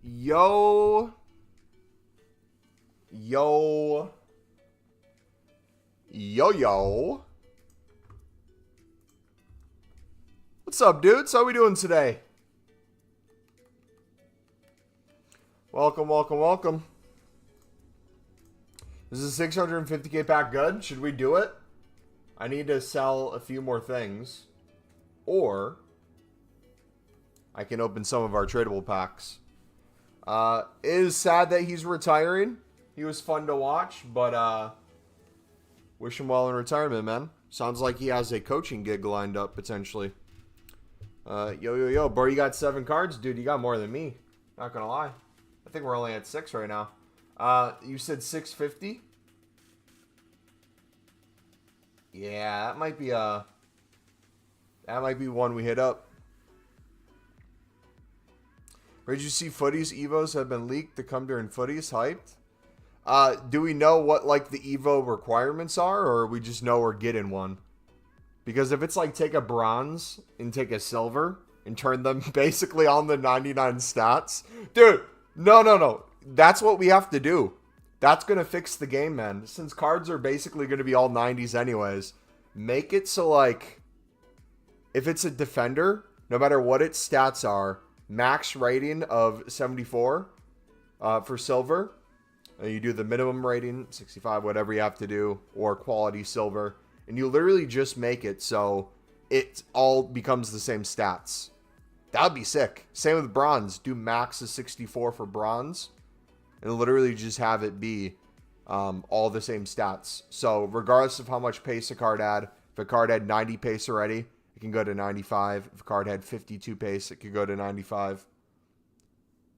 Yo. Yo. Yo, yo. What's up, dudes? How we doing today? Welcome, welcome, welcome. Is the 650k pack good? Should we do it? I need to sell a few more things. Or I can open some of our tradable packs. It is sad that he's retiring. He was fun to watch, but wish him well in retirement, man. Sounds like he has a coaching gig lined up, potentially. Yo, bro, you got 7 cards? Dude, you got more than me. Not gonna lie. I think we're only at 6 right now. You said 650? Yeah, that might be one we hit up. Where did you see footies? Evos have been leaked to come during footies. Hyped. Do we know what like the Evo requirements are, or we just know we're getting one? Because if it's like take a bronze and take a silver and turn them basically on the 99 stats, dude, no. That's what we have to do. That's going to fix the game, man. Since cards are basically going to be all 90s anyways, make it so like if it's a defender, no matter what its stats are, max rating of 74 for silver. You do the minimum rating, 65, whatever you have to do, or quality silver. And you literally just make it so it all becomes the same stats. That would be sick. Same with bronze. Do max of 64 for bronze. And literally just have it be all the same stats. So regardless of how much pace a card had, if a card had 90 pace already, it can go to 95. If a card had 52 pace, it could go to 95.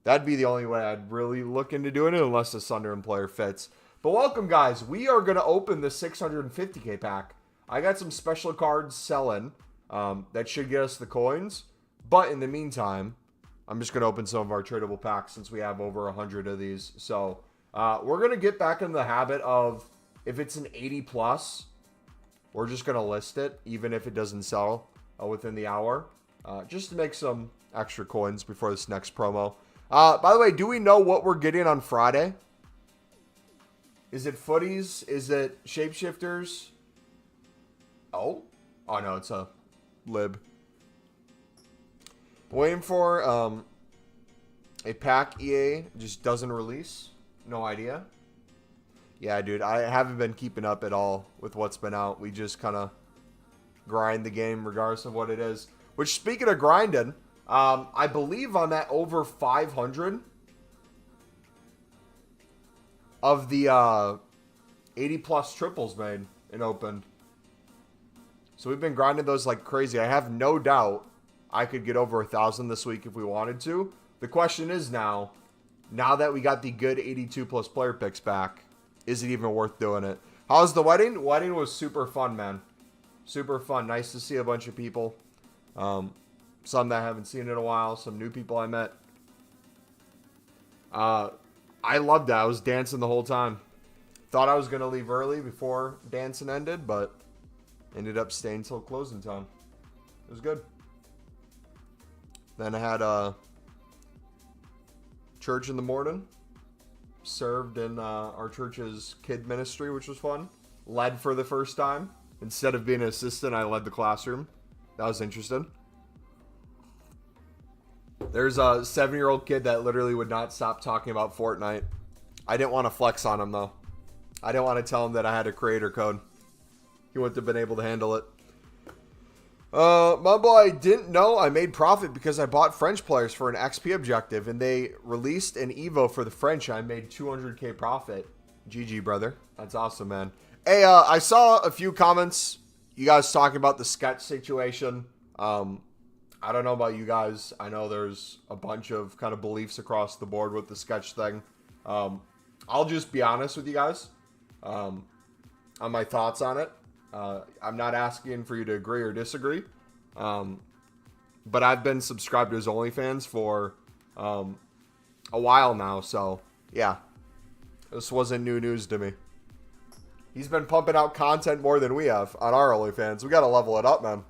That'd be the only way I'd really look into doing it, unless the Sunderland player fits. But welcome, guys. We are going to open the 650k pack. I got some special cards selling that should get us the coins. But in the meantime, I'm just going to open some of our tradable packs since we have over 100 of these. So we're going to get back in the habit of, if it's an 80 plus, we're just going to list it, even if it doesn't sell within the hour, just to make some extra coins before this next promo. By the way, do we know what we're getting on Friday? Is it footies? Is it shapeshifters? Oh no, it's a lib. Waiting for a pack EA just doesn't release. No idea. Yeah, dude, I haven't been keeping up at all with what's been out. We just kind of grind the game regardless of what it is. Which, speaking of grinding, I believe on that over 500 of the 80 plus triples made and opened. So we've been grinding those like crazy. I have no doubt I could get over 1,000 this week if we wanted to. The question is now that we got the good 82 plus player picks back, is it even worth doing it? How's the wedding? Wedding was super fun, man. Super fun. Nice to see a bunch of people. Some that I haven't seen in a while. Some new people I met. I loved that. I was dancing the whole time. Thought I was going to leave early before dancing ended, but ended up staying till closing time. It was good. Then I had church in the morning. Served in our church's kid ministry, which was fun. Led for the first time. Instead of being an assistant, I led the classroom. That was interesting. There's a 7-year-old kid that literally would not stop talking about Fortnite. I didn't want to flex on him, though. I didn't want to tell him that I had a creator code. He wouldn't have been able to handle it. My boy didn't know I made profit because I bought French players for an XP objective, and they released an Evo for the French. I made 200k profit. GG, brother. That's awesome, man. Hey, I saw a few comments. You guys talking about the sketch situation. I don't know about you guys. I know there's a bunch of kind of beliefs across the board with the sketch thing. I'll just be honest with you guys on my thoughts on it. I'm not asking for you to agree or disagree. But I've been subscribed to his OnlyFans for a while now. So, yeah. This wasn't new news to me. He's been pumping out content more than we have on our OnlyFans. We got to level it up, man.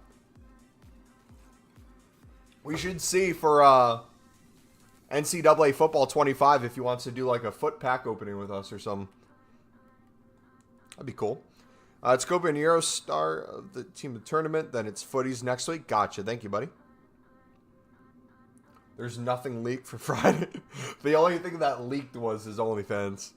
We should see for NCAA football 25 if he wants to do like a foot pack opening with us or something. That'd be cool. It's Kobe and Eurostar of the team of the tournament. Then it's footies next week. Gotcha. Thank you, buddy. There's nothing leaked for Friday. The only thing that leaked was his OnlyFans.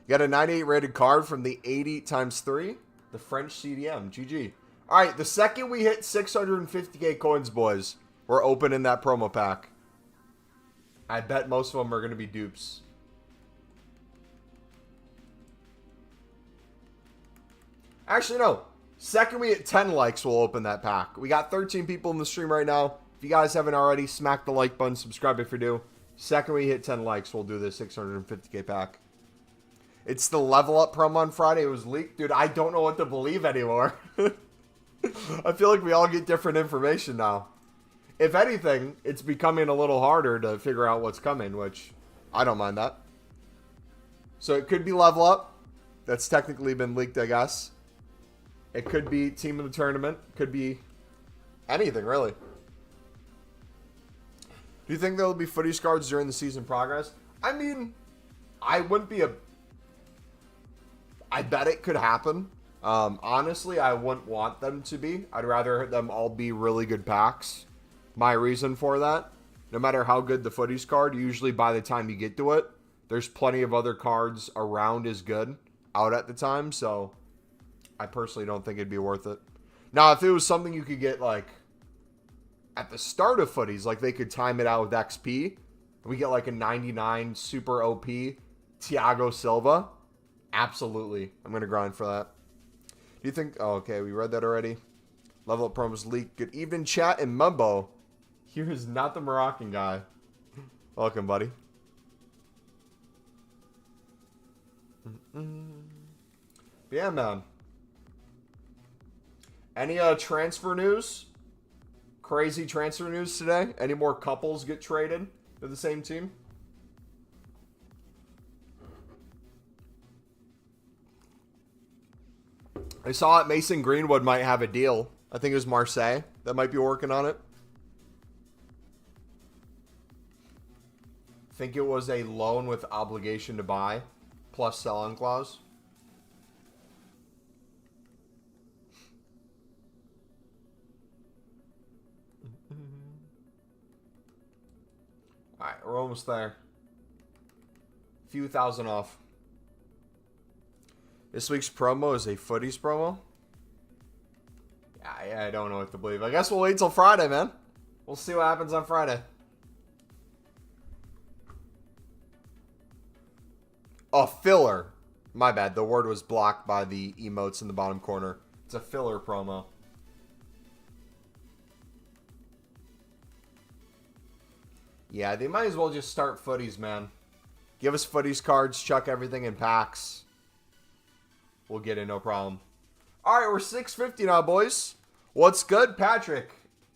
You got a 98 rated card from the 80 times 3. The French CDM. GG. All right. The second we hit 650k coins, boys, we're opening that promo pack. I bet most of them are going to be dupes. Actually, no. Second we hit 10 likes, we'll open that pack. We got 13 people in the stream right now. If you guys haven't already, smack the like button, subscribe if you do. Second we hit 10 likes, we'll do this 650k pack. It's the level up promo on Friday. It was leaked. Dude, I don't know what to believe anymore. I feel like we all get different information now. If anything, it's becoming a little harder to figure out what's coming, which I don't mind that. So it could be level up. That's technically been leaked, I guess. It could be team of the tournament. Could be anything, really. Do you think there will be footies cards during the season progress? I mean, I wouldn't be I bet it could happen. Honestly, I wouldn't want them to be. I'd rather them all be really good packs. My reason for that, no matter how good the footies card, usually by the time you get to it, there's plenty of other cards around as good out at the time, so I personally don't think it'd be worth it. Now, if it was something you could get, like, at the start of footies, like they could time it out with XP, and we get, like, a 99 super OP Thiago Silva, absolutely. I'm going to grind for that. Do you think... Oh, okay, we read that already. Level up promos leaked. Good evening, chat, and Mumbo. Here is not the Moroccan guy. Welcome, buddy. Yeah, man. Any transfer news? Crazy transfer news today? Any more couples get traded to the same team? I saw it. Mason Greenwood might have a deal. I think it was Marseille that might be working on it. I think it was a loan with obligation to buy plus sell-on clause. All right, we're almost there. Few thousand off. This week's promo is a footies promo. Yeah, I don't know what to believe. I guess we'll wait till Friday, man. We'll see what happens on Friday. Oh, filler. My bad. The word was blocked by the emotes in the bottom corner. It's a filler promo. Yeah, they might as well just start footies, man. Give us footies cards, chuck everything in packs. We'll get it, no problem. All right, we're 650 now, boys. What's good, Patrick?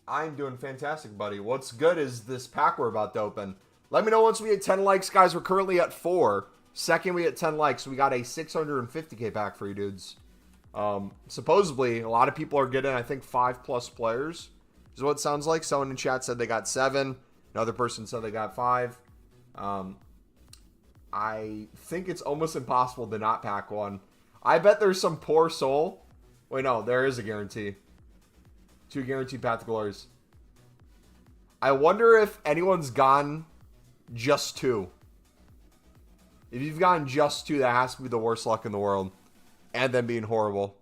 I'm doing fantastic, buddy. What's good is this pack we're about to open. Let me know once we hit 10 likes, guys. We're currently at 4. Second we hit 10 likes, we got a 650k pack for you dudes. Supposedly, a lot of people are getting, I think, 5+ players. Is what it sounds like. Someone in chat said they got 7. Another person said they got 5. I think it's almost impossible to not pack one. I bet there's some poor soul. Wait, no, there is a guarantee. 2 guaranteed path to glories. I wonder if anyone's gotten just 2. If you've gotten just 2, that has to be the worst luck in the world. And then being horrible.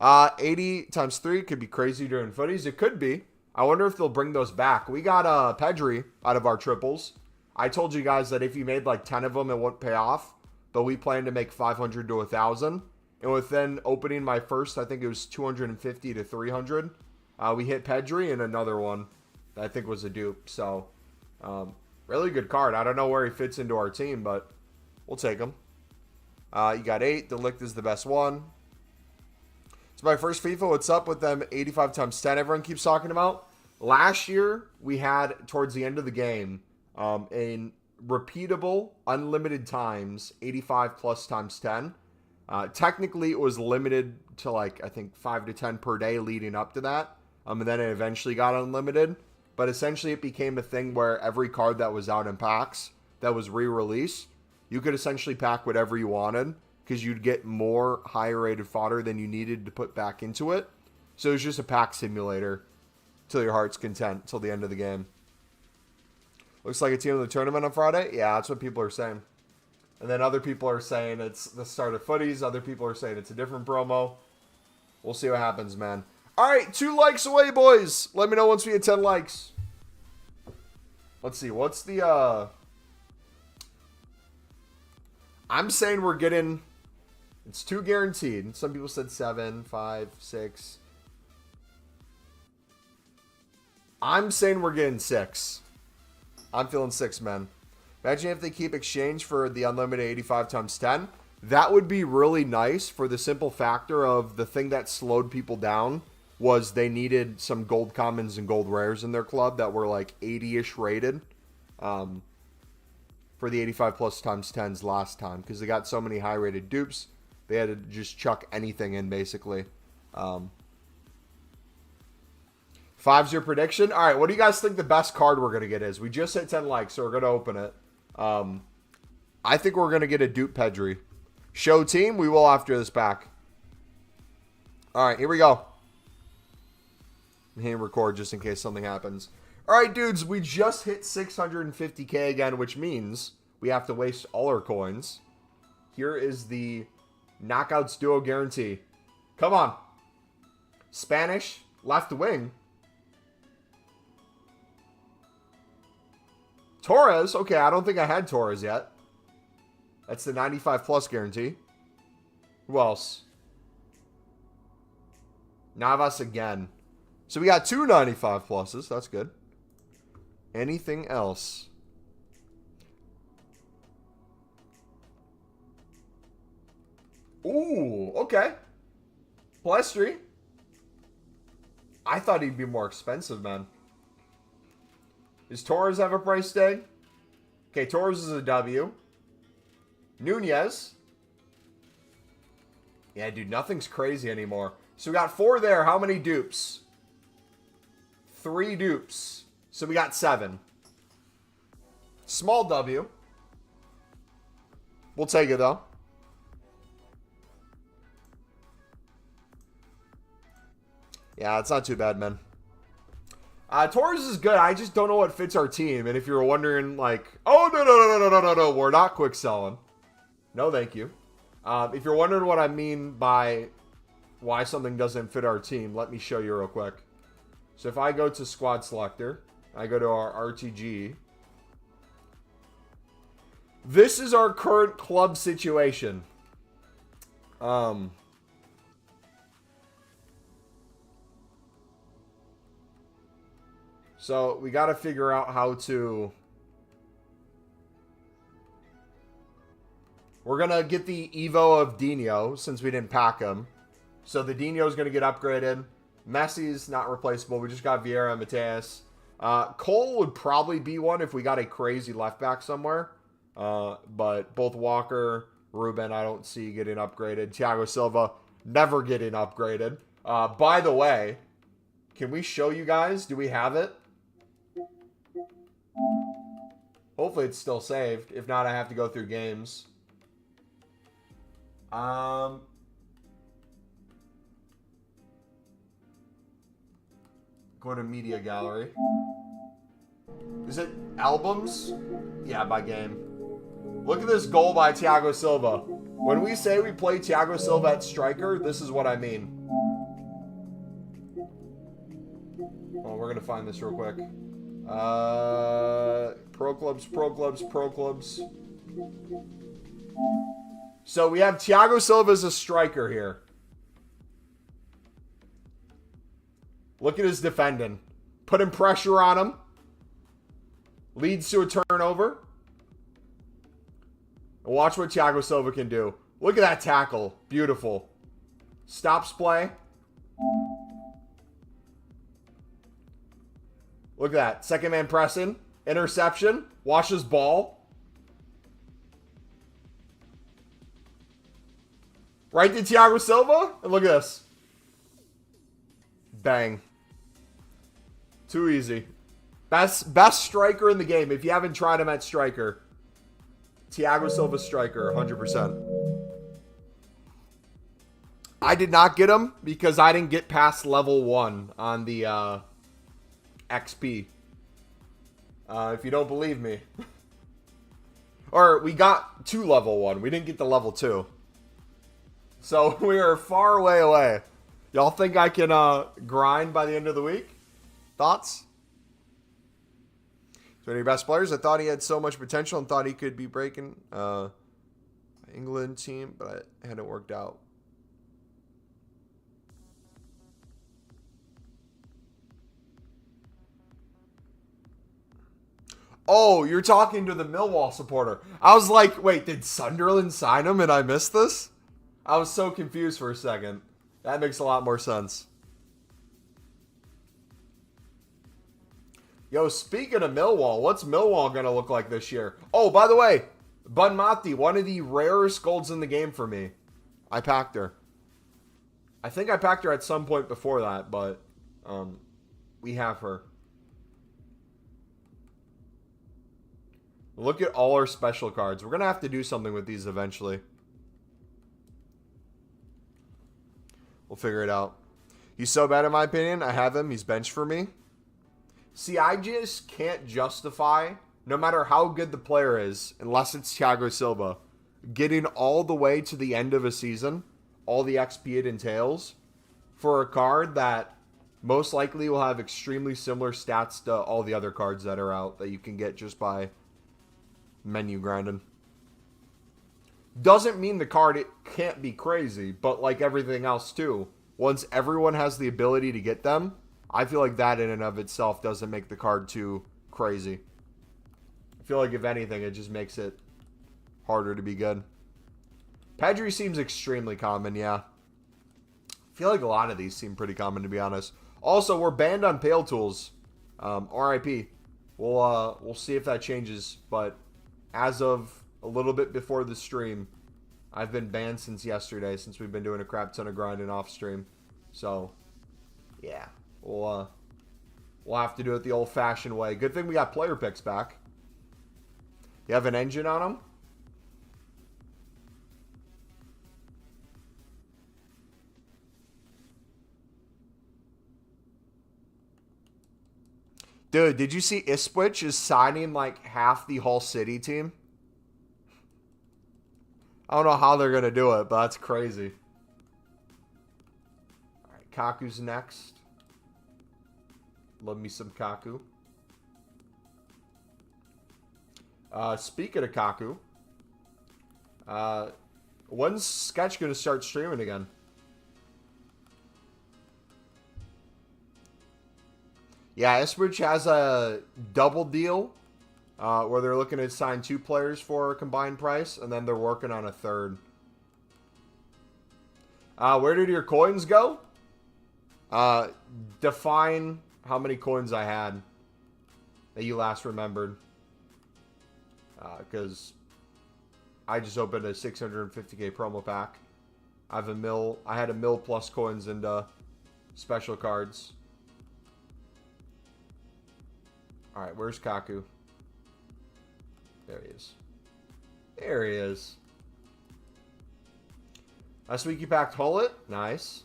80 times 3 could be crazy during footies. It could be. I wonder if they'll bring those back. We got Pedri out of our triples. I told you guys that if you made like 10 of them, it wouldn't pay off. But we plan to make 500 to 1,000. And within opening my first, I think it was 250 to 300. We hit Pedri and another one that I think was a dupe. So, really good card. I don't know where he fits into our team, but we'll take him. You got 8. Delict is the best one. It's my first FIFA. What's up with them 85 times 10 everyone keeps talking about? Last year, we had, towards the end of the game, in repeatable, unlimited times, 85 plus times 10. Technically, it was limited to, like, I think 5 to 10 per day leading up to that. And then it eventually got unlimited. but essentially it became a thing where every card that was out in packs that was re-released, you could essentially pack whatever you wanted because you'd get more higher rated fodder than you needed to put back into it. So it was just a pack simulator till your heart's content, till the end of the game. Looks like a team of the tournament on Friday? Yeah, that's what people are saying. And then other people are saying it's the start of footies. Other people are saying it's a different promo. We'll see what happens, man. All right, 2 likes away, boys. Let me know once we hit 10 likes. Let's see. What's the... I'm saying we're getting... It's 2 guaranteed. Some people said 7, 5, 6. I'm saying we're getting 6. I'm feeling 6, man. Imagine if they keep exchange for the unlimited 85 times 10. That would be really nice for the simple factor of the thing that slowed people down was they needed some gold commons and gold rares in their club that were like 80-ish rated for the 85 plus times 10s last time because they got so many high-rated dupes. They had to just chuck anything in, basically. 5's your prediction? All right, what do you guys think the best card we're going to get is? We just hit 10 likes, so we're going to open it. I think we're going to get a dupe Pedri. Show team, we will after this pack. All right, here we go. I'm hitting record just in case something happens. All right, dudes, we just hit 650K again, which means we have to waste all our coins. Here is the Knockouts Duo guarantee. Come on. Spanish, left wing. Torres. Okay, I don't think I had Torres yet. That's the 95 plus guarantee. Who else? Navas again. So we got 2 95 pluses. That's good. Anything else? Ooh, okay. Palestri. I thought he'd be more expensive, man. Does Torres have a price tag? Okay, Torres is a W. Nunez. Yeah, dude, nothing's crazy anymore. So we got 4 there. How many dupes? 3 dupes. So we got 7. Small W. We'll take it, though. Yeah, it's not too bad, man. Torres is good. I just don't know what fits our team. And if you're wondering, like, oh, no, we're not quick selling. No, thank you. If you're wondering what I mean by why something doesn't fit our team, let me show you real quick. So if I go to squad selector, I go to our RTG. This is our current club situation. So we got to figure out how to... We're going to get the Evo of Dino since we didn't pack him. So the Dino is going to get upgraded. Messi's not replaceable. We just got Vieira and Mateus. Cole would probably be one if we got a crazy left back somewhere. But both Walker, Ruben, I don't see getting upgraded. Thiago Silva, never getting upgraded. By the way, can we show you guys? Do we have it? Hopefully it's still saved. If not, I have to go through games. Go to media gallery. Is it albums? Yeah, by game. Look at this goal by Thiago Silva. When we say we play Thiago Silva at striker, this is what I mean. Oh, we're gonna find this real quick. Pro clubs. So we have Thiago Silva as a striker here. Look at his defending. Putting pressure on him. Leads to a turnover. And watch what Thiago Silva can do. Look at that tackle. Beautiful. Stops play. Look at that. Second man pressing. Interception. Watch his ball. Right to Thiago Silva. And look at this. Bang. Too easy. Best striker in the game. If you haven't tried him at striker, Thiago Silva striker, 100%. I did not get him because I didn't get past level 1 on the XP. If you don't believe me. Or we got to level 1. We didn't get to level 2. So we are far away. Y'all think I can grind by the end of the week? Thoughts? So one of your best players? I thought he had so much potential and thought he could be breaking England team, but it hadn't worked out. Oh, you're talking to the Millwall supporter. I was like, wait, did Sunderland sign him and I missed this? I was so confused for a second. That makes a lot more sense. Yo, speaking of Millwall, what's Millwall going to look like this year? Oh, by the way, Bunmati, one of the rarest golds in the game for me. I packed her. I think I packed her at some point before that, but we have her. Look at all our special cards. We're going to have to do something with these eventually. We'll figure it out. He's so bad in my opinion. I have him. He's benched for me. See, I just can't justify, no matter how good the player is, unless it's Thiago Silva, getting all the way to the end of a season, all the XP it entails, for a card that most likely will have extremely similar stats to all the other cards that are out that you can get just by menu grinding. Doesn't mean the card it can't be crazy, but like everything else too, once everyone has the ability to get them, I feel like that in and of itself doesn't make the card too crazy. I feel like if anything, it just makes it harder to be good. Pedri seems extremely common, yeah. I feel like a lot of these seem pretty common, to be honest. Also, we're banned on Pale Tools. RIP. We'll see if that changes, but as of a little bit before the stream, I've been banned since yesterday, since we've been doing a crap ton of grinding off stream. So, yeah. We'll have to do it the old-fashioned way. Good thing we got player picks back. You have an engine on them? Dude, did you see Ipswich is signing like half the Hull City team? I don't know how they're going to do it, but that's crazy. All right, Kaku's next. Love me some Kaku. Speaking of Kaku, when's Sketch going to start streaming again? Yeah, Ipswich has a double deal where they're looking to sign 2 players for a combined price, and then they're working on a third. Where did your coins go? Define how many coins I had that you last remembered. Because I just opened a 650k promo pack. I had a mil plus coins into special cards. Alright, where's Kaku? There he is. There he is. Last week you packed Hullet. Nice.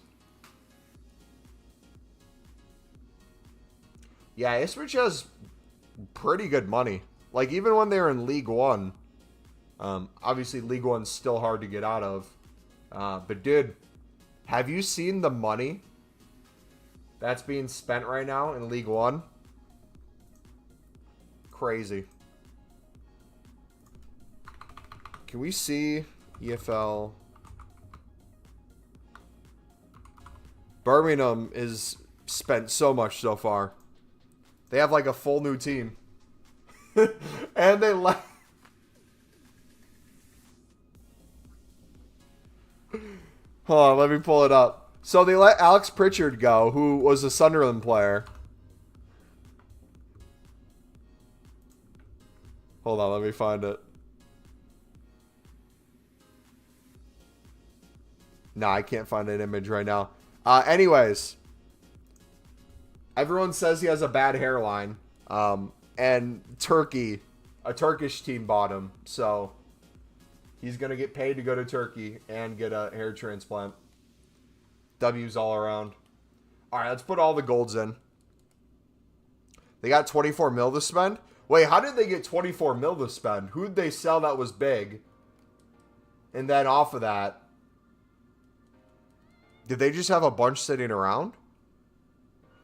Yeah, Ipswich has pretty good money. Like, even when they were in League One. Obviously, League One's still hard to get out of. But, dude, have you seen the money that's being spent right now in League One? Crazy. Can we see EFL? Birmingham is spent so much so far. They have like a full new team. And they left. Hold on, let me pull it up. So they let Alex Pritchard go, who was a Sunderland player. Hold on, let me find it. No, I can't find an image right now. Anyways. Everyone says he has a bad hairline. And Turkey, a Turkish team bought him. So he's going to get paid to go to Turkey and get a hair transplant. W's all around. All right, let's put all the golds in. They got 24 mil to spend. Wait, how did they get 24 mil to spend? Who'd they sell that was big? And then off of that, did they just have a bunch sitting around?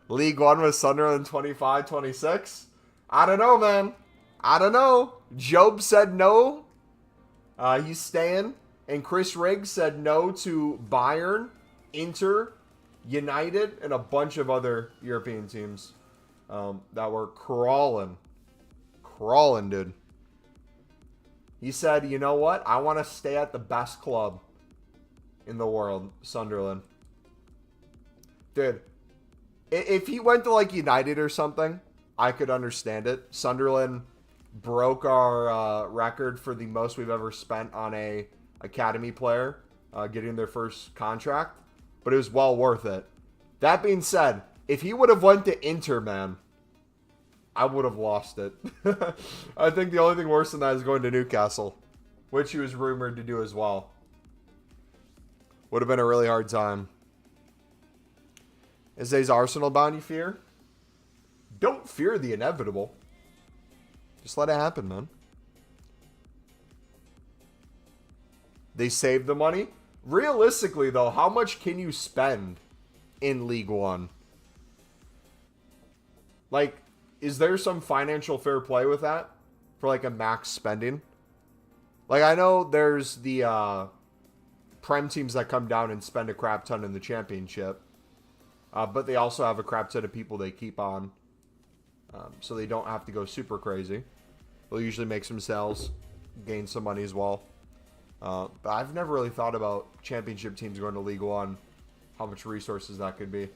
League One with Sunderland 25, 26? I don't know, man. I don't know. Job said no. He's staying. And Chris Riggs said no to Bayern, Inter, United, and a bunch of other European teams that were crawling. Crawling, dude. He said, you know what? I want to stay at the best club in the world, Sunderland. Dude, if he went to like United or something, I could understand it. Sunderland broke our record for the most we've ever spent on a academy player getting their first contract, but it was well worth it. That being said, if he would have went to Inter, man, I would have lost it. I think the only thing worse than that is going to Newcastle, which he was rumored to do as well. Would have been a really hard time. Is A's Arsenal bound, you fear? Don't fear the inevitable. Just let it happen, man. They saved the money. Realistically, though, how much can you spend in League One? Like, is there some financial fair play with that? For like a max spending? Like, I know there's the Prem teams that come down and spend a crap ton in the championship. But they also have a crap ton of people they keep on. So they don't have to go super crazy. They'll usually make some sales, gain some money as well. But I've never really thought about championship teams going to League One. How much resources that could be.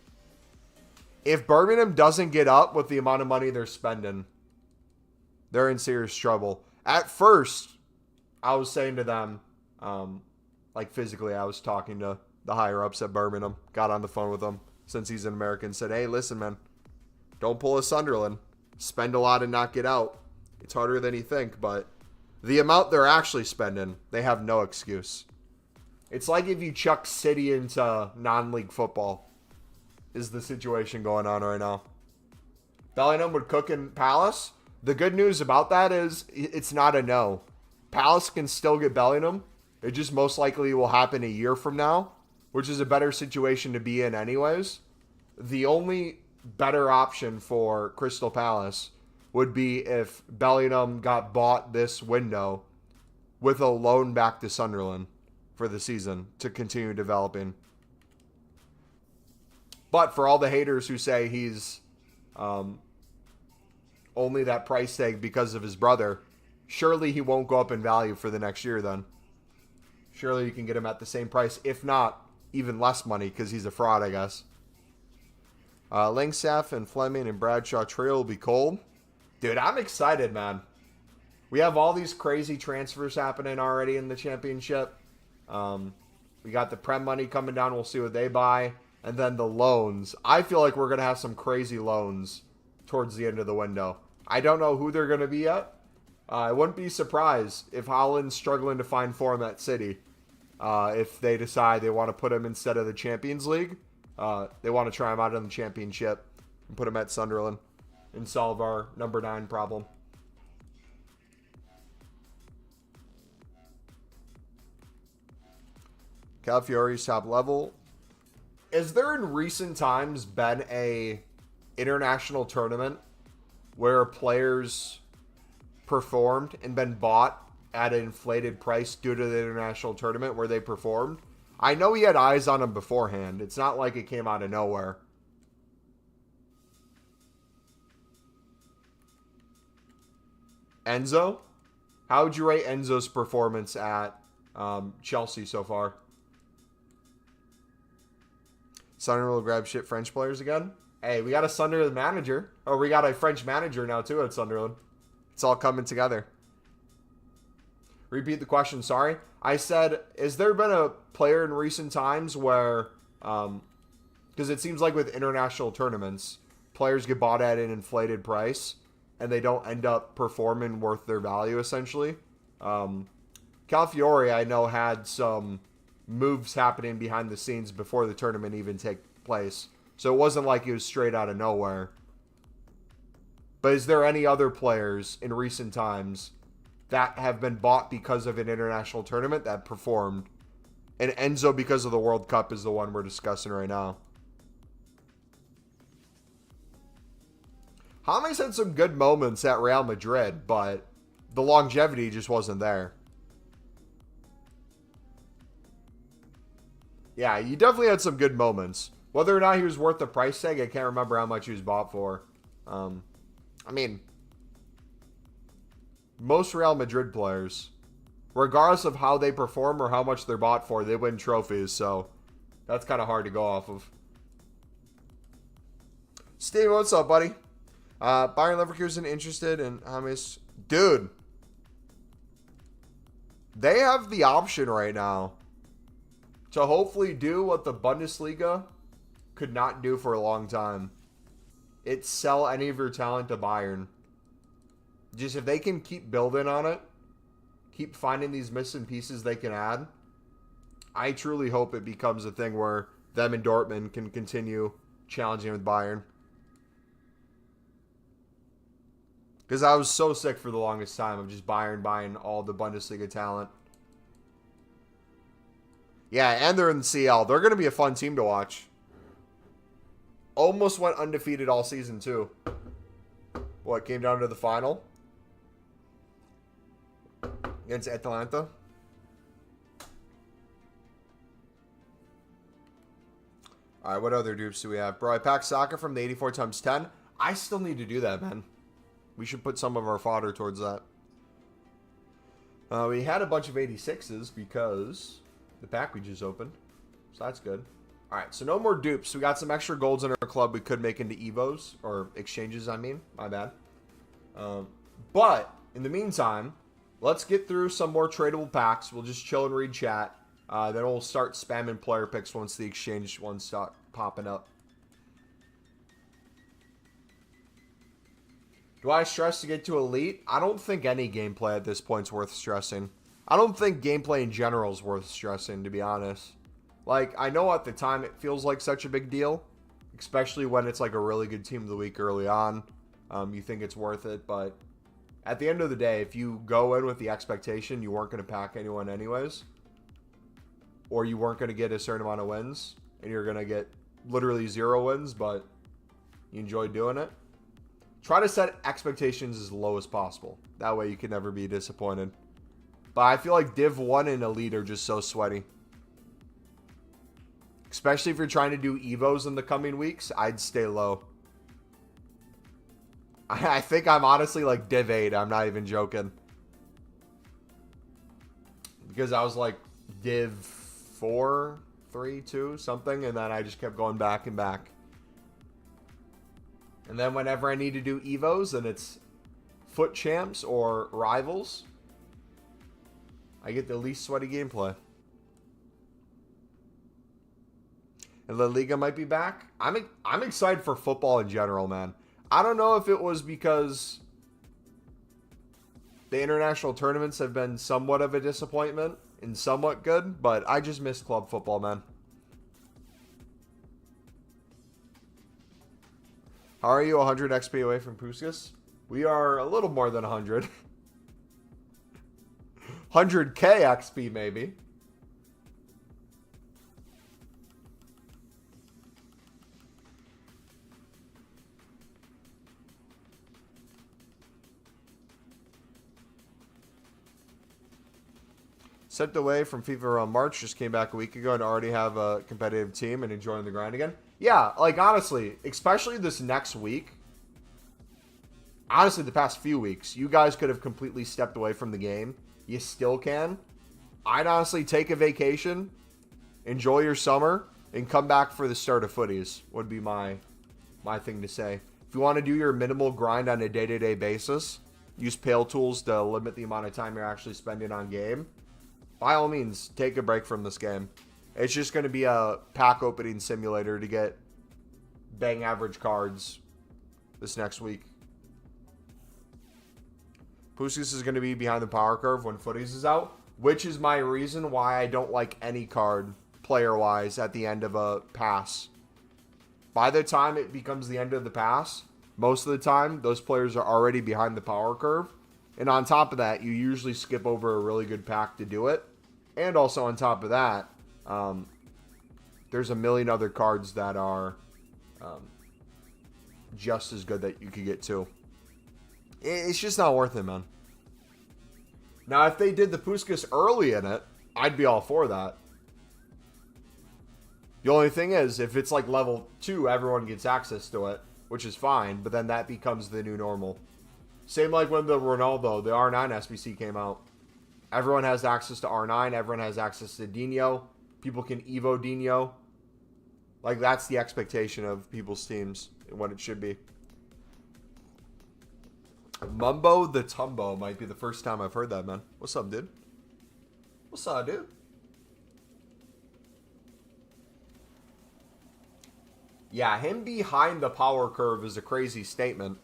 If Birmingham doesn't get up with the amount of money they're spending, they're in serious trouble. At first, I was saying to them, like physically, I was talking to the higher-ups at Birmingham, got on the phone with them since he's an American, said, hey, listen, man, don't pull a Sunderland. Spend a lot and not get out. It's harder than you think, but the amount they're actually spending, they have no excuse. It's like if you chuck City into non-league football. Is the situation going on right now. Bellingham would cook in Palace. The good news about that is it's not a no. Palace can still get Bellingham. It just most likely will happen a year from now, which is a better situation to be in anyways. The only better option for Crystal Palace would be if Bellingham got bought this window with a loan back to Sunderland for the season to continue developing. But for all the haters who say he's only that price tag because of his brother, surely he won't go up in value for the next year then. Surely you can get him at the same price, if not even less money, because he's a fraud, I guess. Langstaff and Fleming and Bradshaw Trail will be cold. Dude, I'm excited, man. We have all these crazy transfers happening already in the championship. We got the Prem money coming down. We'll see what they buy. And then the loans. I feel like we're going to have some crazy loans towards the end of the window. I don't know who they're going to be yet. I wouldn't be surprised if Holland's struggling to find form at City. If they decide they want to put him instead of the Champions League. They want to try him out in the Championship and put him at Sunderland and solve our number 9 problem. Calafiori's top level. Is there in recent times been a international tournament where players performed and been bought at an inflated price due to the international tournament where they performed? I know he had eyes on him beforehand. It's not like it came out of nowhere. Enzo? How would you rate Enzo's performance at Chelsea so far? Sunderland will grab shit French players again? Hey, we got a Sunderland manager. Or we got a French manager now too at Sunderland. It's all coming together. Repeat the question, sorry. I said, has there been a player in recent times where, because it seems like with international tournaments, players get bought at an inflated price. and they don't end up performing worth their value, essentially. Calafiore, I know, had some moves happening behind the scenes before the tournament even take place. So it wasn't like he was straight out of nowhere. But is there any other players in recent times that have been bought because of an international tournament that performed? And Enzo, because of the World Cup, is the one we're discussing right now. James had some good moments at Real Madrid, but the longevity just wasn't there. Yeah, you definitely had some good moments. Whether or not he was worth the price tag, I can't remember how much he was bought for. I mean, most Real Madrid players, regardless of how they perform or how much they're bought for, they win trophies, so that's kind of hard to go off of. Steve, what's up, buddy? Bayern Leverkusen interested in James. Dude, they have the option right now to hopefully do what the Bundesliga could not do for a long time. It's sell any of your talent to Bayern. Just if they can keep building on it, keep finding these missing pieces they can add, I truly hope it becomes a thing where them and Dortmund can continue challenging with Bayern. Because I was so sick for the longest time of just Bayern buying all the Bundesliga talent. Yeah, and they're in the CL. They're going to be a fun team to watch. Almost went undefeated all season, too. What, came down to the final? Against Atalanta? Alright, what other dupes do we have? Bro, I packed Saka from the 84x10. I still need to do that, man. We should put some of our fodder towards that. We had a bunch of 86s because the pack we just opened. So that's good. Alright, so no more dupes. We got some extra golds in our club we could make into Evos. Or exchanges, I mean. My bad. But, in the meantime, let's get through some more tradable packs. We'll just chill and read chat. Then we'll start spamming player picks once the exchange ones start popping up. Do I stress to get to Elite? I don't think any gameplay at this point is worth stressing. I don't think gameplay in general is worth stressing, to be honest. Like, I know at the time it feels like such a big deal. Especially when it's like a really good team of the week early on. You think it's worth it, but at the end of the day, if you go in with the expectation you weren't going to pack anyone anyways, or you weren't going to get a certain amount of wins, and you're going to get literally 0 wins, but you enjoyed doing it, try to set expectations as low as possible. That way you can never be disappointed. But I feel like Div 1 and Elite are just so sweaty. Especially if you're trying to do Evos in the coming weeks, I'd stay low. I think I'm honestly like Div 8. I'm not even joking. Because I was like Div 4, 3, 2, something. And then I just kept going back and back. And then whenever I need to do Evos and it's foot champs or rivals, I get the least sweaty gameplay. And La Liga might be back. I'm excited for football in general, man. I don't know if it was because the international tournaments have been somewhat of a disappointment and somewhat good, but I just miss club football, man. How are you 100 XP away from Puskas? We are a little more than 100. 100k XP, maybe. Stepped away from FIFA around March, just came back a week ago and already have a competitive team and enjoying the grind again. Yeah, like honestly, especially this next week. Honestly, the past few weeks, you guys could have completely stepped away from the game. You still can. I'd honestly take a vacation, enjoy your summer, and come back for the start of footies, would be my thing to say. If you want to do your minimal grind on a day-to-day basis, use Pale Tools to limit the amount of time you're actually spending on game, by all means, take a break from this game. It's just going to be a pack opening simulator to get bang average cards this next week. Puskas is going to be behind the power curve when Footies is out, which is my reason why I don't like any card player-wise at the end of a pass. By the time it becomes the end of the pass, most of the time, those players are already behind the power curve. And on top of that, you usually skip over a really good pack to do it. And also on top of that, there's a million other cards that are just as good that you could get too. It's just not worth it, man. Now, if they did the Puskas early in it, I'd be all for that. The only thing is, if it's like level 2, everyone gets access to it, which is fine, but then that becomes the new normal. Same like when the Ronaldo, the R9 SBC came out. Everyone has access to R9, everyone has access to Dino. People can Evo Dino. Like, that's the expectation of people's teams and what it should be. Mumbo the Tumbo might be the first time I've heard that, man. What's up, dude? What's up, dude? Yeah, him behind the power curve is a crazy statement.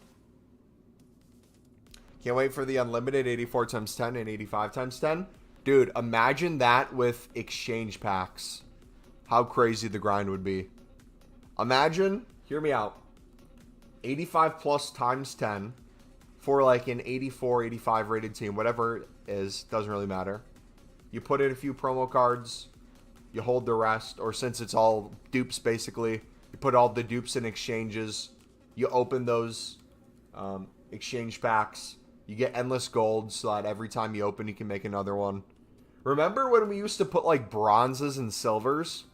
Can't wait for the unlimited 84 times 10 and 85 times 10. Dude, imagine that with exchange packs. How crazy the grind would be. Imagine, hear me out, 85 plus times 10 for like an 84, 85 rated team, whatever it is, doesn't really matter. You put in a few promo cards, you hold the rest, or since it's all dupes basically, you put all the dupes in exchanges, you open those exchange packs, you get endless gold so that every time you open you can make another one. Remember when we used to put like bronzes and silvers?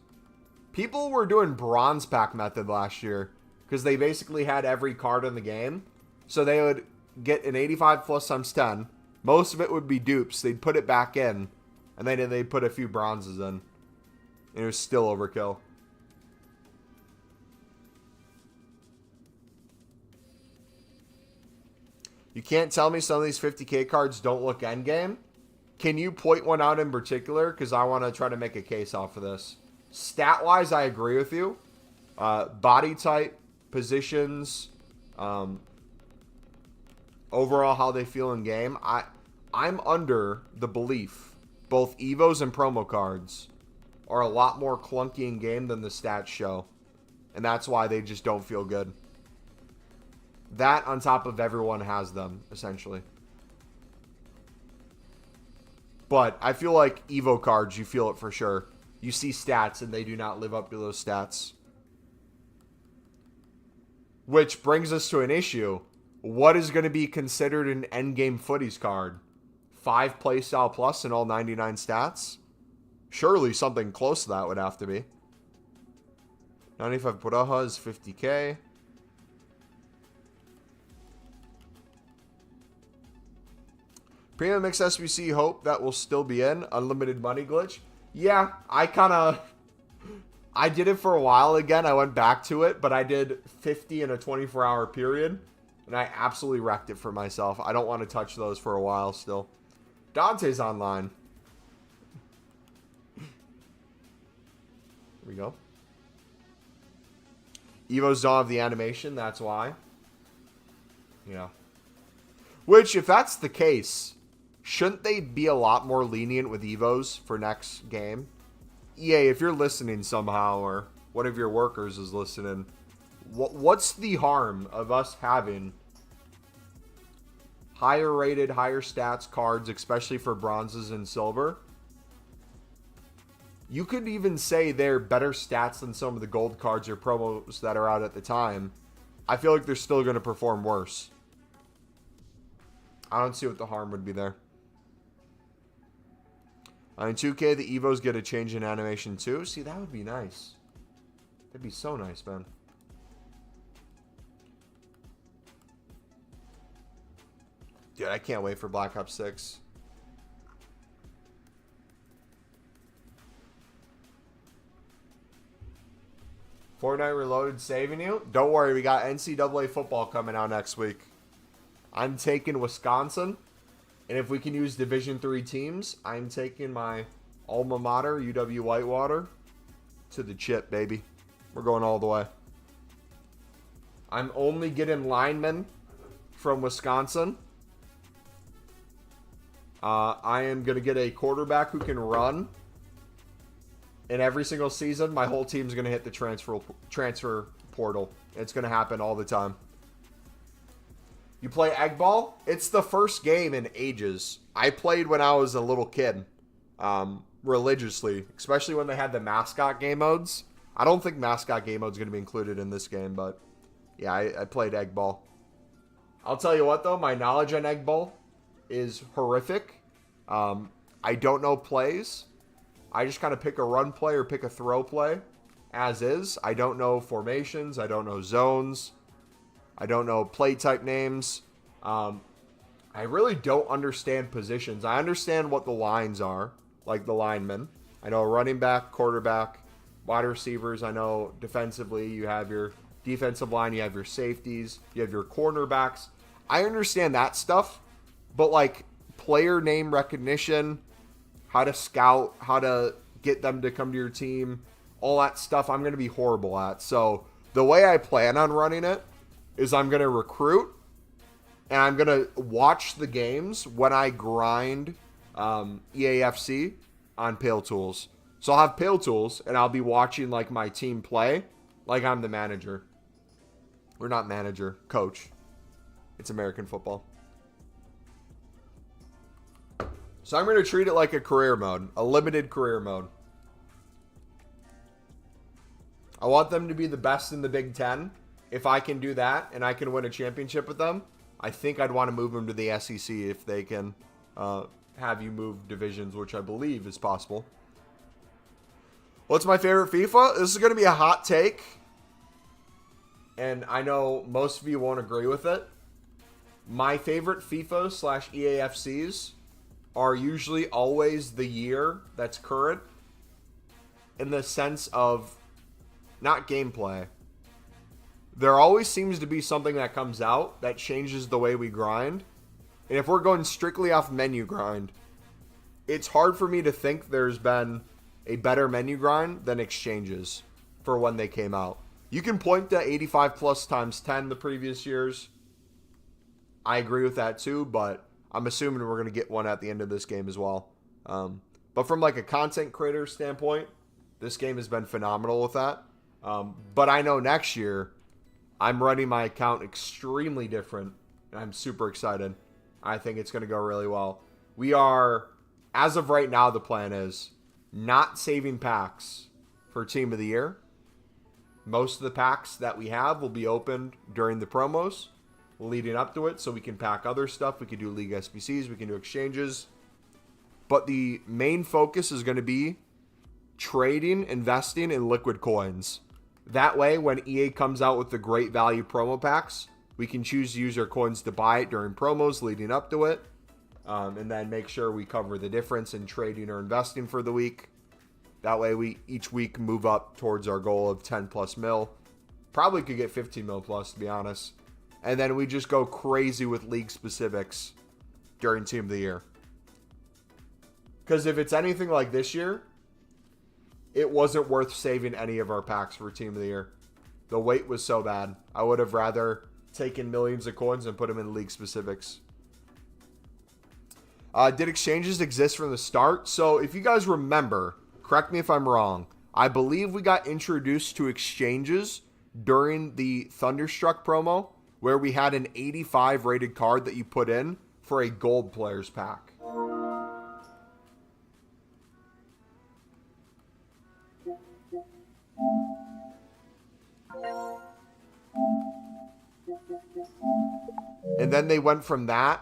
People were doing bronze pack method last year because they basically had every card in the game. So they would get an 85 plus times 10. Most of it would be dupes. They'd put it back in and then they'd put a few bronzes in. And it was still overkill. You can't tell me some of these 50k cards don't look endgame? Can you point one out in particular? Because I want to try to make a case off of this. Stat-wise, I agree with you. Body type, positions, overall how they feel in game. I'm under the belief both Evos and promo cards are a lot more clunky in game than the stats show. And that's why they just don't feel good. That on top of everyone has them, essentially. But I feel like Evo cards, you feel it for sure. You see stats and they do not live up to those stats. Which brings us to an issue. What is going to be considered an endgame footies card? 5 playstyle plus and all 99 stats? Surely something close to that would have to be. 95 Puraha is 50k. Premium Mix SBC, hope that will still be in. Unlimited money glitch. Yeah, I did it for a while again. I went back to it, but I did 50 in a 24-hour period. And I absolutely wrecked it for myself. I don't want to touch those for a while still. Dante's online. Here we go. Evos don't have the animation, that's why. Yeah. Which, if that's the case, shouldn't they be a lot more lenient with Evos for next game? EA, if you're listening somehow, or one of your workers is listening, what's the harm of us having higher rated, higher stats cards, especially for bronzes and silver? You could even say they're better stats than some of the gold cards or promos that are out at the time. I feel like they're still going to perform worse. I don't see what the harm would be there. In 2K, the Evos get a change in animation too. See, that would be nice. That'd be so nice, man. Dude, I can't wait for Black Ops 6. Fortnite Reloaded saving you? Don't worry, we got NCAA football coming out next week. I'm taking Wisconsin. And if we can use Division III teams, I'm taking my alma mater, UW Whitewater, to the chip, baby. We're going all the way. I'm only getting linemen from Wisconsin. I am going to get a quarterback who can run. In every single season, my whole team's going to hit the transfer portal. It's going to happen all the time. You play Egg Ball? It's the first game in ages. I played when I was a little kid. Religiously. Especially when they had the mascot game modes. I don't think mascot game mode's going to be included in this game, but yeah, I played Egg Ball. I'll tell you what, though. My knowledge on Egg Ball is horrific. I don't know plays. I just kind of pick a run play or pick a throw play as is. I don't know formations. I don't know zones. I don't know play type names. I really don't understand positions. I understand what the lines are, like the linemen. I know running back, quarterback, wide receivers. I know defensively you have your defensive line, you have your safeties, you have your cornerbacks. I understand that stuff, but like player name recognition, how to scout, how to get them to come to your team, all that stuff I'm going to be horrible at. So the way I plan on running it is I'm going to recruit and I'm going to watch the games when I grind EAFC on Pale Tools. So I'll have Pale Tools and I'll be watching like my team play like I'm the manager. Or not manager, coach. It's American football. So I'm going to treat it like a career mode, a limited career mode. I want them to be the best in the Big Ten. If I can do that and I can win a championship with them, I think I'd want to move them to the SEC if they can have you move divisions, which I believe is possible. What's my favorite FIFA? This is going to be a hot take. And I know most of you won't agree with it. My favorite FIFA / EAFCs are usually always the year that's current in the sense of not gameplay. There always seems to be something that comes out that changes the way we grind. And if we're going strictly off menu grind, it's hard for me to think there's been a better menu grind than exchanges for when they came out. You can point to 85 plus times 10 the previous years. I agree with that too, but I'm assuming we're going to get one at the end of this game as well. But from like a content creator standpoint, this game has been phenomenal with that. But I know next year, I'm running my account extremely different, and I'm super excited. I think it's going to go really well. We are, as of right now, the plan is not saving packs for Team of the Year. Most of the packs that we have will be opened during the promos leading up to it, so we can pack other stuff. We can do League SBCs, we can do exchanges. But the main focus is going to be trading, investing in liquid coins. That way, when EA comes out with the great value promo packs, we can choose to use our coins to buy it during promos leading up to it. And then make sure we cover the difference in trading or investing for the week. That way, we each week move up towards our goal of 10 plus mil. Probably could get 15 mil plus, to be honest. And then we just go crazy with league specifics during Team of the Year. Because if it's anything like this year, it wasn't worth saving any of our packs for Team of the Year. The wait was so bad. I would have rather taken millions of coins and put them in league specifics. Did exchanges exist from the start? So if you guys remember, correct me if I'm wrong, I believe we got introduced to exchanges during the Thunderstruck promo, where we had an 85 rated card that you put in for a gold players pack. And then they went from that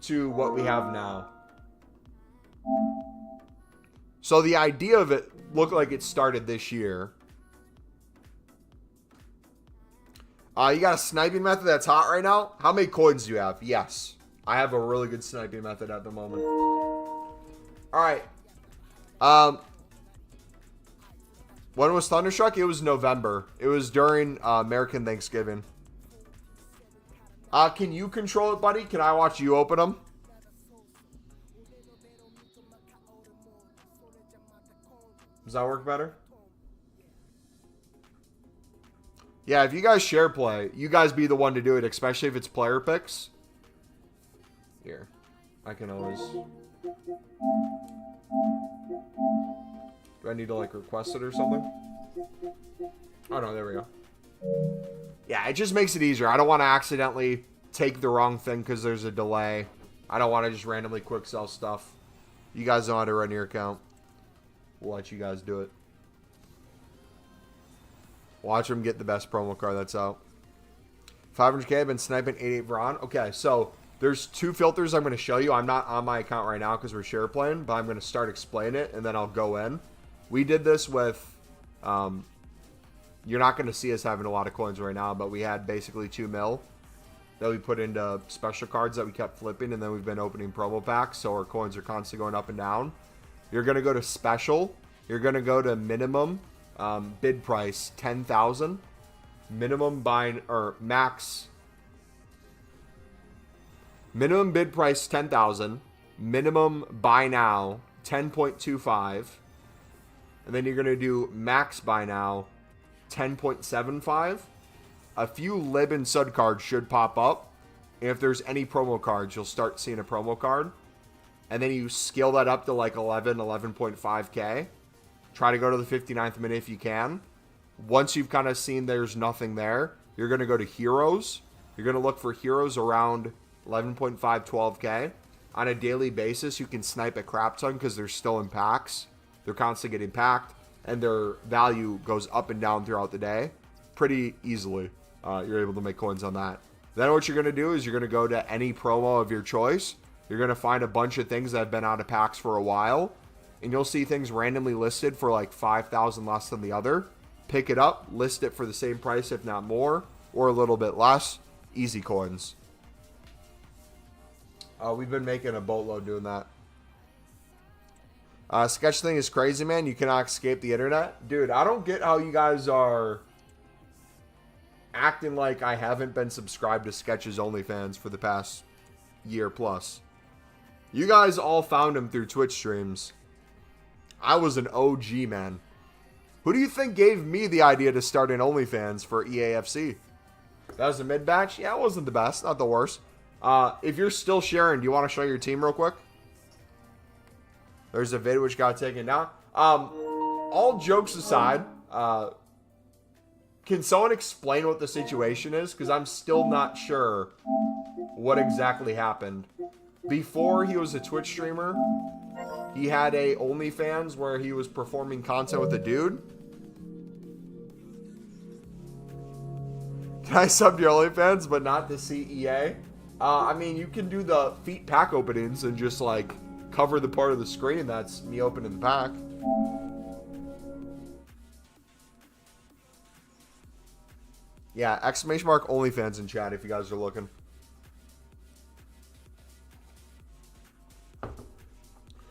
to what we have now. So the idea of it looked like it started this year. You got a sniping method that's hot right now? How many coins do you have? Yes. I have a really good sniping method at the moment. Alright. When was Thunderstruck? It was November. It was during American Thanksgiving. Can you control it, buddy? Can I watch you open them? Does that work better? Yeah, if you guys share play, you guys be the one to do it, especially if it's player picks. Here. I can always... Do I need to, like, request it or something? Oh, no, there we go. Yeah, it just makes it easier. I don't want to accidentally take the wrong thing because there's a delay. I don't want to just randomly quick sell stuff. You guys know how to run your account. We'll let you guys do it. Watch them get the best promo card that's out. 500k, I've been sniping 88 Braun. Okay, so there's two filters I'm going to show you. I'm not on my account right now because we're share playing, but I'm going to start explaining it, and then I'll go in. We did this with... you're not going to see us having a lot of coins right now, but we had basically 2 mil that we put into special cards that we kept flipping, and then we've been opening promo packs, so our coins are constantly going up and down. You're going to go to special. You're going to go to minimum bid price 10,000. Minimum buying or max. Minimum bid price 10,000. Minimum buy now 10.25. And then you're going to do max buy now 10.75. A few lib and sud cards should pop up. And if there's any promo cards, you'll start seeing a promo card. And then you scale that up to like 11.5k. Try to go to the 59th minute if you can. Once you've kind of seen there's nothing there, you're going to go to heroes. You're going to look for heroes around 11.5, 12k. On a daily basis, you can snipe a crap ton because they're still in packs. They're constantly getting packed, and their value goes up and down throughout the day pretty easily. You're able to make coins on that. Then what you're going to do is you're going to go to any promo of your choice. You're going to find a bunch of things that have been out of packs for a while, and you'll see things randomly listed for like 5,000 less than the other. Pick it up, list it for the same price, if not more, or a little bit less. Easy coins. We've been making a boatload doing that. Sketch thing is crazy, man. You cannot escape the internet. Dude, I don't get how you guys are acting like I haven't been subscribed to Sketch's OnlyFans for the past year plus. You guys all found him through Twitch streams. I was an OG, man. Who do you think gave me the idea to start an OnlyFans for EAFC? That was a mid-batch? Yeah, it wasn't the best. Not the worst. If you're still sharing, do you want to show your team real quick? There's a vid which got taken down. All jokes aside, can someone explain what the situation is? Because I'm still not sure what exactly happened. Before he was a Twitch streamer, he had a OnlyFans where he was performing content with a dude. Can I sub to your OnlyFans, but not the CEA? I mean, you can do the feet pack openings and just like cover the part of the screen that's me opening the pack. Yeah, exclamation mark OnlyFans in chat if you guys are looking.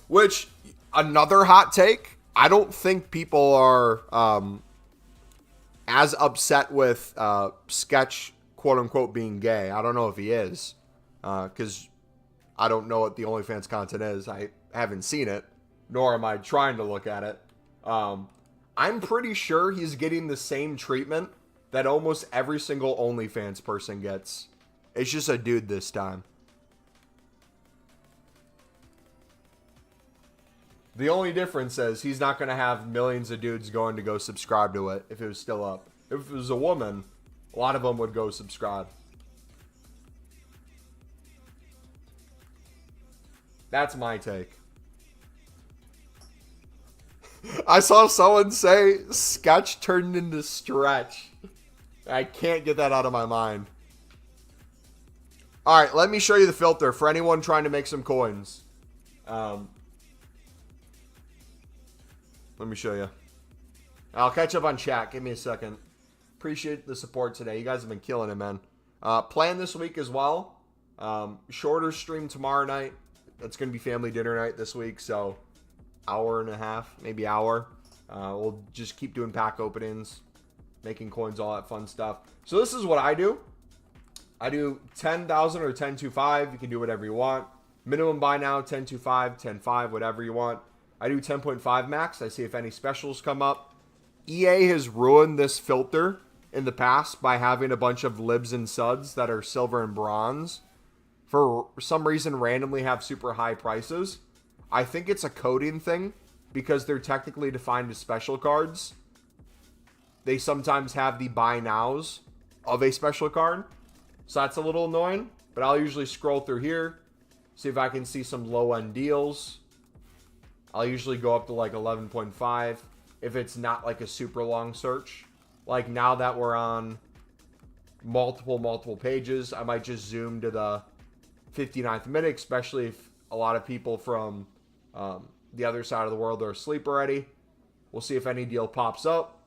Which, another hot take, I don't think people are as upset with Sketch, quote-unquote, being gay. I don't know if he is, because I don't know what the OnlyFans content is. I haven't seen it, nor am I trying to look at it. I'm pretty sure he's getting the same treatment that almost every single OnlyFans person gets. It's just a dude this time. The only difference is he's not going to have millions of dudes going to go subscribe to it if it was still up. If it was a woman, a lot of them would go subscribe. That's my take. I saw someone say Sketch turned into Stretch. I can't get that out of my mind. Alright, let me show you the filter for anyone trying to make some coins. Let me show you. I'll catch up on chat. Give me a second. Appreciate the support today. You guys have been killing it, man. Plan this week as well. Shorter stream tomorrow night. It's going to be family dinner night this week, so hour and a half, maybe hour. We'll just keep doing pack openings, making coins, all that fun stuff. So this is what I do. I do 10,000 or 10.25. You can do whatever you want. Minimum buy now, 10.25, 10.5, whatever you want. I do 10.5 max. I see if any specials come up. EA has ruined this filter in the past by having a bunch of libs and suds that are silver and bronze. for some reason randomly have super high prices. I think it's a coding thing because they're technically defined as special cards. They sometimes have the buy nows of a special card. So that's a little annoying. But I'll usually scroll through here, see if I can see some low-end deals. I'll usually go up to like 11.5 if it's not like a super long search. Like now that we're on multiple pages, I might just zoom to the 59th minute, especially if a lot of people from the other side of the world are asleep already. We'll see if any deal pops up.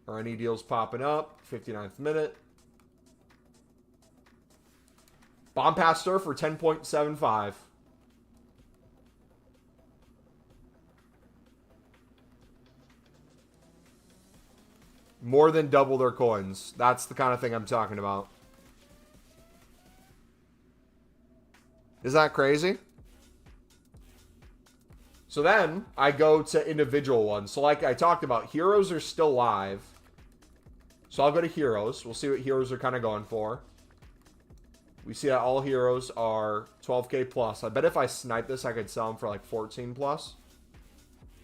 Or any deals popping up. 59th minute. Bomb Pastor for 10.75. More than double their coins. That's the kind of thing I'm talking about. Is that crazy? So then I go to individual ones. So like I talked about, heroes are still live. So I'll go to heroes. We'll see what heroes are kind of going for. We see that all heroes are 12k plus. I bet if I snipe this, I could sell them for like 14 plus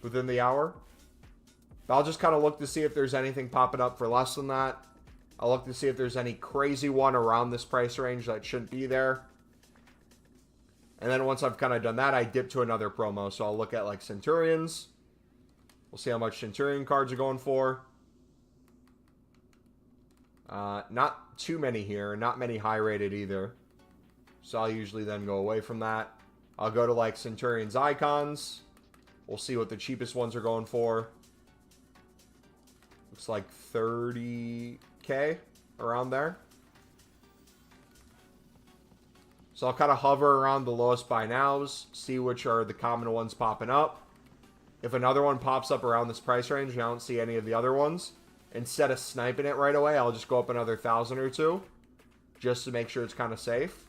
within the hour. But I'll just kind of look to see if there's anything popping up for less than that. I'll look to see if there's any crazy one around this price range that shouldn't be there. And then once I've kind of done that, I dip to another promo. So I'll look at like Centurions. We'll see how much Centurion cards are going for. Not too many here. Not many high rated either. So I'll usually then go away from that. I'll go to like Centurion's icons. We'll see what the cheapest ones are going for. Looks like 30k around there. So I'll kind of hover around the lowest buy nows, see which are the common ones popping up. If another one pops up around this price range and I don't see any of the other ones, instead of sniping it right away, I'll just go up another 1,000 or two just to make sure it's kind of safe.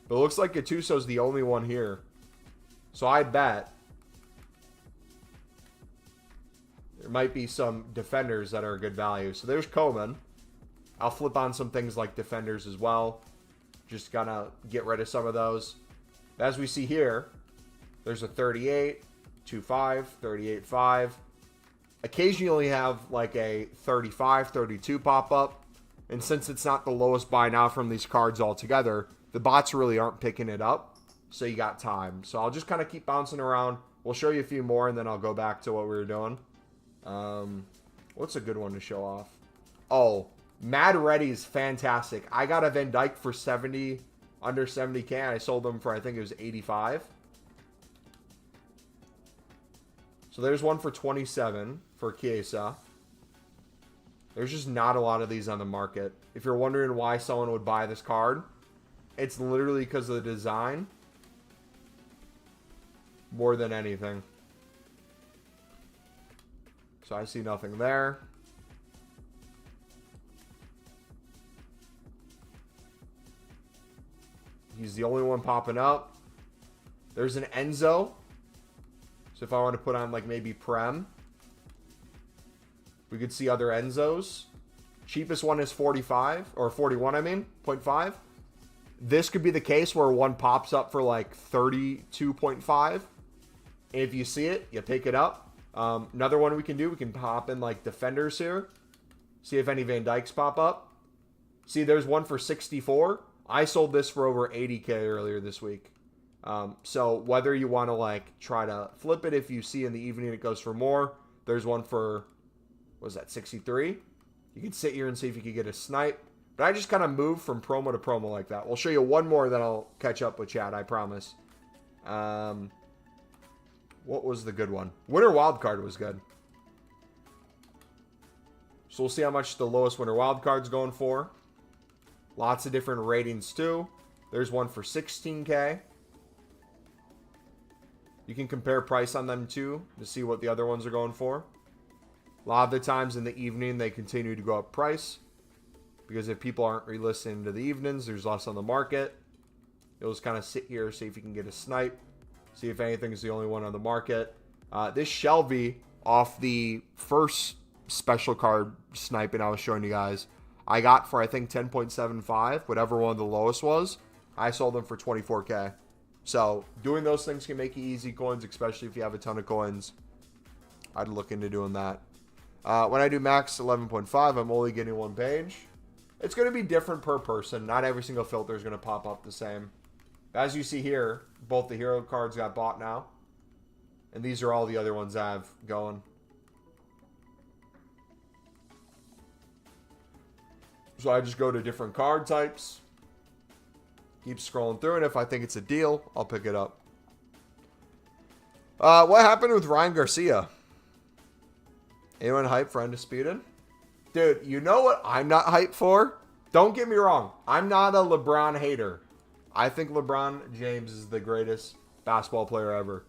But it looks like Gattuso's the only one here. So I bet there might be some defenders that are a good value. So there's Coman. I'll flip on some things like defenders as well. Just gonna get rid of some of those. As we see here, there's a 38, 2.5, 38.5. Occasionally have like a 35, 32 pop up. And since it's not the lowest buy now from these cards altogether, the bots really aren't picking it up. So you got time. So I'll just kind of keep bouncing around. We'll show you a few more and then I'll go back to what we were doing. What's a good one to show off? Oh, Mad Ready is fantastic. I got a Van Dijk for 70, under 70k. And I sold them for, I think it was 85. So there's one for 27 for Chiesa. There's just not a lot of these on the market. If you're wondering why someone would buy this card, it's literally because of the design more than anything. So I see nothing there. He's the only one popping up. There's an Enzo. So if I want to put on like maybe Prem, we could see other Enzos. Cheapest one is 45 or 41, I mean, 0.5. This could be the case where one pops up for like 32.5. And if you see it, you pick it up. Another one we can do, we can pop in like defenders here. See if any Van Dijks pop up. See, there's one for 64. I sold this for over 80k earlier this week. So whether you want to like try to flip it, if you see in the evening it goes for more. There's one for, what was that, 63? You can sit here and see if you can get a snipe. But I just kind of move from promo to promo like that. We'll show you one more, then I'll catch up with chat, I promise. What was the good one? Winter Wildcard was good. So we'll see how much the lowest Winter Wildcard's going for. Lots of different ratings too. There's one for 16k. You can compare price on them too to see what the other ones are going for. A lot of the times in the evening they continue to go up price because if people aren't re-listening to the evenings, there's less on the market. You'll just kind of sit here, see if you can get a snipe, see if anything is the only one on the market. This Shelby off the first special card sniping I was showing you guys, I got for, I think, 10.75, whatever one of the lowest was. I sold them for 24K. So doing those things can make you easy coins, especially if you have a ton of coins. I'd look into doing that. When I do max 11.5, I'm only getting one page. It's going to be different per person. Not every single filter is going to pop up the same. As you see here, both the hero cards got bought now. And these are all the other ones I have going. So I just go to different card types. Keep scrolling through, and if I think it's a deal, I'll pick it up. What happened with Ryan Garcia? Anyone hyped for Undisputed? Dude, you know what I'm not hyped for? Don't get me wrong. I'm not a LeBron hater. I think LeBron James is the greatest basketball player ever.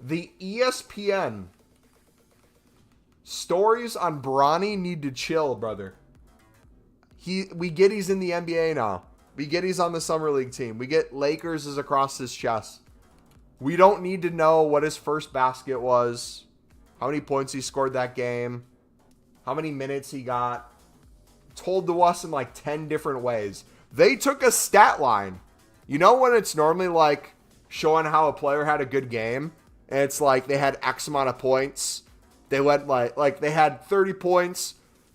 The ESPN stories on Bronny need to chill, brother. We get he's in the NBA now. We get he's on the Summer League team. We get Lakers is across his chest. We don't need to know what his first basket was, how many points he scored that game, how many minutes he got. Told to us in like 10 different ways. They took a stat line. You know when it's normally like showing how a player had a good game, and it's like they had X amount of points. They went like they had 30 points.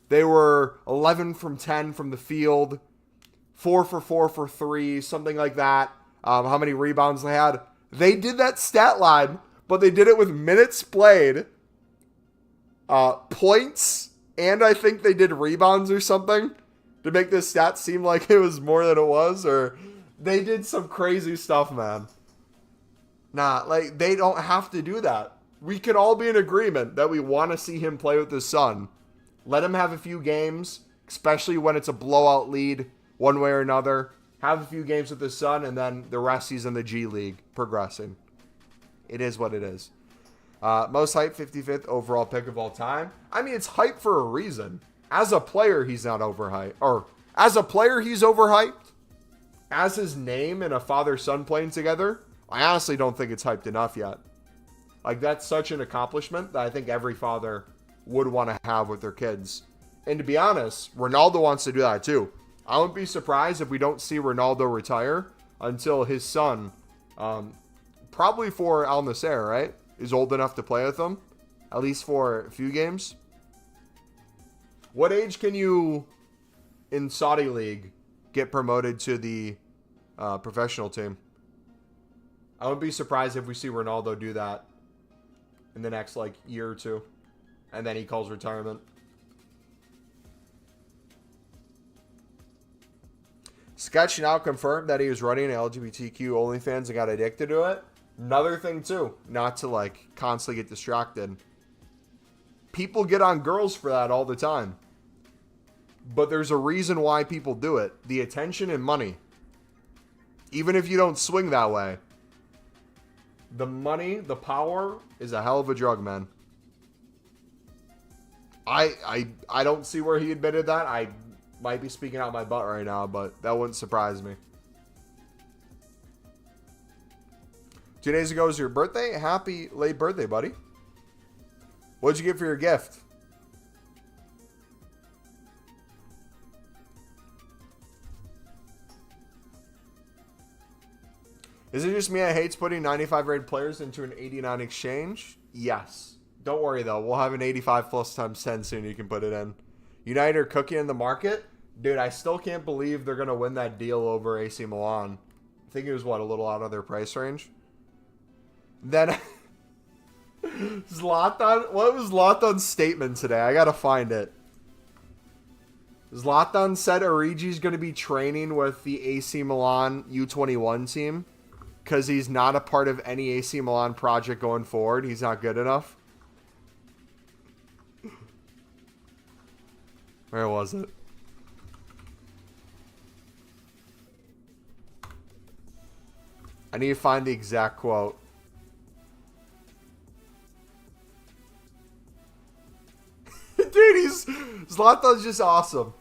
They were 11 from 10 from the field, 4 for 4 for 3, something like that. How many rebounds they had. They did that stat line, but they did it with minutes played, points, and I think they did rebounds or something to make this stat seem like it was more than it was, or they did some crazy stuff, man. Nah, like, they don't have to do that. We can all be in agreement that we want to see him play with his son. Let him have a few games, especially when it's a blowout lead one way or another. Have a few games with his son, and then the rest he's in the G League progressing. It is what it is. Most hype 55th overall pick of all time. I mean, it's hype for a reason. As a player, he's not overhyped. Or, as a player, he's overhyped. As his name and a father-son playing together, I honestly don't think it's hyped enough yet. Like, that's such an accomplishment that I think every father would want to have with their kids. And to be honest, Ronaldo wants to do that too. I wouldn't be surprised if we don't see Ronaldo retire until his son, probably for Al Nassr, right, is old enough to play with him, at least for a few games. What age can you, in Saudi League, get promoted to the professional team? I wouldn't be surprised if we see Ronaldo do that in the next, like, year or two. And then he calls retirement. Sketch now confirmed that he was running an LGBTQ OnlyFans and got addicted to it. Another thing, too. Not to, like, constantly get distracted. People get on girls for that all the time. But there's a reason why people do it. The attention and money. Even if you don't swing that way. The money, the power, is a hell of a drug, man. I don't see where he admitted that. I might be speaking out my butt right now, but that wouldn't surprise me. 2 days ago was your birthday. Happy late birthday, buddy. What'd you get for your gift? Is it just me that hates putting 95 rated players into an 89 exchange? Yes. Don't worry, though. We'll have an 85 plus times 10 soon you can put it in. United are cooking in the market? Dude, I still can't believe they're going to win that deal over AC Milan. I think it was, what, a little out of their price range? Then, Zlatan, what was Zlatan's statement today? I got to find it. Zlatan said Origi's going to be training with the AC Milan U21 team because he's not a part of any AC Milan project going forward. He's not good enough. Where was it? I need to find the exact quote. Dude, Zlatan's just awesome.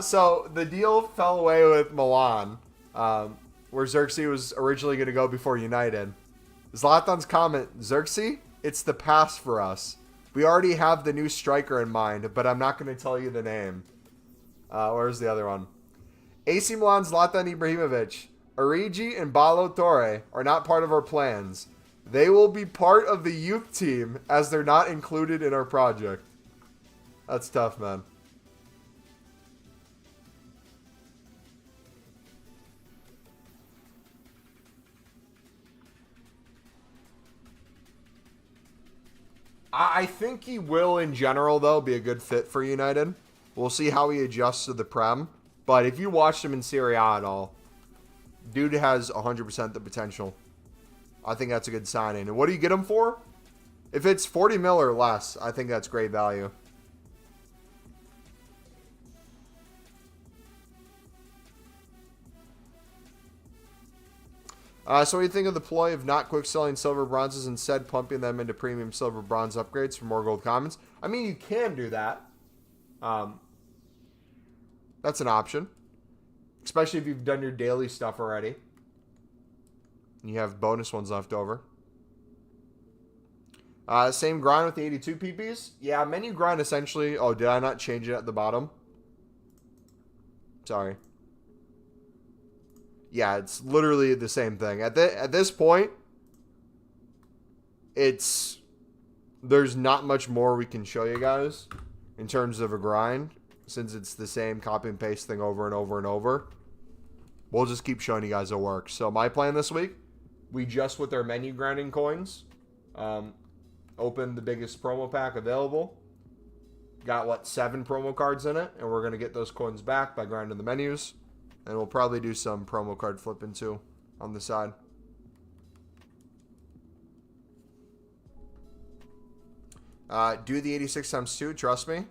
So the deal fell away with Milan, where Xerxes was originally going to go before United. Zlatan's comment, Xerxes, it's the past for us. We already have the new striker in mind, but I'm not going to tell you the name. Where's the other one? AC Milan's Zlatan Ibrahimovic, Origi, and Balo Torre are not part of our plans. They will be part of the youth team as they're not included in our project. That's tough, man. I think he will, in general, though, be a good fit for United. We'll see how he adjusts to the Prem. But if you watched him in Serie A at all, dude has 100% the potential. I think that's a good signing. And what do you get him for? If it's 40 mil or less, I think that's great value. So what do you think of the ploy of not quick selling silver bronzes, instead pumping them into premium silver bronze upgrades for more gold commons? I mean, you can do that. That's an option. Especially if you've done your daily stuff already. And you have bonus ones left over. Same grind with the 82 PPs? Yeah, menu grind essentially. Oh, did I not change it at the bottom? Sorry. Yeah, it's literally the same thing. At this point, there's not much more we can show you guys in terms of a grind, since it's the same copy and paste thing over and over and over. We'll just keep showing you guys it works. So my plan this week, we just with our menu grinding coins, opened the biggest promo pack available. Got 7 promo cards in it, and we're gonna get those coins back by grinding the menus. And we'll probably do some promo card flipping too on the side. Do the 86 times 2, trust me.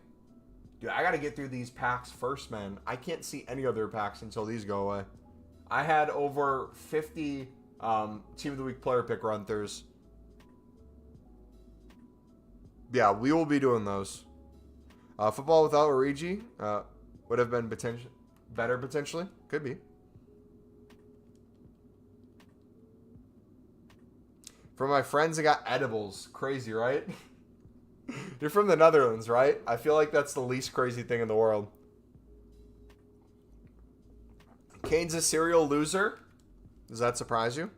Dude, I got to get through these packs first, man. I can't see any other packs until these go away. I had over 50 Team of the Week player pick run-throughs. Yeah, we will be doing those. Football without Origi would have been better potentially. Could be. For my friends, I got edibles. Crazy, right? You're from the Netherlands, right? I feel like that's the least crazy thing in the world. Kane's a serial loser. Does that surprise you?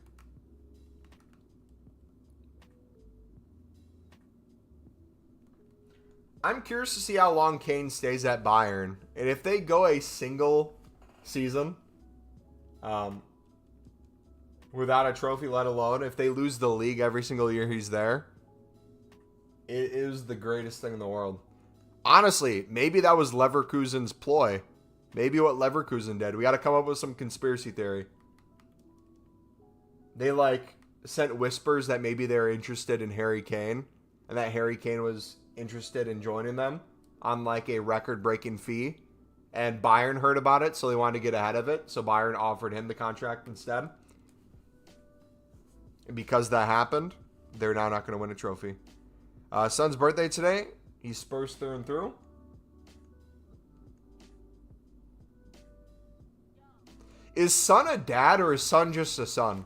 I'm curious to see how long Kane stays at Bayern. And if they go a single season without a trophy, let alone if they lose the league every single year he's there, it is the greatest thing in the world. Honestly, maybe that was Leverkusen's ploy. Maybe what Leverkusen did. We got to come up with some conspiracy theory. They sent whispers that maybe they're interested in Harry Kane, and that Harry Kane was interested in joining them on a record-breaking fee, and Bayern heard about it, so they wanted to get ahead of it, so Bayern offered him the contract instead. And because that happened, they're now not going to win a trophy. Son's birthday today. He's Spurs through and through. Is Son a dad, or is Son just a son?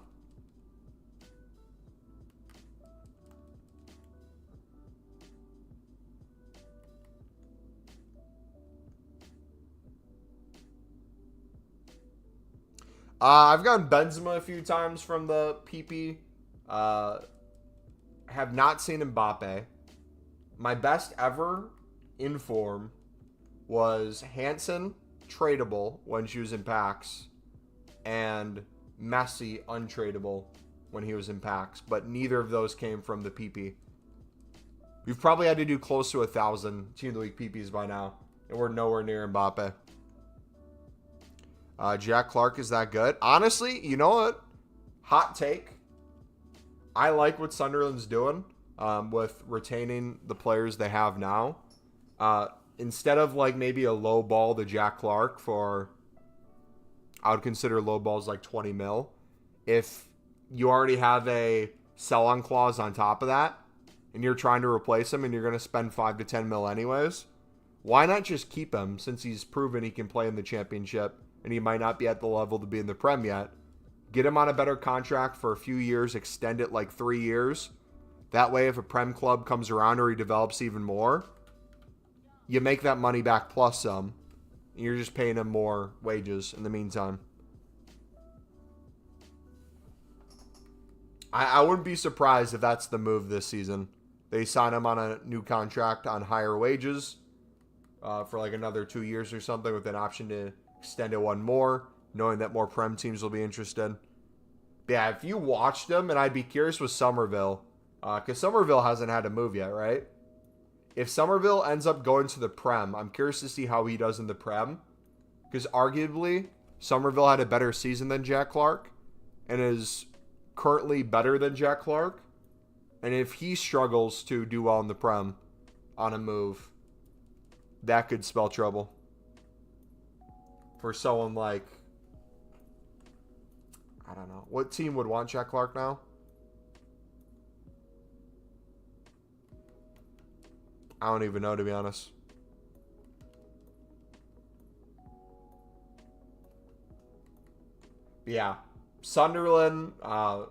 I've gotten Benzema a few times from the PP. Have not seen Mbappe. My best ever in form was Hansen, tradable when she was in packs, and Messi, untradeable when he was in packs. But neither of those came from the PP. We've probably had to do close to 1,000 Team of the Week PPs by now, and we're nowhere near Mbappe. Jack Clark is that good? Honestly, you know what? Hot take. I like what Sunderland's doing with retaining the players they have now. Instead of maybe a low ball to Jack Clark for, I would consider low balls 20 mil. If you already have a sell-on clause on top of that, and you're trying to replace him and you're going to spend 5 to 10 mil anyways, why not just keep him, since he's proven he can play in the championship and he might not be at the level to be in the Prem yet? Get him on a better contract for a few years, extend it 3 years, That way, if a Prem club comes around or he develops even more, you make that money back plus some. You're just paying him more wages in the meantime. I wouldn't be surprised if that's the move this season. They sign him on a new contract on higher wages for like another 2 years or something with an option to extend it one more, knowing that more Prem teams will be interested. But yeah, if you watched him, and I'd be curious with Somerville, because Somerville hasn't had a move yet, right? If Somerville ends up going to the Prem, I'm curious to see how he does in the Prem. Because arguably, Somerville had a better season than Jack Clark and is currently better than Jack Clark. And if he struggles to do well in the Prem on a move, that could spell trouble. For someone like, I don't know. What team would want Jack Clark now? I don't even know, to be honest. Yeah. Sunderland, my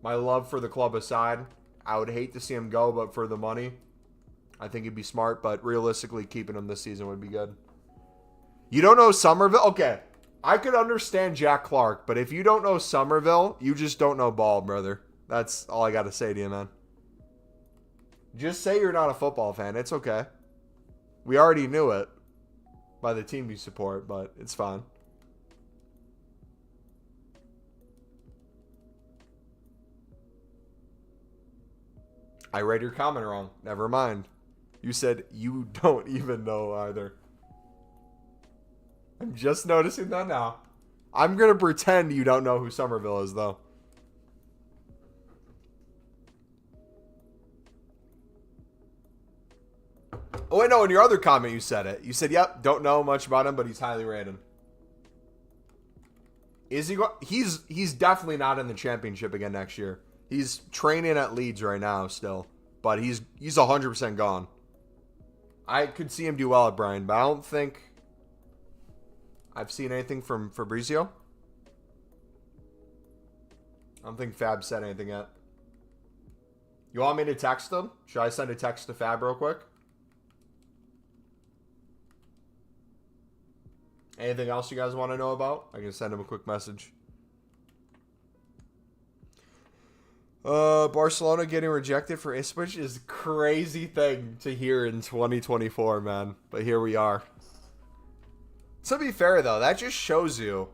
love for the club aside, I would hate to see him go, but for the money, I think he'd be smart. But realistically, keeping him this season would be good. You don't know Somerville? Okay. I could understand Jack Clark, but if you don't know Somerville, you just don't know ball, brother. That's all I got to say to you, man. Just say you're not a football fan. It's okay. We already knew it by the team you support, but it's fine. I read your comment wrong. Never mind. You said you don't even know either. I'm just noticing that now. I'm going to pretend you don't know who Somerville is, though. Oh, wait, no, in your other comment you said it. You said, yep, don't know much about him, but he's highly rated. Is he he's definitely not in the championship again next year. He's training at Leeds right now still, but he's 100% gone. I could see him do well at Brighton, but I don't think I've seen anything from Fabrizio. I don't think Fab said anything yet. You want me to text him? Should I send a text to Fab real quick? Anything else you guys want to know about? I can send him a quick message. Barcelona getting rejected for Ipswich is a crazy thing to hear in 2024, man. But here we are. To be fair, though, that just shows you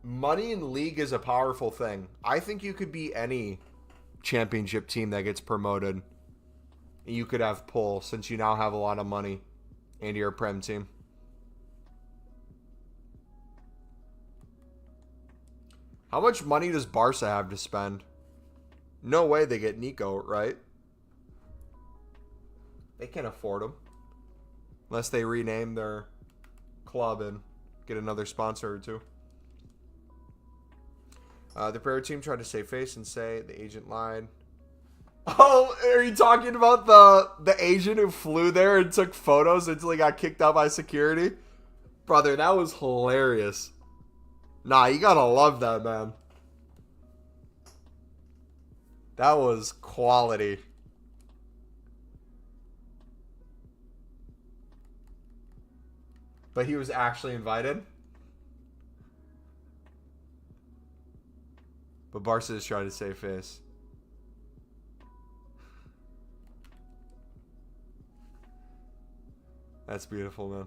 money in league is a powerful thing. I think you could be any championship team that gets promoted. You could have pull since you now have a lot of money and you're a Prem team. How much money does Barca have to spend? No way they get Nico, right? They can't afford him. Unless they rename their club and get another sponsor or two. The prayer team tried to save face and say the agent lied. Oh, are you talking about the agent who flew there and took photos until he got kicked out by security? Brother, that was hilarious. Nah, you gotta love that, man. That was quality. But he was actually invited. But Barca is trying to save face. That's beautiful, man.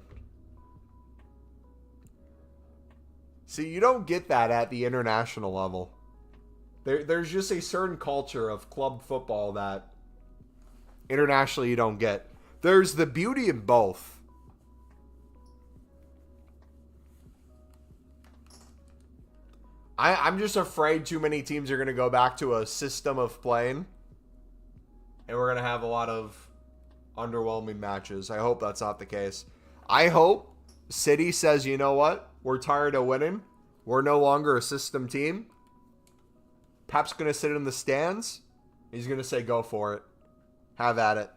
See, you don't get that at the international level. There's just a certain culture of club football that internationally you don't get. There's the beauty in both. I'm just afraid too many teams are going to go back to a system of playing. And we're going to have a lot of underwhelming matches. I hope that's not the case. I hope City says, you know what? We're tired of winning. We're no longer a system team. Pep's going to sit in the stands. He's going to say, go for it. Have at it.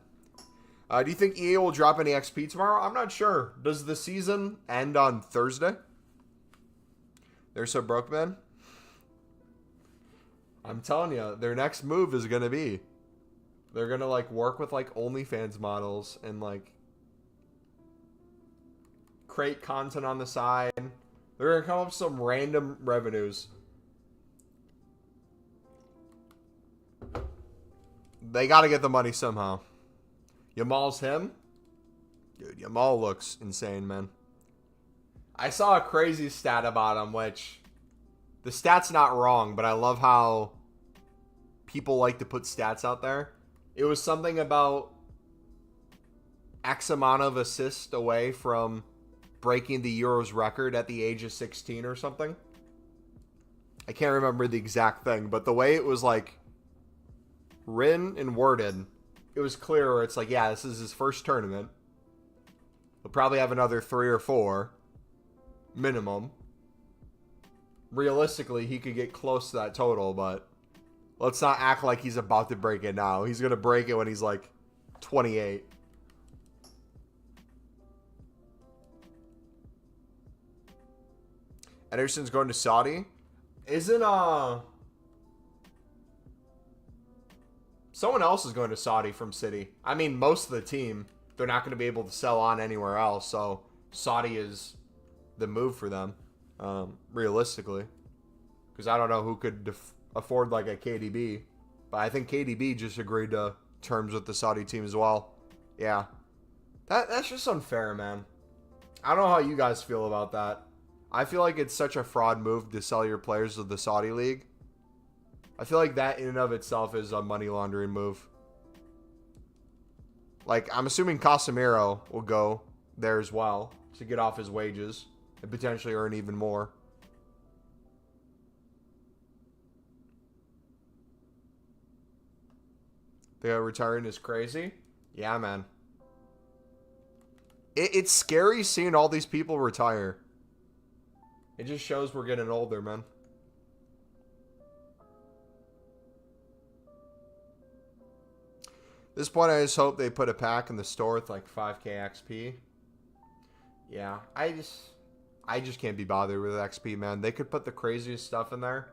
Do you think EA will drop any XP tomorrow? I'm not sure. Does the season end on Thursday? They're so broke, man. I'm telling you, their next move is going to be they're going to like work with like OnlyFans models and like create content on the side. They're going to come up with some random revenues. They got to get the money somehow. Yamal's him? Dude, Yamal looks insane, man. I saw a crazy stat about him, which the stat's not wrong, but I love how people like to put stats out there. It was something about X amount of assists away from breaking the Euros record at the age of 16 or something. I can't remember the exact thing, but the way it was like written and worded, it was clear where it's like, yeah, this is his first tournament. He'll probably have another 3 or 4 minimum. Realistically, he could get close to that total, but let's not act like he's about to break it now. He's going to break it when he's like 28. Ederson's going to Saudi. Isn't someone else is going to Saudi from City? I mean, most of the team, they're not going to be able to sell on anywhere else, so Saudi is the move for them, realistically. Because I don't know who could afford like a KDB, but I think KDB just agreed to terms with the Saudi team as well. Yeah, that's just unfair, man. I don't know how you guys feel about that. I feel like it's such a fraud move to sell your players to the Saudi league. I feel like that in and of itself is a money laundering move. Like, I'm assuming Casemiro will go there as well to get off his wages and potentially earn even more. The retiring is crazy. Yeah, man. It's scary seeing all these people retire. It just shows we're getting older, man. At this point, I just hope they put a pack in the store with like 5k XP. Yeah, I just can't be bothered with XP, man. They could put the craziest stuff in there.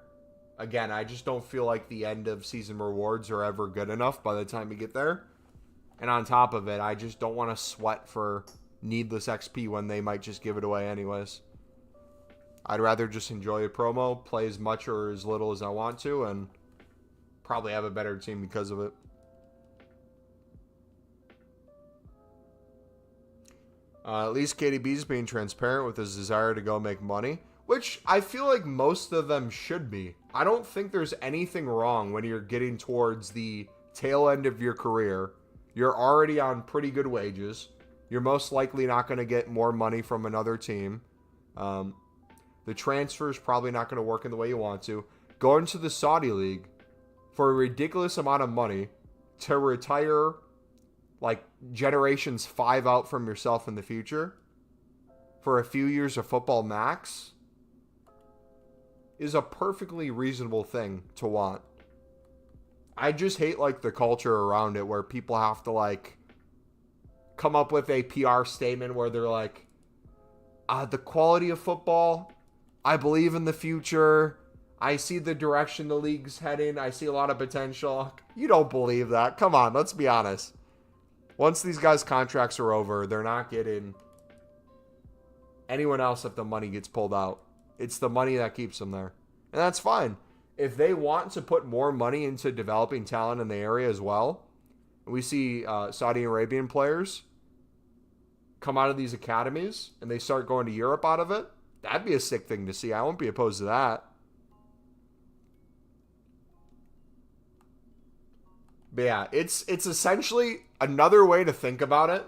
Again, I just don't feel like the end of season rewards are ever good enough by the time we get there. And on top of it, I just don't want to sweat for needless XP when they might just give it away anyways. I'd rather just enjoy a promo, play as much or as little as I want to, and probably have a better team because of it. At least KDB's being transparent with his desire to go make money, which I feel like most of them should be. I don't think there's anything wrong when you're getting towards the tail end of your career. You're already on pretty good wages. You're most likely not going to get more money from another team. The transfer is probably not going to work in the way you want to. Going to the Saudi League for a ridiculous amount of money to retire like generations 5 out from yourself in the future for a few years of football max is a perfectly reasonable thing to want. I just hate like the culture around it where people have to like come up with a PR statement where they're like, the quality of football, I believe in the future. I see the direction the league's heading. I see a lot of potential. You don't believe that. Come on, let's be honest. Once these guys' contracts are over, they're not getting anyone else if the money gets pulled out. It's the money that keeps them there. And that's fine. If they want to put more money into developing talent in the area as well, we see Saudi Arabian players come out of these academies and they start going to Europe out of it, that'd be a sick thing to see. I won't be opposed to that. But yeah, it's essentially another way to think about it.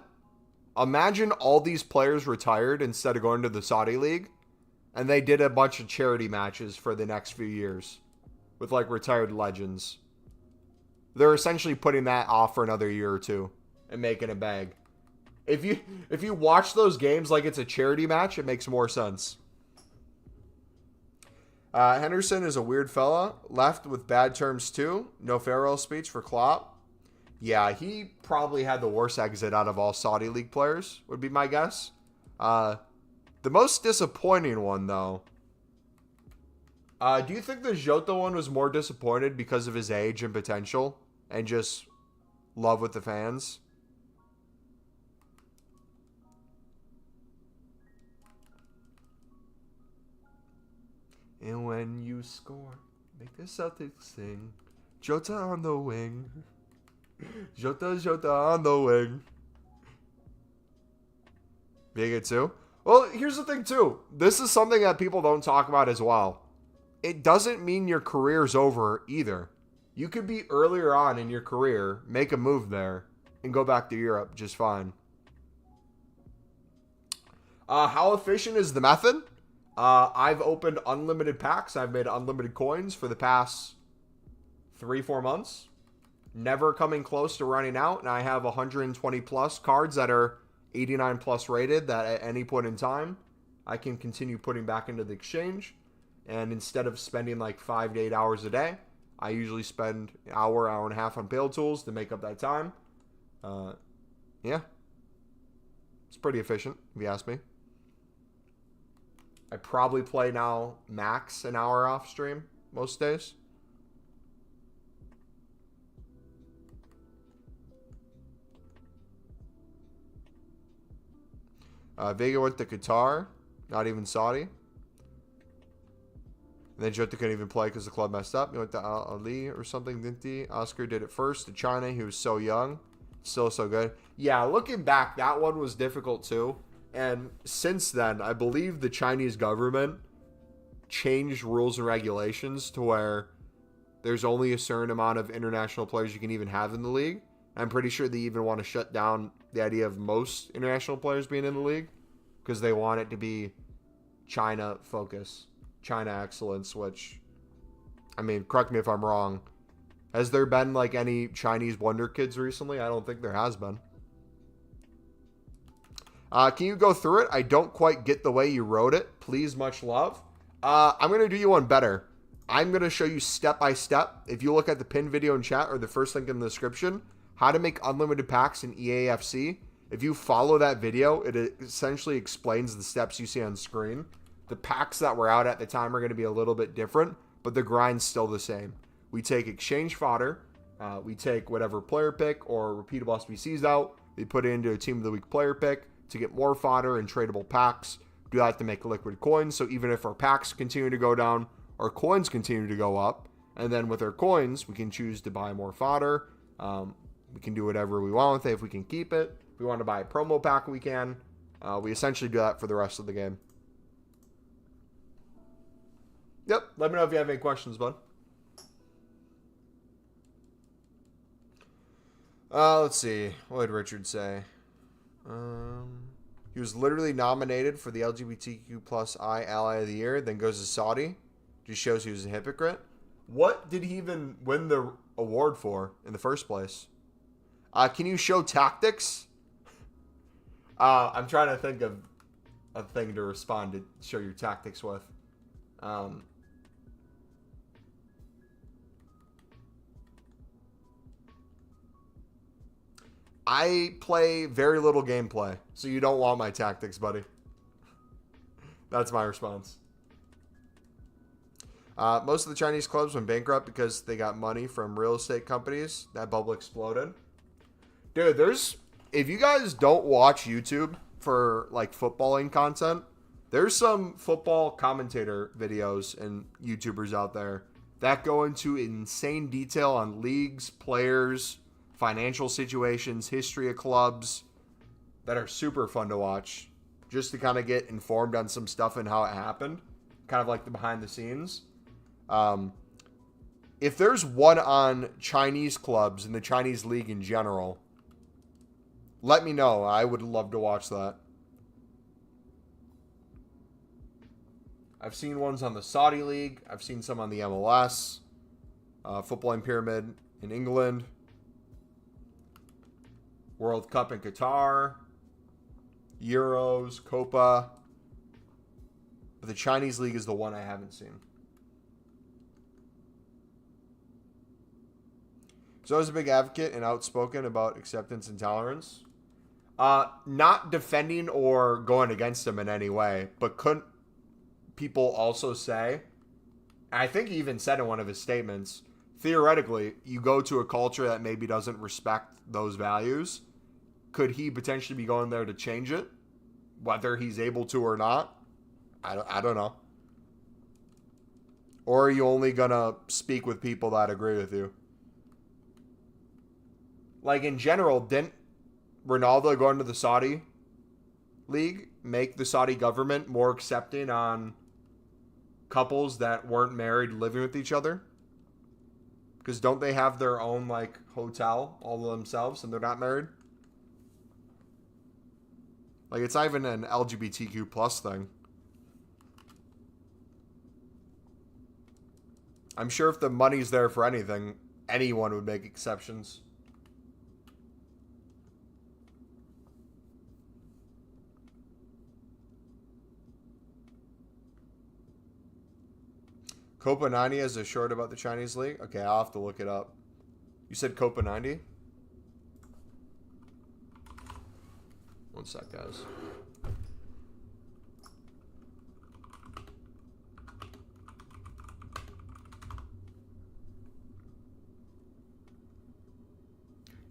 Imagine all these players retired instead of going to the Saudi League, and they did a bunch of charity matches for the next few years with like retired legends. They're essentially putting that off for another year or two and making a bag. If you watch those games like it's a charity match, it makes more sense. Henderson is a weird fella. Left with bad terms too. No farewell speech for Klopp. Yeah, he probably had the worst exit out of all Saudi League players, would be my guess. The most disappointing one, though, Do you think the Jota one was more disappointed because of his age and potential and just love with the fans? And when you score, make the Celtics sing. Jota on the wing. Jota on the wing. Vega too? Well, here's the thing too. This is something that people don't talk about as well. It doesn't mean your career's over either. You could be earlier on in your career, make a move there, and go back to Europe just fine. How efficient is the method? I've opened unlimited packs. I've made unlimited coins for the past 3-4 months. Never coming close to running out. And I have 120 plus cards that are 89 plus rated that at any point in time, I can continue putting back into the exchange. And instead of spending like 5 to 8 hours a day, I usually spend an hour, hour and a half on build tools to make up that time. Yeah. It's pretty efficient, if you ask me. I probably play now max an hour off stream most days. Vega went to Qatar, not even Saudi. And then Jota couldn't even play because the club messed up. He went to Ali or something, didn't he? Oscar did it first to China. He was so young. Still so good. Yeah, looking back, that one was difficult too. And since then, I believe the Chinese government changed rules and regulations to where there's only a certain amount of international players you can even have in the league. I'm pretty sure they even want to shut down the idea of most international players being in the league because they want it to be China focus, China excellence, which, I mean, correct me if I'm wrong. Has there been like any Chinese wonder kids recently? I don't think there has been. Can you go through it? I don't quite get the way you wrote it. Please, much love. I'm going to do you one better. I'm going to show you step by step. If you look at the pinned video in chat or the first link in the description, how to make unlimited packs in EAFC. If you follow that video, it essentially explains the steps you see on screen. The packs that were out at the time are going to be a little bit different, but the grind's still the same. We take exchange fodder. We take whatever player pick or repeatable SBCs out. We put it into a team of the week player pick to get more fodder and tradable packs. Do that to make liquid coins. So even if our packs continue to go down, our coins continue to go up. And then with our coins, we can choose to buy more fodder. We can do whatever we want with it if we can keep it. If we want to buy a promo pack, we can. We essentially do that for the rest of the game. Yep. Let me know if you have any questions, bud. Let's see. What did Richard say? He was literally nominated for the LGBTQ plus I Ally of the Year, then goes to Saudi. Just shows he was a hypocrite. What did he even win the award for in the first place? Can you show tactics? I'm trying to think of a thing to respond to show your tactics with. I play very little gameplay, so you don't want my tactics, buddy. That's my response. Most of the Chinese clubs went bankrupt because they got money from real estate companies. That bubble exploded. Dude, if you guys don't watch YouTube for like footballing content, there's some football commentator videos and YouTubers out there that go into insane detail on leagues, players, financial situations, history of clubs that are super fun to watch just to kind of get informed on some stuff and how it happened. Kind of like the behind the scenes. If there's one on Chinese clubs and the Chinese league in general, let me know. I would love to watch that. I've seen ones on the Saudi League. I've seen some on the MLS. Footballing Pyramid in England. World Cup in Qatar. Euros, Copa. But the Chinese League is the one I haven't seen. So I was a big advocate and outspoken about acceptance and tolerance. Not defending or going against them in any way, but couldn't people also say I think he even said in one of his statements, theoretically, you go to a culture that maybe doesn't respect those values. Could he potentially be going there to change it? Whether he's able to or not, I don't know. Or are you only going to speak with people that agree with you? Like, in general, didn't Ronaldo going to the Saudi league make the Saudi government more accepting on couples that weren't married living with each other? Because don't they have their own, like, hotel all to themselves and they're not married? Like, it's not even an LGBTQ plus thing. I'm sure if the money's there for anything, anyone would make exceptions. Copa 90 has a short about the Chinese league? Okay, I'll have to look it up. You said Copa 90? One sec, guys.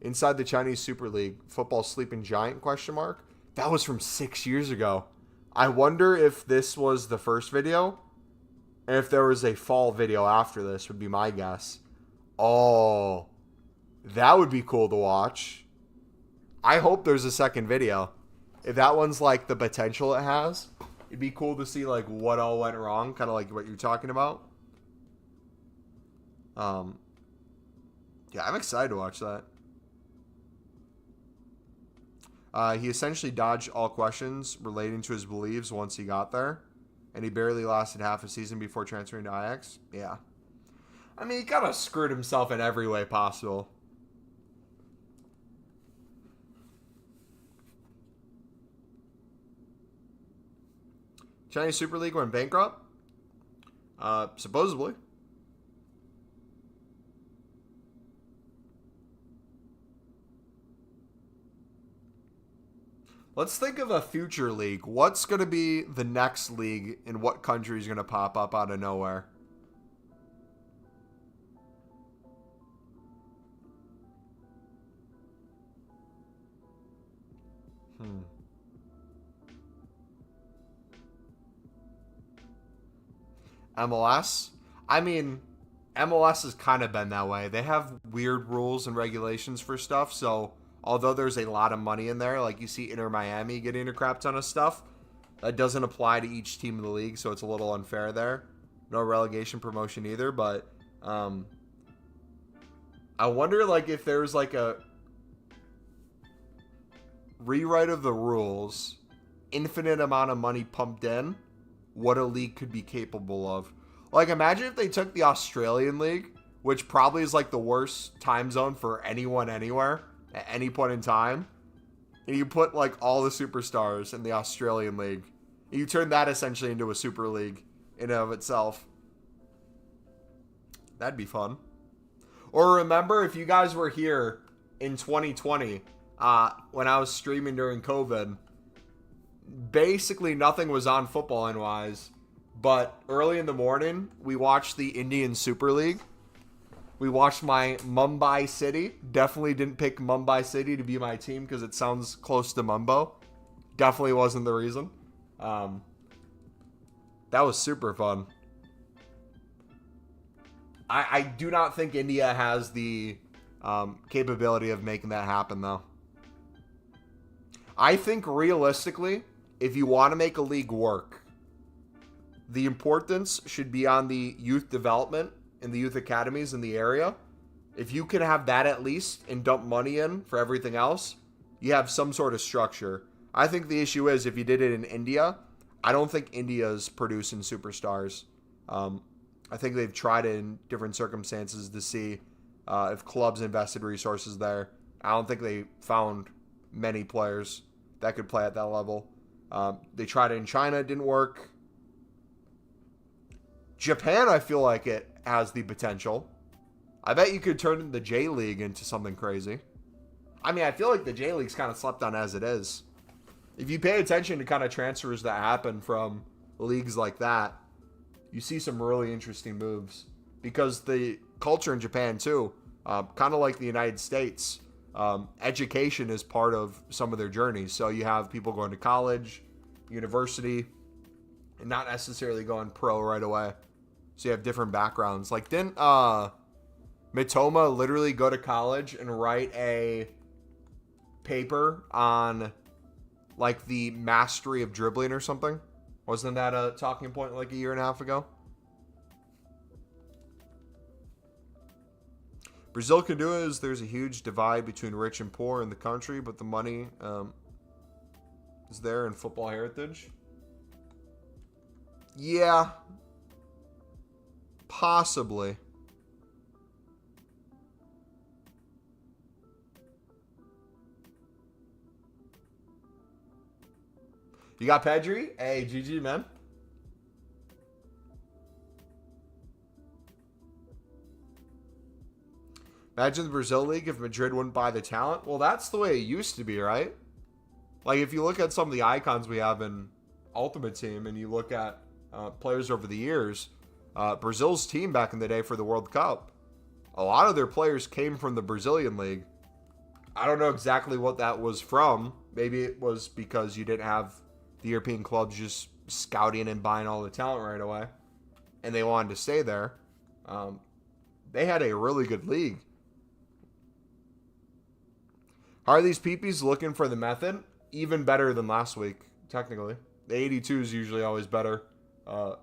Inside the Chinese Super League, football sleeping giant, question mark? That was from 6 years ago. I wonder if this was the first video, and if there was a fall video after this, would be my guess. Oh, that would be cool to watch. I hope there's a second video. If that one's like the potential it has, it'd be cool to see like what all went wrong, kind of like what you're talking about. Yeah, I'm excited to watch that. He essentially dodged all questions relating to his beliefs once he got there. And he barely lasted half a season before transferring to Ajax. Yeah. I mean, he kind of screwed himself in every way possible. Chinese Super League went bankrupt? Supposedly. Let's think of a future league. What's going to be the next league and what country is going to pop up out of nowhere? MLS? I mean, MLS has kind of been that way. They have weird rules and regulations for stuff, so although there's a lot of money in there, like you see Inter Miami getting a crap ton of stuff, that doesn't apply to each team in the league, so it's a little unfair there. No relegation promotion either, but I wonder like if there's like a rewrite of the rules, infinite amount of money pumped in, what a league could be capable of. Like imagine if they took the Australian league, which probably is like the worst time zone for anyone anywhere at any point in time, and you put like all the superstars in the Australian league. You turn that essentially into a super league in and of itself. That'd be fun. Or remember if you guys were here in 2020, when I was streaming during COVID, basically nothing was on football wise, but early in the morning we watched the Indian Super League. We watched my Mumbai City. Definitely didn't pick Mumbai City to be my team because it sounds close to Mumbo. Definitely wasn't the reason. That was super fun. I do not think India has the capability of making that happen, though. I think realistically, if you want to make a league work, the importance should be on the youth development in the youth academies in the area. If you can have that at least and dump money in for everything else, you have some sort of structure. I think the issue is if you did it in India, I don't think India's producing superstars. I think they've tried it in different circumstances to see if clubs invested resources there. I don't think they found many players that could play at that level. They tried it in China, it didn't work. Japan, I feel like it has the potential. I bet you could turn the J League into something crazy. I mean, I feel like the J League's kind of slept on as it is. If you pay attention to kind of transfers that happen from leagues like that, you see some really interesting moves because the culture in Japan too, kind of like the United States, education is part of some of their journeys. So you have people going to college, university, and not necessarily going pro right away. So you have different backgrounds. Like, didn't Mitoma literally go to college and write a paper on like the mastery of dribbling or something? Wasn't that a talking point like a year and a half ago? Brazil can do it. There's a huge divide between rich and poor in the country, but the money is there in football heritage. Yeah, possibly. You got Pedri? Hey, GG, man. Imagine the Brazil League if Madrid wouldn't buy the talent. Well, that's the way it used to be, right? Like, if you look at some of the icons we have in Ultimate Team and you look at players over the years, Brazil's team back in the day for the World Cup, a lot of their players came from the Brazilian League. I don't know exactly what that was from. Maybe it was because you didn't have the European clubs just scouting and buying all the talent right away, and they wanted to stay there. They had a really good league. How are these peepees looking for the method? Even better than last week, technically. The 82 is usually always better because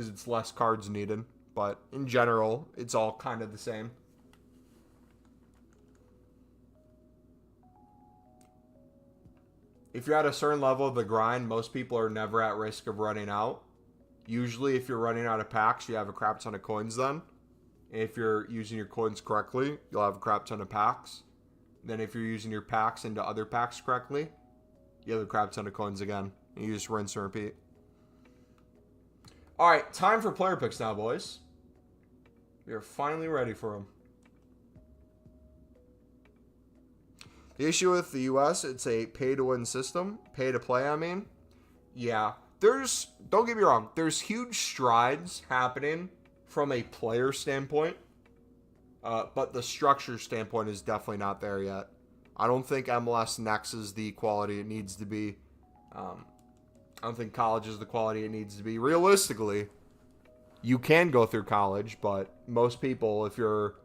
it's less cards needed. But in general, it's all kind of the same. If you're at a certain level of the grind, most people are never at risk of running out. Usually, if you're running out of packs, you have a crap ton of coins then. If you're using your coins correctly, you'll have a crap ton of packs. Then if you're using your packs into other packs correctly, you have a crap ton of coins again. And you just rinse and repeat. All right, time for player picks now, boys. We are finally ready for them. The issue with the U.S., it's a pay-to-win system. Pay-to-play, I mean. Yeah. Don't get me wrong, there's huge strides happening from a player standpoint. But the structure standpoint is definitely not there yet. I don't think MLS Next is the quality it needs to be. I don't think college is the quality it needs to be. Realistically, you can go through college, but most people, if you're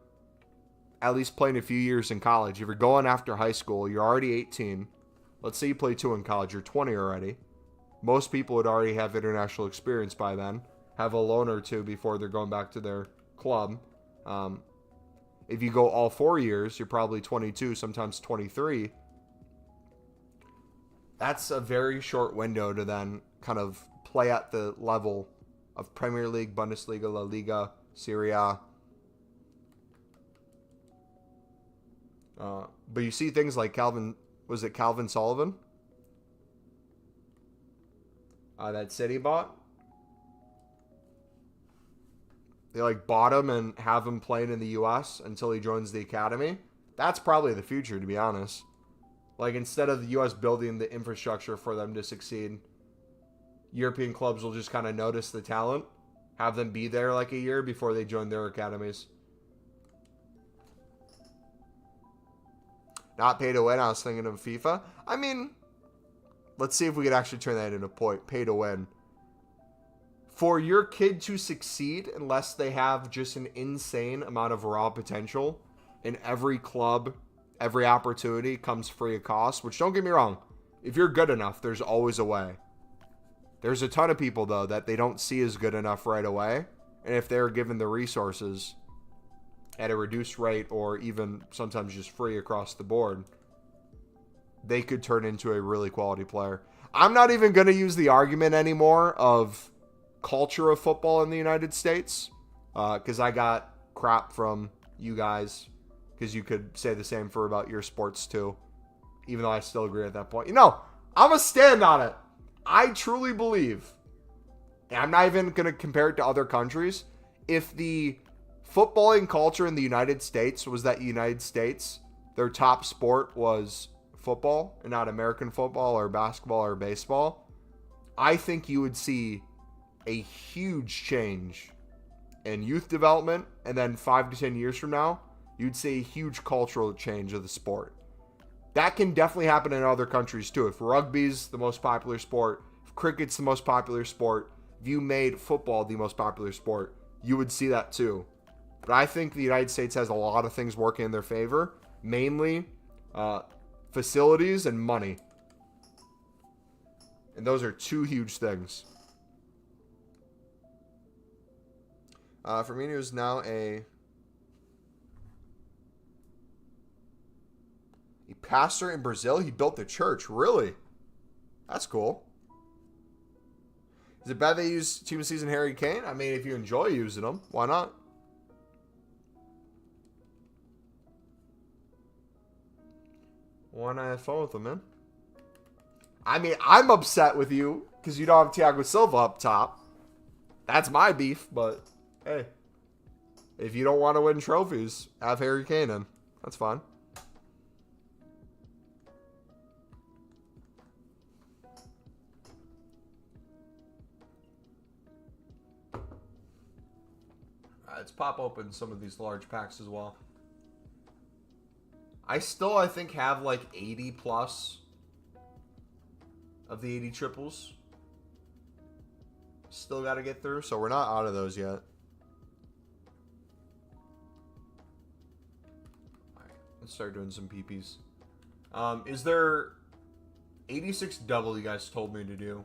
at least playing a few years in college, if you're going after high school, you're already 18. Let's say you play 2 in college, you're 20 already. Most people would already have international experience by then, have a loan or two before they're going back to their club. If you go all 4 years, you're probably 22, sometimes 23. That's a very short window to then kind of play at the level of Premier League, Bundesliga, La Liga, Serie A. But you see things like Calvin Sullivan? That City bought. They bought him and have him playing in the U.S. until he joins the academy. That's probably the future, to be honest. Instead of the U.S. building the infrastructure for them to succeed, European clubs will just kind of notice the talent, have them be there a year before they join their academies. Not pay to win. I was thinking of FIFA. I mean, let's see if we could actually turn that into a point. Pay to win. For your kid to succeed, unless they have just an insane amount of raw potential, in every club, every opportunity comes free of cost, which don't get me wrong. If you're good enough, there's always a way. There's a ton of people, though, that they don't see as good enough right away. And if they're given the resources at a reduced rate or even sometimes just free across the board, they could turn into a really quality player. I'm not even going to use the argument anymore of culture of football in the United States because I got crap from you guys because you could say the same for about your sports too, even though I still agree at that point. I'm going to stand on it. I truly believe, and I'm not even going to compare it to other countries, if the footballing culture in the United States was that United States, their top sport was football and not American football or basketball or baseball, I think you would see a huge change in youth development, and then 5 to 10 years from now, you'd see a huge cultural change of the sport. That can definitely happen in other countries too. If rugby's the most popular sport, if cricket's the most popular sport, if you made football the most popular sport, you would see that too. But I think the United States has a lot of things working in their favor, mainly facilities and money. And those are two huge things. Firmino is now a pastor in Brazil. He built the church. Really? That's cool. Is it bad they use Team of the Season Harry Kane? I mean, if you enjoy using them, why not? Why not have fun with them, man? I mean, I'm upset with you because you don't have Thiago Silva up top. That's my beef, but hey. If you don't want to win trophies, have Harry Kane in. That's fine. Let's pop open some of these large packs as well. I think, have like 80 plus of the 80 triples. Still got to get through, so we're not out of those yet. All right, let's start doing some PPs. Is there 86 double you guys told me to do?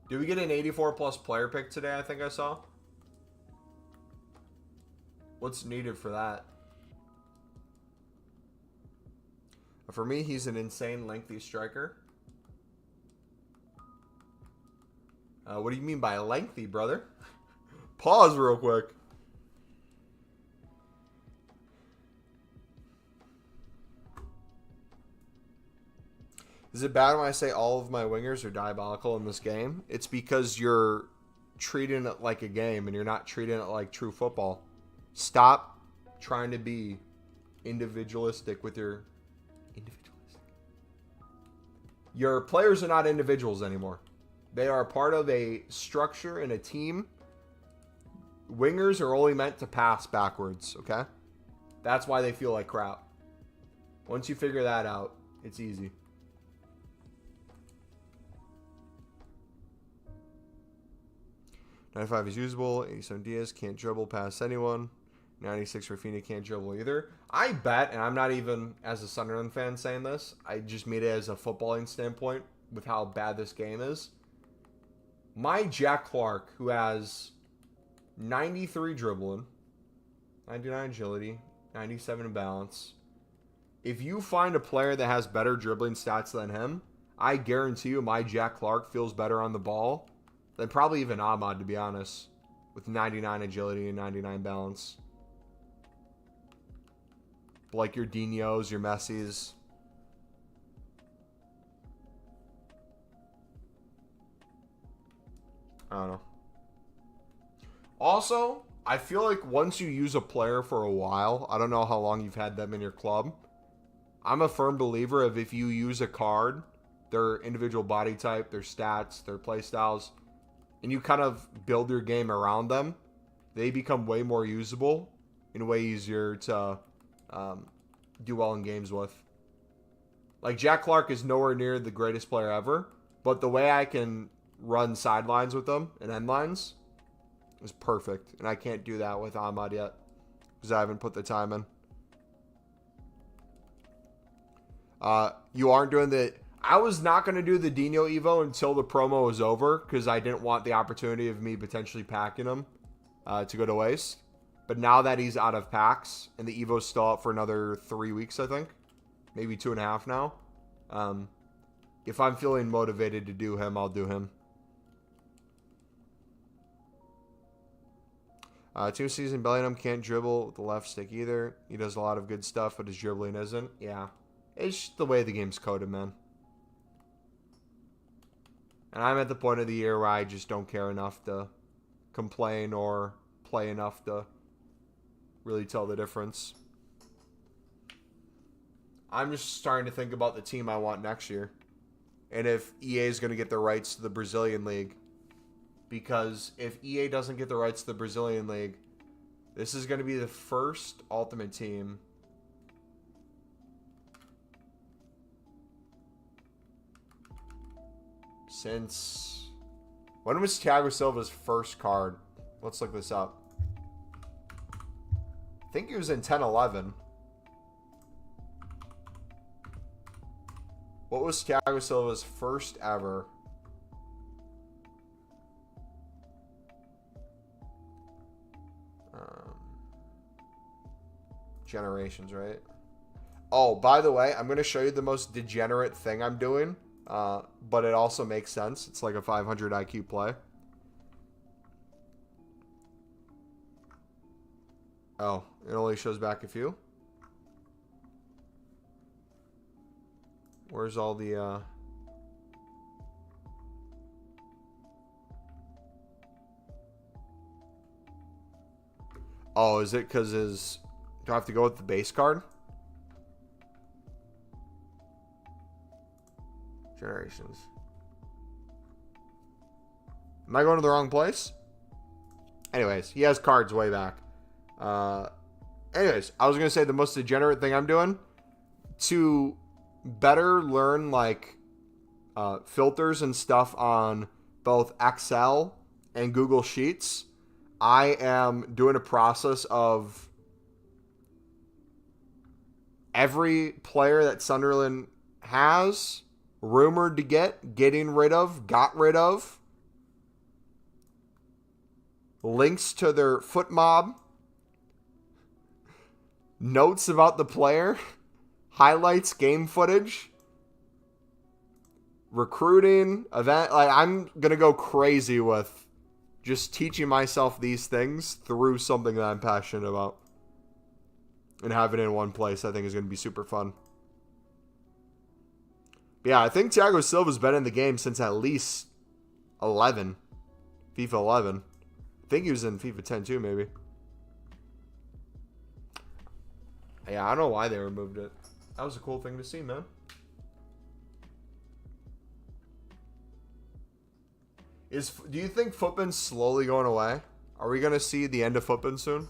Did we get an 84 plus player pick today? I think I saw. What's needed for that? For me, he's an insane lengthy striker. What do you mean by lengthy, brother? Pause real quick. Is it bad when I say all of my wingers are diabolical in this game? It's because you're treating it like a game and you're not treating it like true football. Stop trying to be individualistic with your... Your players are not individuals anymore. They are part of a structure and a team. Wingers are only meant to pass backwards, okay? That's why they feel like crap. Once you figure that out, it's easy. $95 is usable. 87 Diaz can't dribble past anyone. 96 Rafinha can't dribble either. I bet, and I'm not even as a Sunderland fan saying this, I just made it as a footballing standpoint with how bad this game is. My Jack Clark, who has 93 dribbling, 99 agility, 97 balance. If you find a player that has better dribbling stats than him, I guarantee you my Jack Clark feels better on the ball than probably even Ahmad, to be honest, with 99 agility and 99 balance. Like your Dinos, your Messis. I don't know. Also, I feel like once you use a player for a while, I don't know how long you've had them in your club. I'm a firm believer of if you use a card, their individual body type, their stats, their play styles, and you kind of build your game around them, they become way more usable and way easier to do well in games with. Like, Jack Clark is nowhere near the greatest player ever, but the way I can run sidelines with them and end lines is perfect. And I can't do that with Ahmad yet because I haven't put the time in. You aren't doing the... I was not going to do the Dino Evo until the promo was over because I didn't want the opportunity of me potentially packing him to go to waste. But now that he's out of packs and the Evo's still out for another 3 weeks, I think. Maybe 2.5 now. If I'm feeling motivated to do him, I'll do him. Team season Bellingham can't dribble with the left stick either. He does a lot of good stuff, but his dribbling isn't. Yeah. It's just the way the game's coded, man. And I'm at the point of the year where I just don't care enough to complain or play enough to really tell the difference. I'm just starting to think about the team I want next year. And if EA is going to get the rights to the Brazilian League. because if EA doesn't get the rights to the Brazilian League, this is going to be the first Ultimate Team since... When was Thiago Silva's first card? Let's look this up. I think he was in 10-11. What was Thiago Silva's first ever? Generations, right? Oh, by the way, I'm going to show you the most degenerate thing I'm doing. But it also makes sense. It's like a 500 IQ play. Oh, it only shows back a few. Where's all the... Oh, is it because his... Do I have to go with the base card? Generations. Am I going to the wrong place? Anyways, he has cards way back. Anyways, I was going to say the most degenerate thing I'm doing to better learn like filters and stuff on both Excel and Google Sheets. I am doing a process of every player that Sunderland has, rumored to get, getting rid of, got rid of, links to their foot mob, notes about the player, highlights, game footage, recruiting, event. Like, I'm going to go crazy with just teaching myself these things through something that I'm passionate about. And having it in one place, I think, is going to be super fun. But yeah, I think Thiago Silva's been in the game since at least 11. FIFA 11. I think he was in FIFA 10 too, maybe. Yeah, I don't know why they removed it. That was a cool thing to see, man. Do you think Footbin's slowly going away? Are we going to see the end of Footbin soon?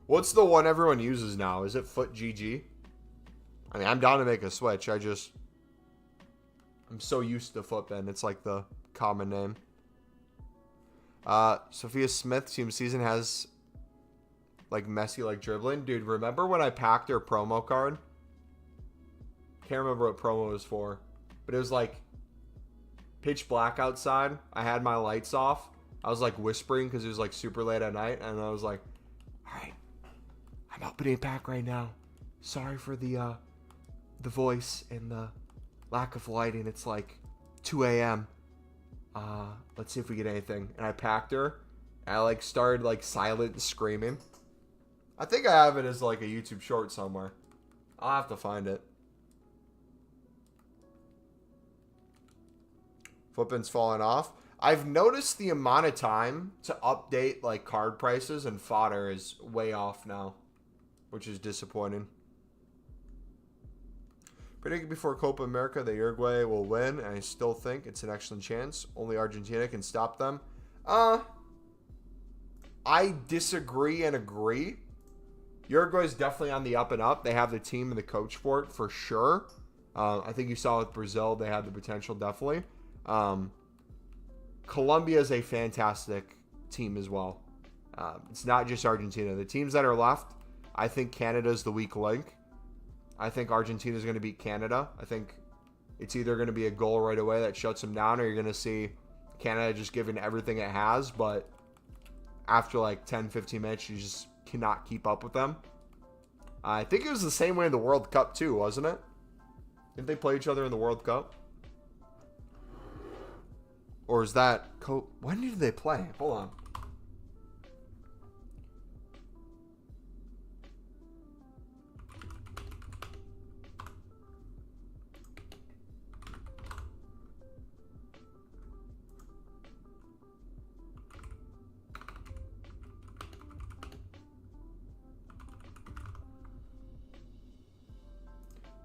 What's the one everyone uses now? Is it Foot GG? I mean, I'm down to make a switch. I'm so used to Footbin. It's like the common name. Sophia Smith team season has like Messi like dribbling. Dude, remember when I packed her promo card? Can't remember what promo it was for. But it was like pitch black outside. I had my lights off. I was like whispering because it was like super late at night. And I was like, all right, I'm opening a pack right now. Sorry for the voice and the lack of lighting. It's like 2 a.m. Let's see if we get anything. And I packed her. And I like started like silent screaming. I think I have it as like a YouTube short somewhere. I'll have to find it. Footbin's falling off. I've noticed the amount of time to update like card prices and fodder is way off now, which is disappointing. Predicted before Copa America that Uruguay will win, and I still think it's an excellent chance. Only Argentina can stop them. I disagree and agree. Uruguay's definitely on the up and up. They have the team and the coach for it, for sure. I think you saw with Brazil, they had the potential, definitely. Colombia is a fantastic team as well. It's not just Argentina. The teams that are left, I think Canada's the weak link. I think Argentina's going to beat Canada. I think it's either going to be a goal right away that shuts them down, or you're going to see Canada just giving everything it has, but after like 10, 15 minutes, you just cannot keep up with them. I think it was the same way in the World Cup too, wasn't it? Didn't they play each other in the World Cup? Or is that... When did they play? Hold on.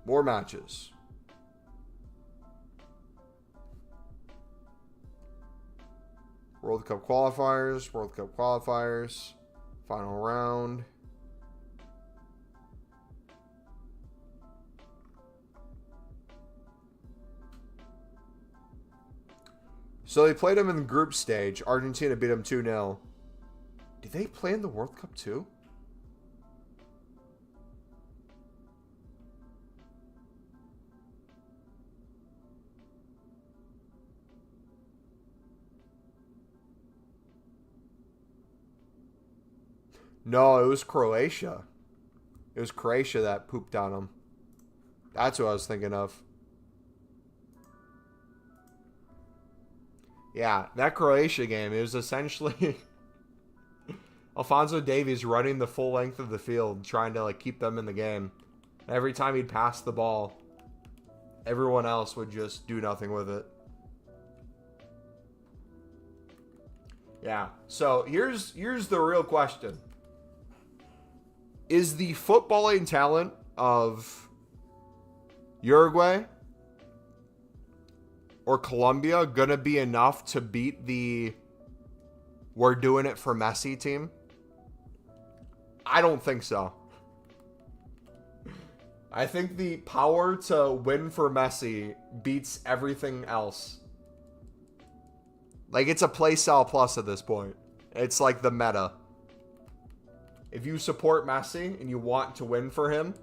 More matches. World Cup qualifiers. World Cup qualifiers. Final round. So they played them in the group stage. Argentina beat them 2-0. Did they play in the World Cup too? No, it was Croatia. It was Croatia that pooped on them. That's what I was thinking of. Yeah, that Croatia game, it was essentially Alphonso Davies running the full length of the field, trying to like keep them in the game. Every time he'd pass the ball, everyone else would just do nothing with it. Yeah, so here's the real question. Is the footballing talent of Uruguay or Colombia gonna be enough to beat the "we're doing it for Messi" team? I don't think so. I think the power to win for Messi beats everything else. Like, it's a play style plus at this point. It's like the meta. If you support Messi and you want to win for him,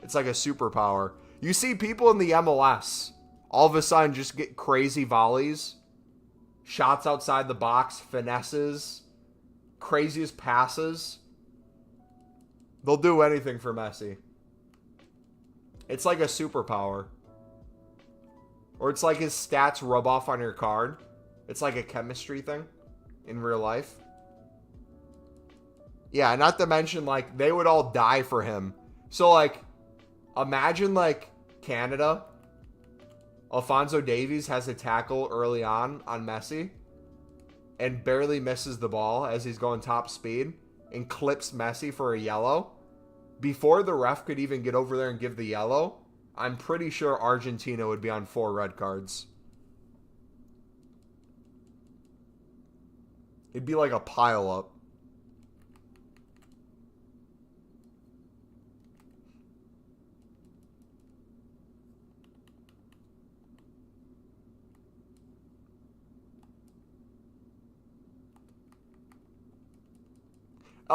it's like a superpower. You see people in the MLS all of a sudden just get crazy volleys, shots outside the box, finesses, craziest passes. They'll do anything for Messi. It's like a superpower. Or it's like his stats rub off on your card. It's like a chemistry thing in real life. Yeah, not to mention, like, they would all die for him. So, like, imagine, like, Canada. Alphonso Davies has a tackle early on Messi and barely misses the ball as he's going top speed and clips Messi for a yellow. Before the ref could even get over there and give the yellow, I'm pretty sure Argentina would be on 4 red cards. It'd be like a pile up.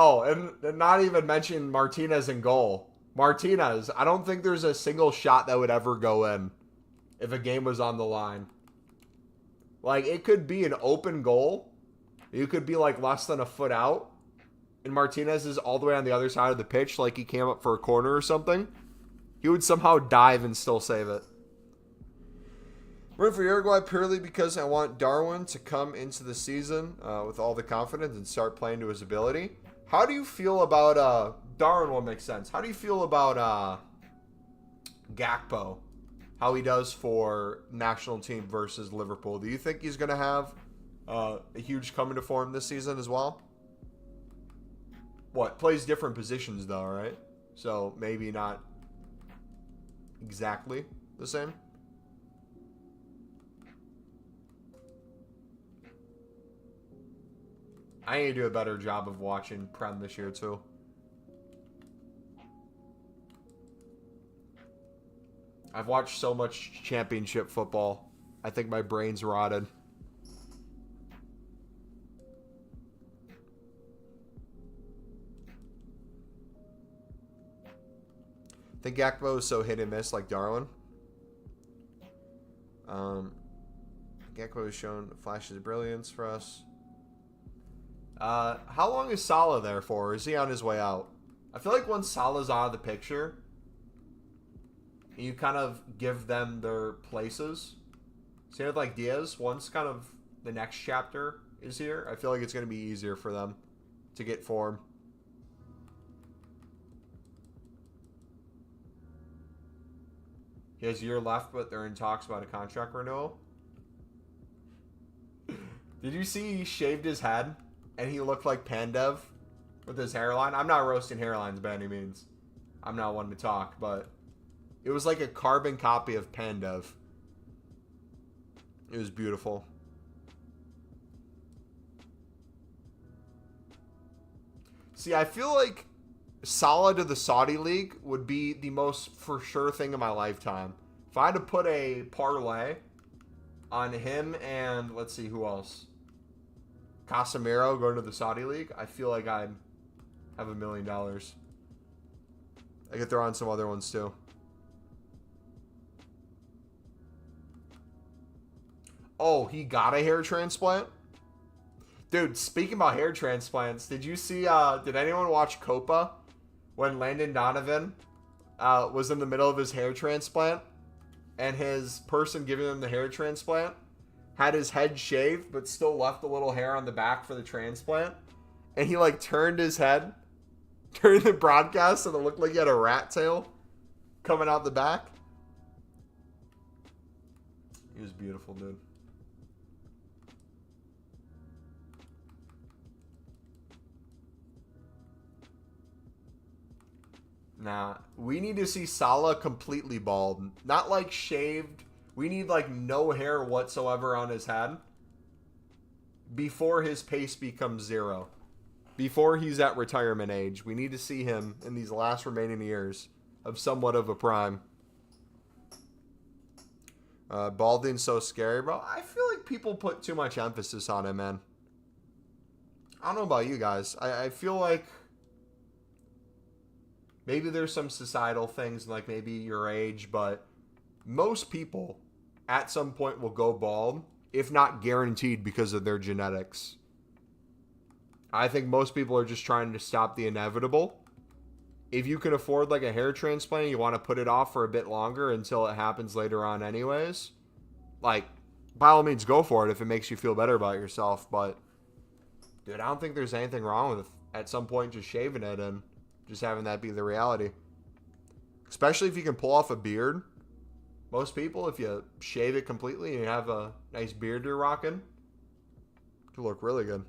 Oh, and not even mention Martinez in goal. Martinez, I don't think there's a single shot that would ever go in if a game was on the line. Like, it could be an open goal. You could be, like, less than a foot out. And Martinez is all the way on the other side of the pitch, like he came up for a corner or something. He would somehow dive and still save it. Root for Uruguay purely because I want Darwin to come into the season with all the confidence and start playing to his ability. How do you feel about Darwin? Will make sense. How do you feel about Gakpo? How he does for national team versus Liverpool? Do you think he's going to have a huge coming to form this season as well? What? Plays different positions though, right? So maybe not exactly the same. I need to do a better job of watching Prem this year, too. I've watched so much championship football. I think my brain's rotted. I think Gakpo is so hit and miss like Darwin. Gakpo has shown flashes of brilliance for us. How long is Salah there for? Is he on his way out? I feel like once Salah's out of the picture, you kind of give them their places. Same with like Diaz. Once kind of the next chapter is here, I feel like it's going to be easier for them to get form. He has a year left, but they're in talks about a contract renewal. Did you see he shaved his head? And he looked like Pandev with his hairline. I'm not roasting hairlines by any means. I'm not one to talk, but it was like a carbon copy of Pandev. It was beautiful. See, I feel like Salah to the Saudi League would be the most for sure thing in my lifetime. If I had to put a parlay on him and let's see who else. Casemiro going to the Saudi League, I feel like I'd have $1 million. I could throw on some other ones too. Oh, he got a hair transplant? Dude, speaking about hair transplants, did you see, did anyone watch Copa when Landon Donovan was in the middle of his hair transplant and his person giving him the hair transplant had his head shaved but still left a little hair on the back for the transplant? And he like turned his head during the broadcast and it looked like he had a rat tail coming out the back. He was beautiful, dude. Nah, we need to see Salah completely bald. Not like shaved. We need like no hair whatsoever on his head before his pace becomes 0. Before he's at retirement age. We need to see him in these last remaining years of somewhat of a prime. Balding's so scary, bro. I feel like people put too much emphasis on it, man. I don't know about you guys. I feel like maybe there's some societal things like maybe your age, but most people at some point will go bald, if not guaranteed because of their genetics. I think most people are just trying to stop the inevitable. If you can afford like a hair transplant, you want to put it off for a bit longer until it happens later on anyways. Like, by all means, go for it if it makes you feel better about yourself. But, dude, I don't think there's anything wrong with at some point just shaving it and just having that be the reality. Especially if you can pull off a beard. Most people, if you shave it completely and you have a nice beard you're rocking, it'll look really good.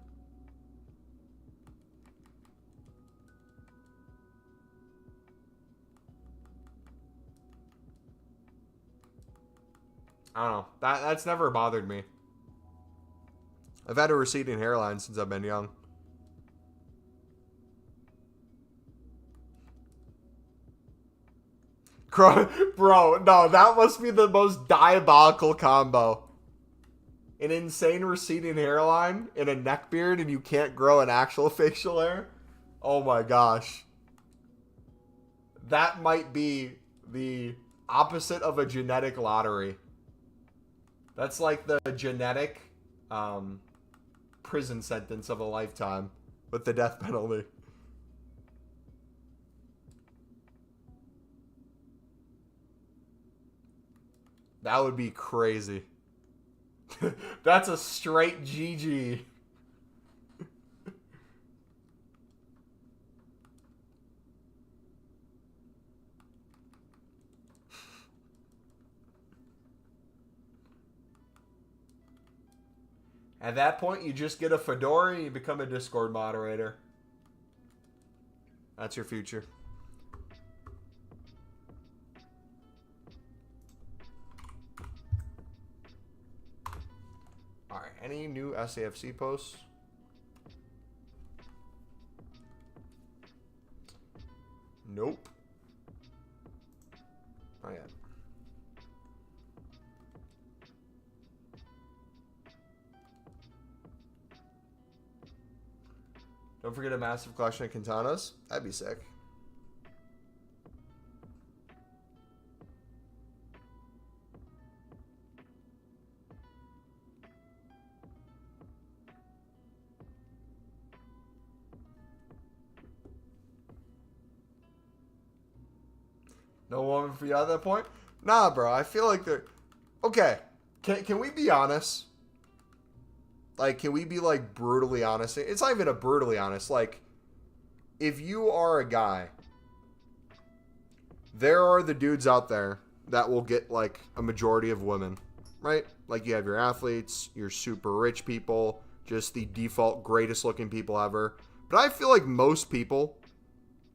I don't know. That's never bothered me. I've had a receding hairline since I've been young. Bro, no, that must be the most diabolical combo. An insane receding hairline and a neck beard and you can't grow an actual facial hair? Oh my gosh. That might be the opposite of a genetic lottery. That's like the genetic prison sentence of a lifetime with the death penalty. That would be crazy. That's a straight GG. At that point, you just get a fedora and you become a Discord moderator. That's your future. Alright, any new SAFC posts? Nope. Not yet. Don't forget a massive collection of Quintanas. That'd be sick. No woman for you at that point? Nah, bro. I feel like they're... Okay. Can we be honest? Like, can we be, like, brutally honest? It's not even a brutally honest. Like, if you are a guy, there are the dudes out there that will get, like, a majority of women, right? Like, you have your athletes, your super rich people, just the default greatest looking people ever. But I feel like most people,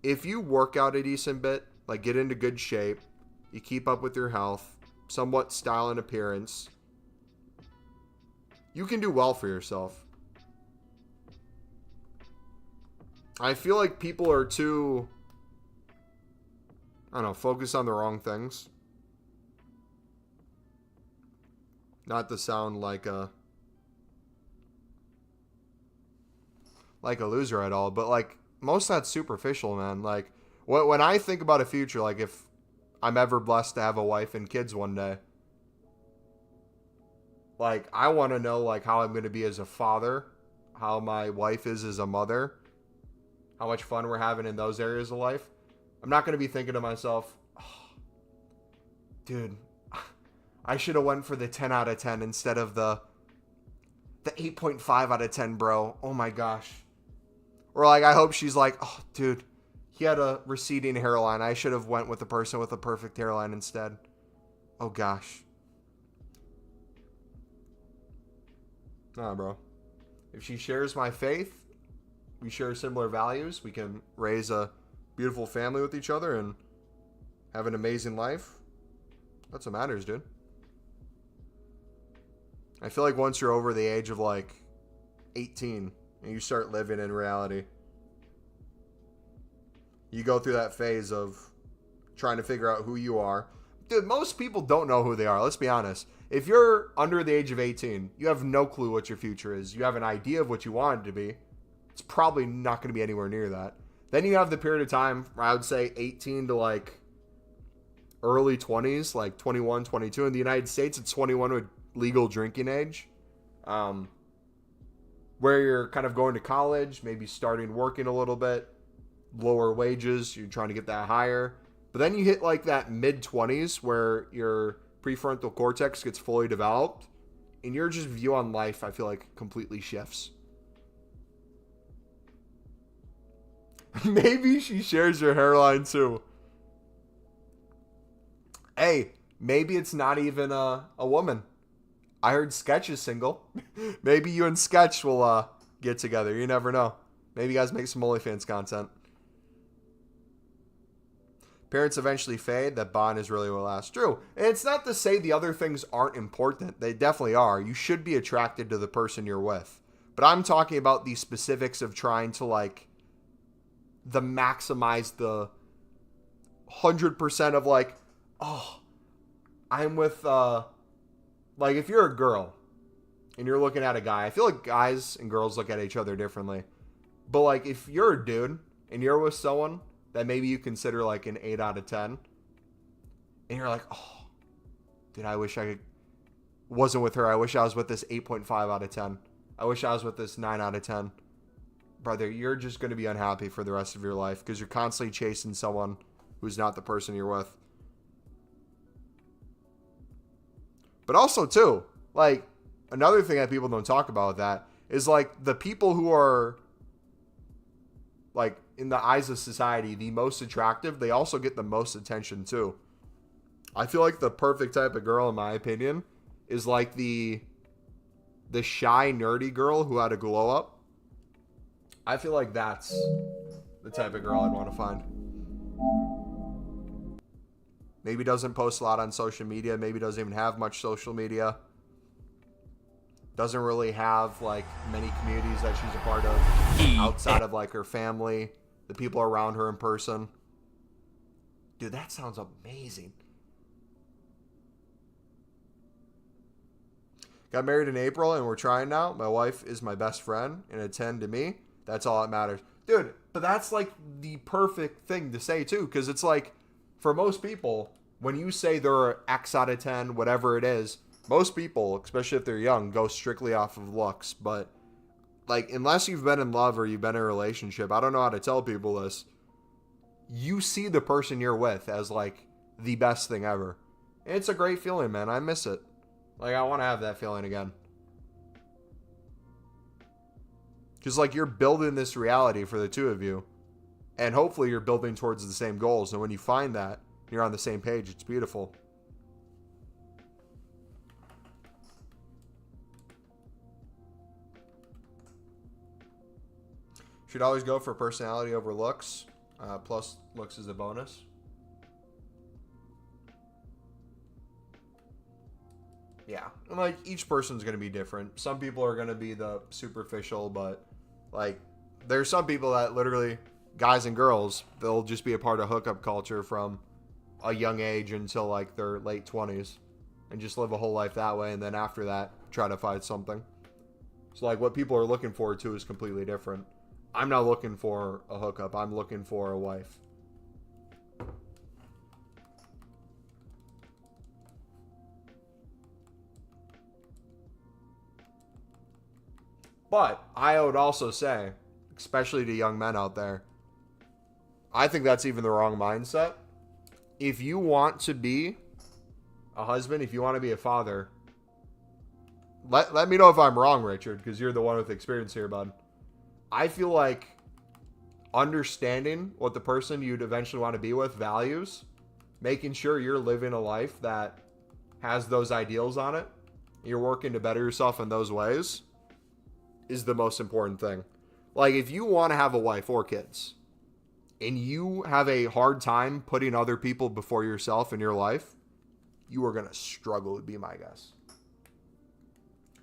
if you work out a decent bit, like, get into good shape, you keep up with your health, somewhat style and appearance, you can do well for yourself. I feel like people are too, I don't know, focused on the wrong things. Not to sound like a loser at all, but like most of that's superficial, man. Like when I think about a future, like if I'm ever blessed to have a wife and kids one day, like I want to know like how I'm going to be as a father, how my wife is as a mother, how much fun we're having in those areas of life. I'm not going to be thinking to myself, oh, dude, I should have went for the 10 out of 10 instead of the 8.5 out of 10, bro. Oh my gosh. Or like I hope she's like, oh dude, he had a receding hairline. I should have went with the person with a perfect hairline instead. Oh gosh. Nah, bro. If she shares my faith, we share similar values, we can raise a beautiful family with each other and have an amazing life. That's what matters, dude. I feel like once you're over the age of like 18 and you start living in reality, you go through that phase of trying to figure out who you are. Dude, most people don't know who they are. Let's be honest. If you're under the age of 18, you have no clue what your future is. You have an idea of what you want it to be. It's probably not going to be anywhere near that. Then you have the period of time where I would say 18 to like early 20s, like 21, 22. In the United States, it's 21 with legal drinking age. Where you're kind of going to college, maybe starting working a little bit, lower wages, you're trying to get that higher. But then you hit like that mid-20s where your prefrontal cortex gets fully developed and your just view on life, I feel like, completely shifts. Maybe she shares your hairline too. Hey, maybe it's not even a woman. I heard Sketch is single. Maybe you and Sketch will get together. You never know. Maybe you guys make some OnlyFans content. Parents eventually fade. That bond is really what lasts. True. And it's not to say the other things aren't important. They definitely are. You should be attracted to the person you're with. But I'm talking about the specifics of trying to like maximize the 100% of like, oh, I'm with like if you're a girl and you're looking at a guy, I feel like guys and girls look at each other differently. But like if you're a dude and you're with someone that maybe you consider like an 8 out of 10, and you're like, oh, dude, I wish I wasn't with her. I wish I was with this 8.5 out of 10. I wish I was with this 9 out of 10. Brother, you're just going to be unhappy for the rest of your life because you're constantly chasing someone who's not the person you're with. But also, too, like, another thing that people don't talk about with that is, like, the people who are, like, in the eyes of society, the most attractive, they also get the most attention, too. I feel like the perfect type of girl, in my opinion, is, like, the shy, nerdy girl who had a glow up. I feel like that's the type of girl I'd want to find. Maybe doesn't post a lot on social media. Maybe doesn't even have much social media. Doesn't really have, like, many communities that she's a part of outside of, like, her family, the people around her in person. Dude, that sounds amazing. Got married in April and we're trying now. My wife is my best friend and a 10 to me. That's all that matters. Dude, but that's like the perfect thing to say too. Because it's like, for most people, when you say they're X out of 10, whatever it is, most people, especially if they're young, go strictly off of looks. But like, unless you've been in love or you've been in a relationship, I don't know how to tell people this. You see the person you're with as like the best thing ever. And it's a great feeling, man. I miss it. Like, I want to have that feeling again. Because, like, you're building this reality for the two of you. And hopefully you're building towards the same goals. And when you find that, you're on the same page. It's beautiful. Should always go for personality over looks. Plus, looks is a bonus. Yeah. And, like, each person's going to be different. Some people are going to be the superficial, but, like, There's some people that literally, guys and girls, they'll just be a part of hookup culture from a young age until like their late 20s and just live a whole life that way. And then after that, try to find something. So like what people are looking forward to is completely different. I'm not looking for a hookup. I'm looking for a wife. But I would also say, especially to young men out there, I think that's even the wrong mindset. If you want to be a husband, if you want to be a father, let me know if I'm wrong, Richard, because you're the one with experience here, bud. I feel like understanding what the person you'd eventually want to be with values, making sure you're living a life that has those ideals on it, you're working to better yourself in those ways, is the most important thing. Like, if you want to have a wife or kids, and you have a hard time putting other people before yourself in your life, you are going to struggle, would be my guess.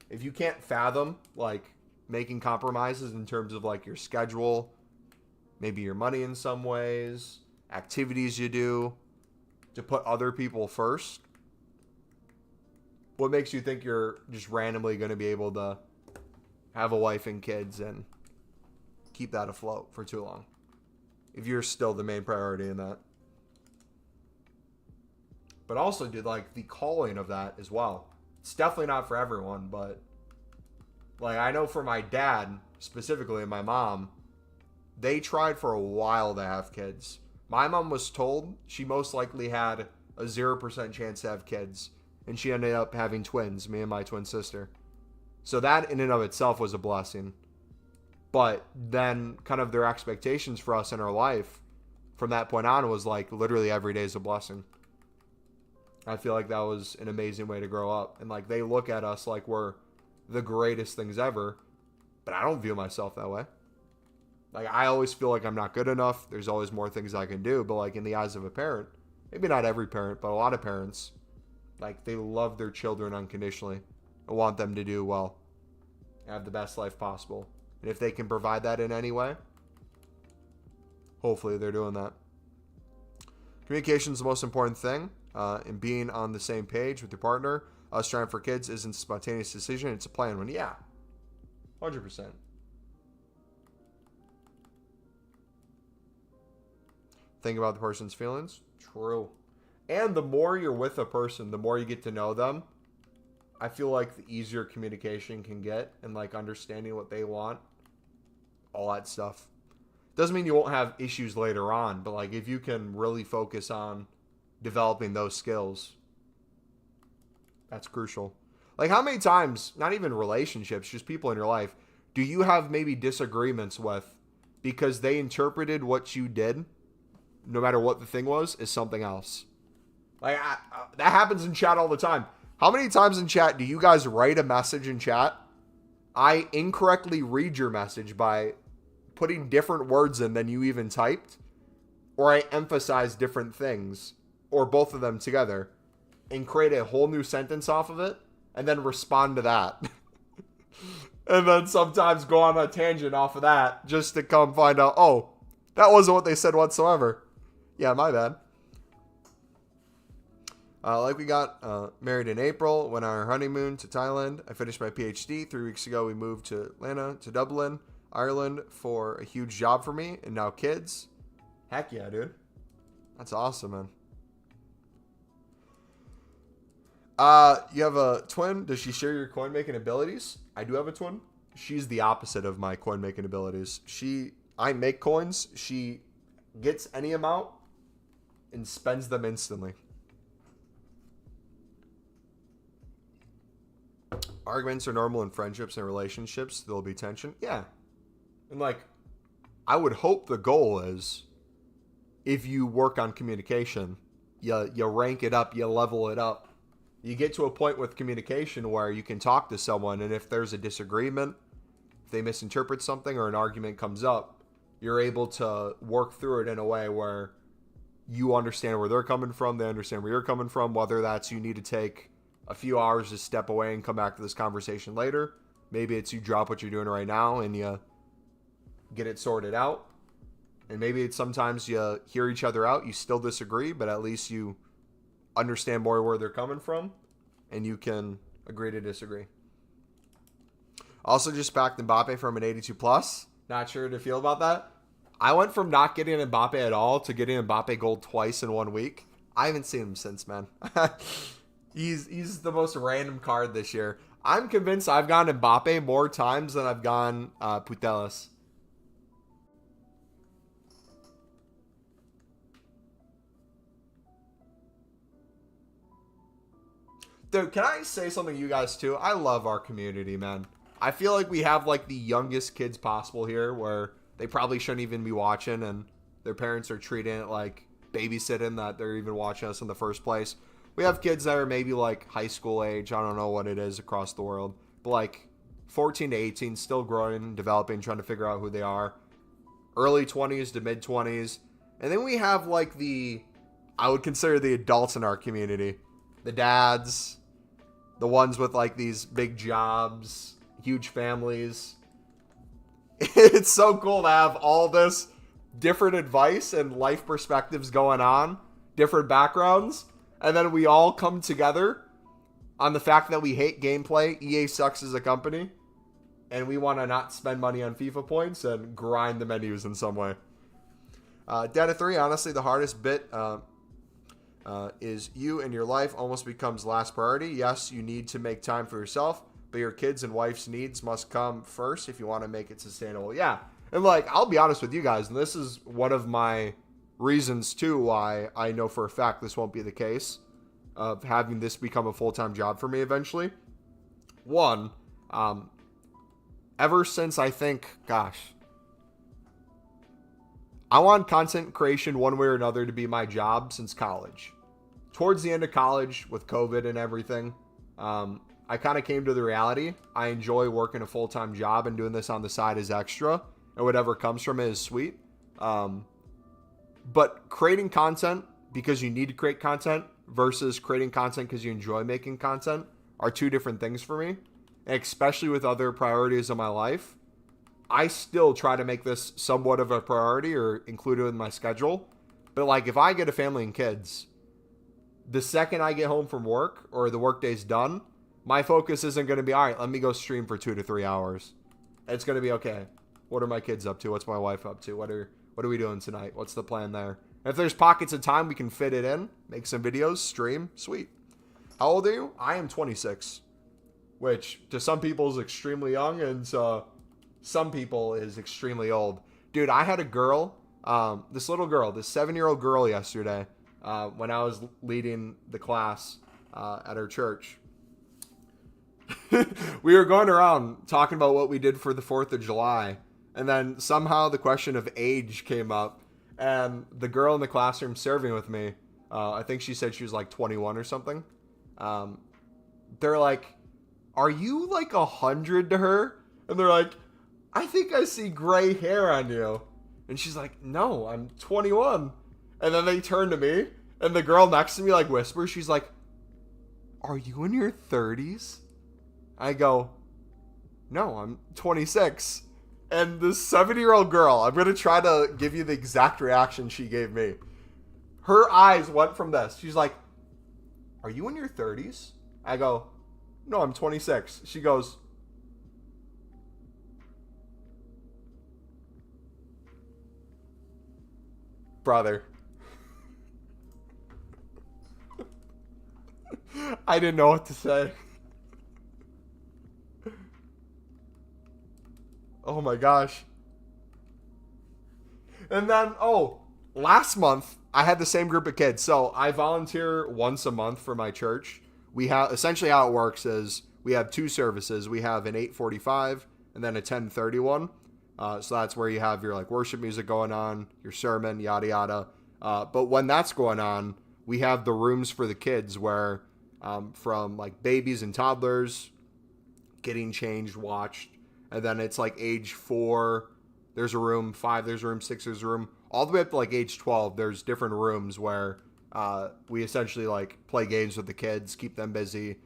If you can't fathom, like, making compromises in terms of, like, your schedule, maybe your money in some ways, activities you do, to put other people first, what makes you think you're just randomly going to be able to have a wife and kids and keep that afloat for too long, if you're still the main priority in that? But also, dude, like, the calling of that as well. It's definitely not for everyone, but, like, I know for my dad, specifically, and my mom, they tried for a while to have kids. My mom was told she most likely had a 0% chance to have kids, and she ended up having twins, me and my twin sister. So that in and of itself was a blessing. But then kind of their expectations for us in our life from that point on was like literally every day is a blessing. I feel like that was an amazing way to grow up. And like they look at us like we're the greatest things ever. But I don't view myself that way. Like I always feel like I'm not good enough. There's always more things I can do. But like in the eyes of a parent, maybe not every parent, but a lot of parents, like they love their children unconditionally. I want them to do well, have the best life possible. And if they can provide that in any way, hopefully they're doing that. Communication is the most important thing. And being on the same page with your partner, us trying for kids isn't a spontaneous decision. It's a planned one. Yeah, 100%. Think about the person's feelings. True. And the more you're with a person, the more you get to know them, I feel like the easier communication can get and like understanding what they want, all that stuff. Doesn't mean you won't have issues later on, but like if you can really focus on developing those skills, that's crucial. Like how many times, not even relationships, just people in your life, do you have maybe disagreements with because they interpreted what you did, no matter what the thing was, as something else? Like that happens in chat all the time. How many times in chat do you guys write a message in chat? I incorrectly read your message by putting different words in than you even typed, or I emphasize different things, or both of them together, and create a whole new sentence off of it, and then respond to that. And then sometimes go on a tangent off of that, just to come find out, oh, that wasn't what they said whatsoever. Yeah, my bad. Like we got married in April, went on our honeymoon to Thailand. I finished my PhD. 3 weeks ago, we moved to Atlanta, to Dublin, Ireland for a huge job for me, and now kids. Heck yeah, dude. That's awesome, man. You have a twin. Does she share your coin making abilities? I do have a twin. She's the opposite of my coin making abilities. I make coins. She gets any amount and spends them instantly. Arguments are normal in friendships and relationships. There'll be tension. Yeah. And like, I would hope the goal is if you work on communication, you rank it up, you level it up. You get to a point with communication where you can talk to someone, and if there's a disagreement, if they misinterpret something or an argument comes up, you're able to work through it in a way where you understand where they're coming from, they understand where you're coming from, whether that's you need to take a few hours to step away and come back to this conversation later. Maybe it's you drop what you're doing right now and you get it sorted out. And maybe it's sometimes you hear each other out, you still disagree, but at least you understand more where they're coming from, and you can agree to disagree. Also just backed Mbappe from an 82 plus. Not sure how to feel about that. I went from not getting Mbappe at all to getting Mbappe gold twice in 1 week. I haven't seen him since, man. He's the most random card this year. I'm convinced I've gone Mbappe more times than I've gone Putellas. Dude, can I say something to you guys too? I love our community, man. I feel like we have like the youngest kids possible here where they probably shouldn't even be watching, and their parents are treating it like babysitting that they're even watching us in the first place. We have kids that are maybe like high school age. I don't know what it is across the world, but like 14 to 18, still growing, developing, trying to figure out who they are. Early 20s to mid 20s. And then we have like I would consider the adults in our community. The dads, the ones with like these big jobs, huge families. It's so cool to have all this different advice and life perspectives going on, different backgrounds, and then we all come together on the fact that we hate gameplay. EA sucks as a company, and we want to not spend money on FIFA points and grind the menus in some way. Data 3, honestly, the hardest bit is you and your life almost becomes last priority. Yes, you need to make time for yourself, but your kids' and wife's needs must come first if you want to make it sustainable. Yeah, and like, I'll be honest with you guys, and this is one of my reasons too why I know for a fact this won't be the case of having this become a full-time job for me eventually. One, ever since I think, I want content creation one way or another to be my job since college. Towards the end of college with COVID and everything, I kind of came to the reality. I enjoy working a full-time job, and doing this on the side is extra, and whatever comes from it is sweet. But creating content because you need to create content versus creating content because you enjoy making content are two different things for me. And especially with other priorities in my life, I still try to make this somewhat of a priority or include it in my schedule. But like, if I get a family and kids, the second I get home from work or the workday's done, my focus isn't going to be, all right, let me go stream for 2 to 3 hours. It's going to be, okay, what are my kids up to? What's my wife up to? What are we doing tonight? What's the plan there? If there's pockets of time we can fit it in, make some videos, stream, sweet. How old are you? I am 26, which to some people is extremely young, and to some people is extremely old. Dude, I had a girl, this little girl, this 7-year-old girl yesterday, when I was leading the class at our church. We were going around talking about what we did for the 4th of July. And then somehow the question of age came up. And the girl in the classroom serving with me, I think she said she was like 21 or something. They're like, are you like 100 to her? And they're like, I think I see gray hair on you. And she's like, no, I'm 21. And then they turn to me, and the girl next to me like whispers, she's like, are you in your 30s? I go, no, I'm 26. And this 7-year-old girl, I'm going to try to give you the exact reaction she gave me. Her eyes went from this. She's like, are you in your 30s? I go, no, I'm 26. She goes, brother. I didn't know what to say. Oh my gosh. And then, last month, I had the same group of kids. So I volunteer once a month for my church. We have, essentially how it works is we have 2 services. We have an 8:45 and then a 10:31. So that's where you have your like worship music going on, your sermon, yada yada. But when that's going on, we have the rooms for the kids where from like babies and toddlers getting changed, watched, and then it's like age 4, there's a room, 5, there's a room, 6, there's a room, all the way up to like age 12, there's different rooms where we essentially like play games with the kids, keep them busy,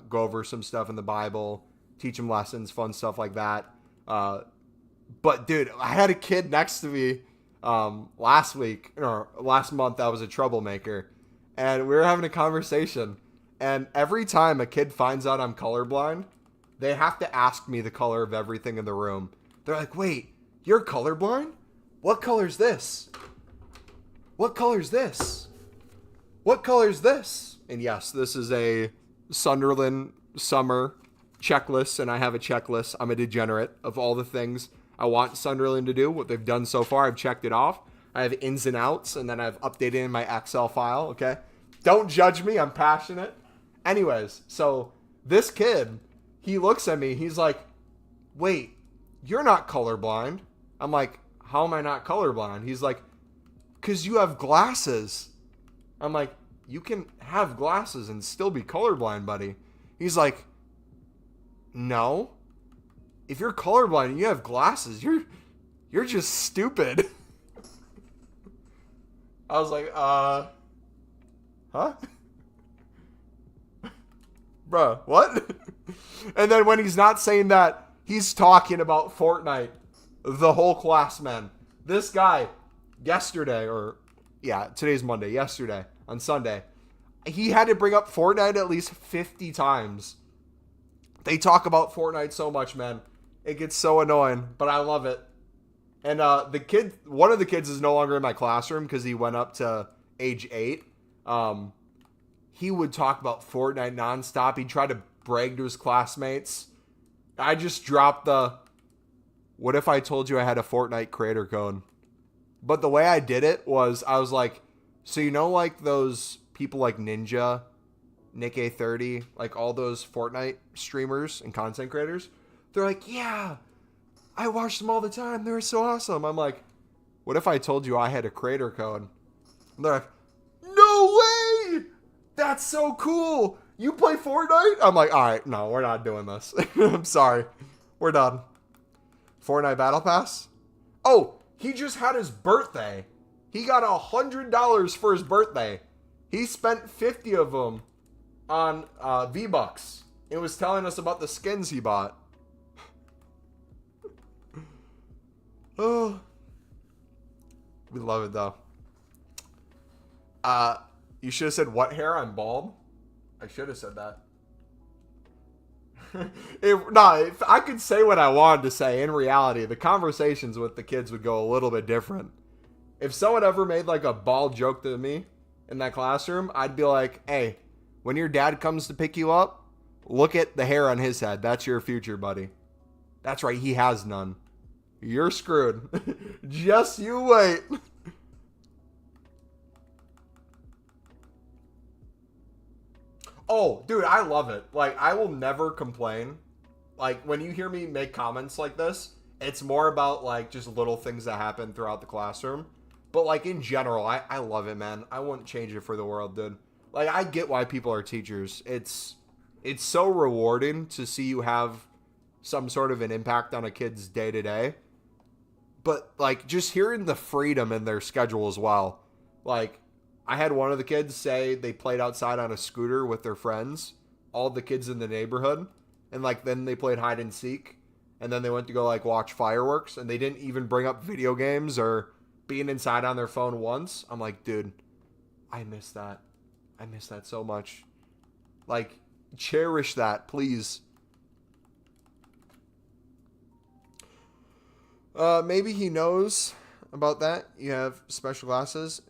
go over some stuff in the Bible, teach them lessons, fun stuff like that. But dude, I had a kid next to me last week or last month that was a troublemaker, and we were having a conversation. And every time a kid finds out I'm colorblind, they have to ask me the color of everything in the room. They're like, "Wait, you're colorblind? What color's this? What color's this? What color's this?" And yes, this is a Sunderland summer checklist, and I have a checklist. I'm a degenerate of all the things I want Sunderland to do. What they've done so far, I've checked it off. I have ins and outs, and then I've updated in my Excel file, okay? Don't judge me. I'm passionate. Anyways, so this kid, he looks at me. He's like, "Wait, you're not colorblind." I'm like, "How am I not colorblind?" He's like, "'Cause you have glasses." I'm like, "You can have glasses and still be colorblind, buddy." He's like, "No. If you're colorblind and you have glasses, you're just stupid." I was like, huh? Bruh, what? And then when he's not saying that, he's talking about Fortnite. The whole class, man. This guy, yesterday, today's Monday, yesterday, on Sunday, he had to bring up Fortnite at least 50 times. They talk about Fortnite so much, man. It gets so annoying, but I love it. And one of the kids is no longer in my classroom because he went up to age 8. He would talk about Fortnite nonstop. He'd try to brag to his classmates. I just dropped what if I told you I had a Fortnite creator code? But the way I did it was, I was like, so like those people like Ninja, Nick A30, like all those Fortnite streamers and content creators, they're like, "Yeah, I watch them all the time. They're so awesome." I'm like, what if I told you I had a creator code? And they're like, "No way! That's so cool. You play Fortnite?" I'm like, all right, no, we're not doing this. I'm sorry. We're done. Fortnite Battle Pass? Oh, he just had his birthday. He got $100 for his birthday. He spent 50 of them on V-Bucks. It was telling us about the skins he bought. Oh, we love it though. You should have said, "What hair? I'm bald." I should have said that. If I could say what I wanted to say, in reality, the conversations with the kids would go a little bit different. If someone ever made like a bald joke to me in that classroom, I'd be like, "Hey, when your dad comes to pick you up, look at the hair on his head. That's your future, buddy. That's right, he has none. You're screwed." Just you wait. Oh, dude, I love it. Like, I will never complain. Like, when you hear me make comments like this, it's more about, like, just little things that happen throughout the classroom. But, like, in general, I love it, man. I wouldn't change it for the world, dude. Like, I get why people are teachers. It's so rewarding to see you have some sort of an impact on a kid's day-to-day. But, like, just hearing the freedom in their schedule as well. Like, I had one of the kids say they played outside on a scooter with their friends, all the kids in the neighborhood, and like then they played hide and seek, and then they went to go like watch fireworks, and they didn't even bring up video games or being inside on their phone once. I'm like, dude, I miss that. I miss that so much. Like, cherish that, please. Maybe he knows about that. You have special glasses.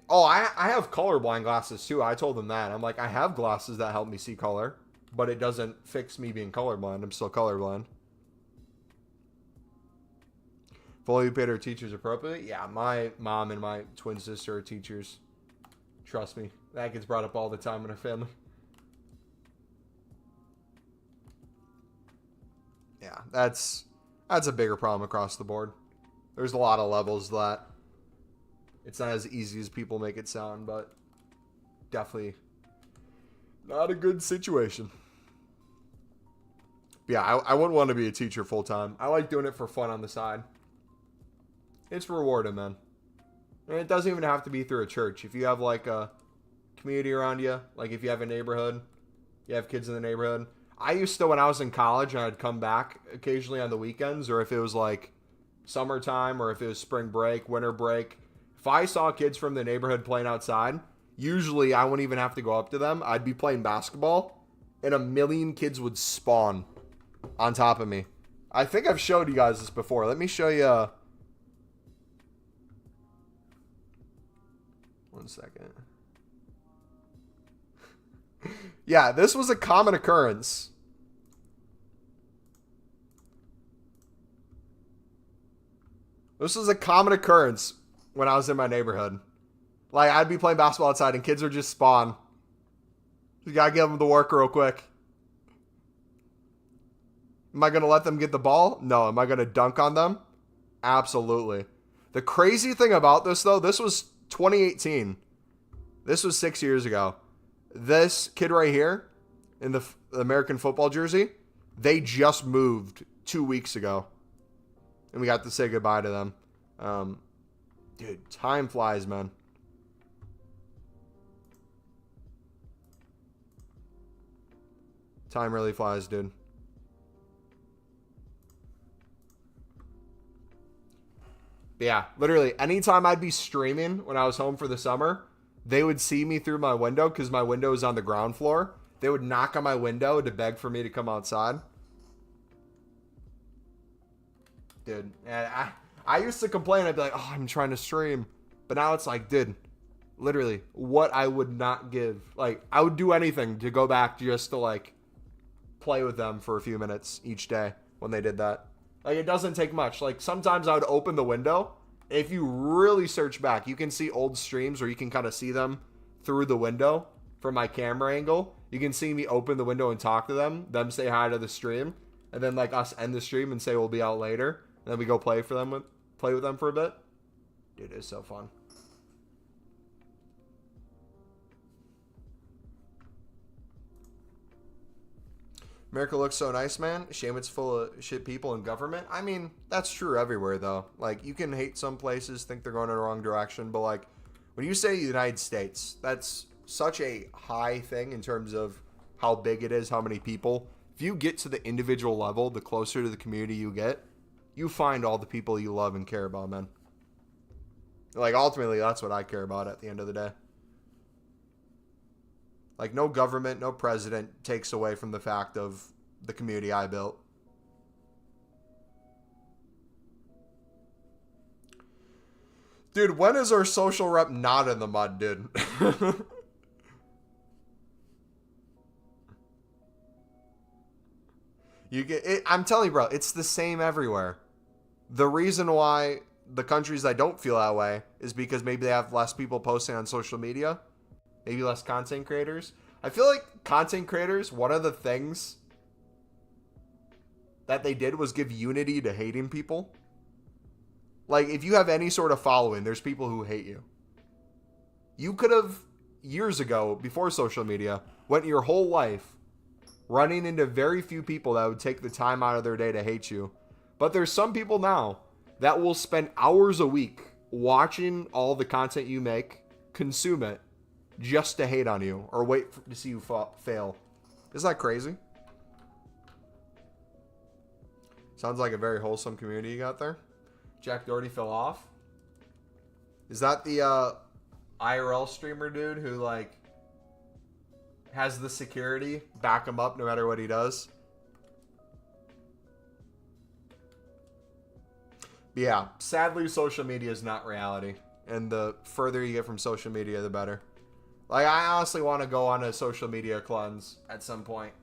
Oh, I have colorblind glasses too. I told him that. I'm like, I have glasses that help me see color, but it doesn't fix me being colorblind. I'm still colorblind. Fully paid our teachers appropriately? Yeah, my mom and my twin sister are teachers. Trust me. That gets brought up all the time in a family. Yeah, that's a bigger problem across the board. There's a lot of levels to that. It's not as easy as people make it sound, but definitely not a good situation. But yeah, I wouldn't want to be a teacher full time. I like doing it for fun on the side. It's rewarding, man. And it doesn't even have to be through a church. If you have like a community around you, like if you have a neighborhood, you have kids in the neighborhood. I used to, when I was in college and I'd come back occasionally on the weekends, or if it was like summertime or if it was spring break, winter break, if I saw kids from the neighborhood playing outside, usually I wouldn't even have to go up to them. I'd be playing basketball, and a million kids would spawn on top of me. I think I've showed you guys this before. Let me show you. One second. Yeah, this was a common occurrence. This was a common occurrence when I was in my neighborhood. Like, I'd be playing basketball outside and kids would just spawn. You gotta give them the work real quick. Am I gonna let them get the ball? No. Am I gonna dunk on them? Absolutely. The crazy thing about this, though, this was 2018. This was 6 years ago. This kid right here in the American football jersey, they just moved 2 weeks ago. And we got to say goodbye to them. Dude, time flies, man. Time really flies, dude. But yeah, literally, anytime I'd be streaming when I was home for the summer, they would see me through my window because my window is on the ground floor. They would knock on my window to beg for me to come outside. Dude, and I used to complain. I'd be like, oh, I'm trying to stream. But now it's like, dude, literally, what I would not give. Like, I would do anything to go back just to, like, play with them for a few minutes each day when they did that. Like, it doesn't take much. Like, sometimes I would open the window. If you really search back, you can see old streams where you can kind of see them through the window from my camera angle. You can see me open the window and talk to them say hi to the stream, and then, like, us end the stream and say we'll be out later. And then we go play with them for a bit. Dude, it's so fun. America looks so nice, man. Shame it's full of shit people in government. I mean, that's true everywhere, though. Like, you can hate some places, think they're going in the wrong direction, but, like, when you say United States, that's such a high thing in terms of how big it is, how many people. If you get to the individual level, the closer to the community you get, you find all the people you love and care about, man. Like, ultimately, that's what I care about at the end of the day. Like, no government, no president takes away from the fact of the community I built. Dude, when is our social rep not in the mud, dude? You get it, I'm telling you, bro, it's the same everywhere. The reason why the countries that don't feel that way is because maybe they have less people posting on social media. Maybe less content creators. I feel like content creators, one of the things that they did was give unity to hating people. Like, if you have any sort of following, there's people who hate you. You could have, years ago, before social media, went your whole life running into very few people that would take the time out of their day to hate you. But there's some people now that will spend hours a week watching all the content you make, consume it, just to hate on you or wait to see you fail. Isn't that crazy? Sounds like a very wholesome community you got there. Jack Doherty fell off. Is that the IRL streamer dude who, like, has the security back him up no matter what he does? But yeah, sadly, social media is not reality. And the further you get from social media, the better. Like, I honestly want to go on a social media cleanse at some point.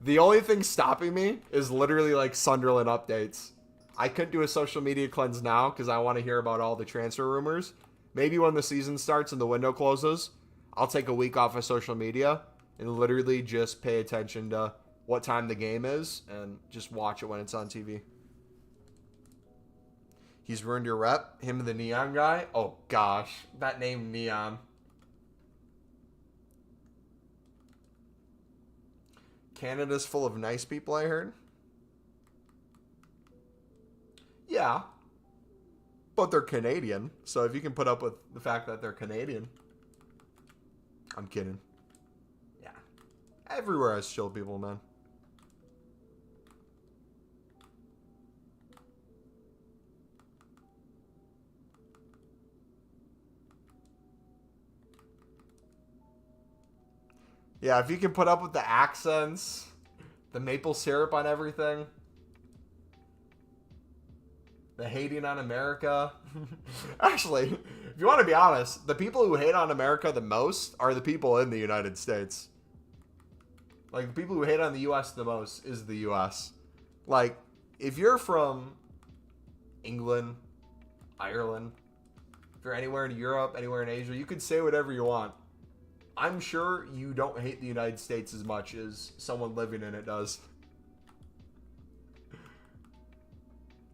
The only thing stopping me is literally, like, Sunderland updates. I couldn't do a social media cleanse now because I want to hear about all the transfer rumors. Maybe when the season starts and the window closes, I'll take a week off of social media and literally just pay attention to what time the game is and just watch it when it's on TV. He's ruined your rep? Him, the Neon guy? Oh, gosh. That name, Neon. Canada's full of nice people, I heard. Yeah. But they're Canadian. So if you can put up with the fact that they're Canadian. I'm kidding. Yeah. Everywhere has chill people, man. Yeah, if you can put up with the accents, the maple syrup on everything, the hating on America. Actually, if you want to be honest, the people who hate on America the most are the people in the United States. Like, the people who hate on the U.S. the most is the U.S. Like, if you're from England, Ireland, if you're anywhere in Europe, anywhere in Asia, you can say whatever you want. I'm sure you don't hate the United States as much as someone living in it does.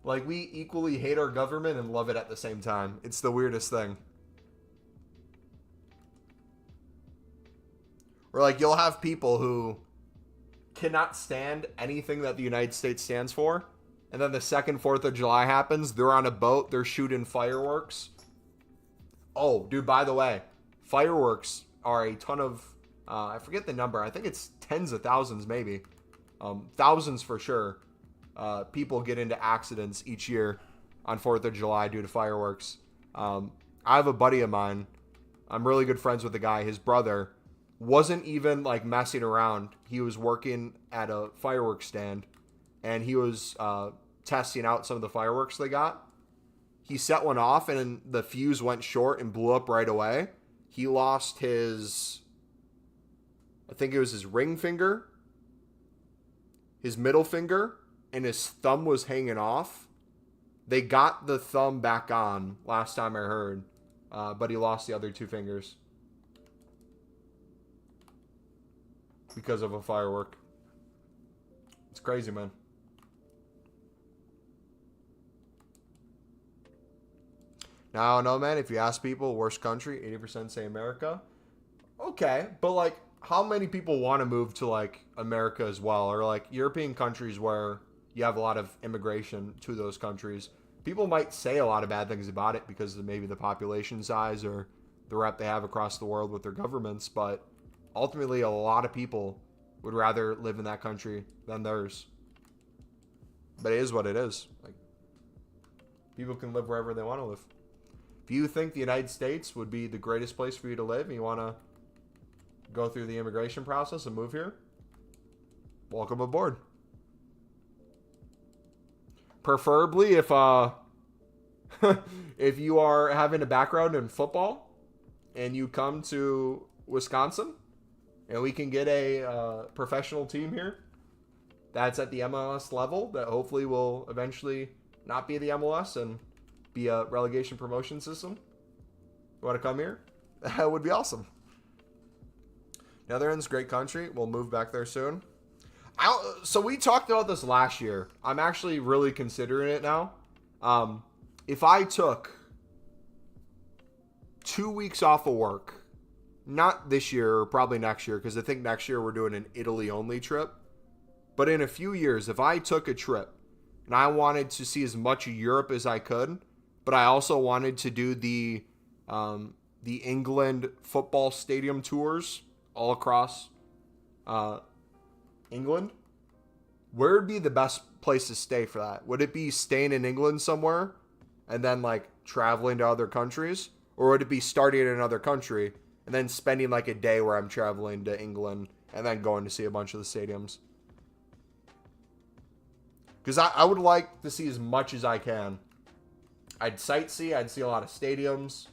Like, we equally hate our government and love it at the same time. It's the weirdest thing. Or, like, you'll have people who cannot stand anything that the United States stands for. And then the second 4th of July happens. They're on a boat. They're shooting fireworks. Oh, dude, by the way, fireworks are a ton of, I forget the number. I think it's tens of thousands, maybe. Thousands for sure. People get into accidents each year on 4th of July due to fireworks. I have a buddy of mine. I'm really good friends with the guy. His brother wasn't even like messing around. He was working at a fireworks stand, and he was testing out some of the fireworks they got. He set one off, and the fuse went short and blew up right away. He lost his, I think it was his ring finger, his middle finger, and his thumb was hanging off. They got the thumb back on last time I heard, but he lost the other 2 fingers because of a firework. It's crazy, man. Now, I don't know, man. If you ask people, worst country, 80% say America. Okay, but like, how many people want to move to like America as well, or like European countries where you have a lot of immigration to those countries? People might say a lot of bad things about it because of maybe the population size or the rep they have across the world with their governments, but ultimately, a lot of people would rather live in that country than theirs. But it is what it is. Like, people can live wherever they want to live. If you think the United States would be the greatest place for you to live and you want to go through the immigration process and move here, welcome aboard. Preferably if if you are having a background in football and you come to Wisconsin and we can get a professional team here that's at the MLS level that hopefully will eventually not be the MLS and be a relegation promotion system. You want to come here? That would be awesome. Netherlands, great country. We'll move back there soon. So we talked about this last year. I'm actually really considering it now. If I took 2 weeks off of work, not this year or probably next year, because I think next year we're doing an Italy-only trip. But in a few years, if I took a trip and I wanted to see as much of Europe as I could, but I also wanted to do the England football stadium tours all across England, where would be the best place to stay for that? Would it be staying in England somewhere and then like traveling to other countries? Or would it be starting in another country and then spending like a day where I'm traveling to England and then going to see a bunch of the stadiums? Because I would like to see as much as I can. I'd sightsee. I'd see a lot of stadiums.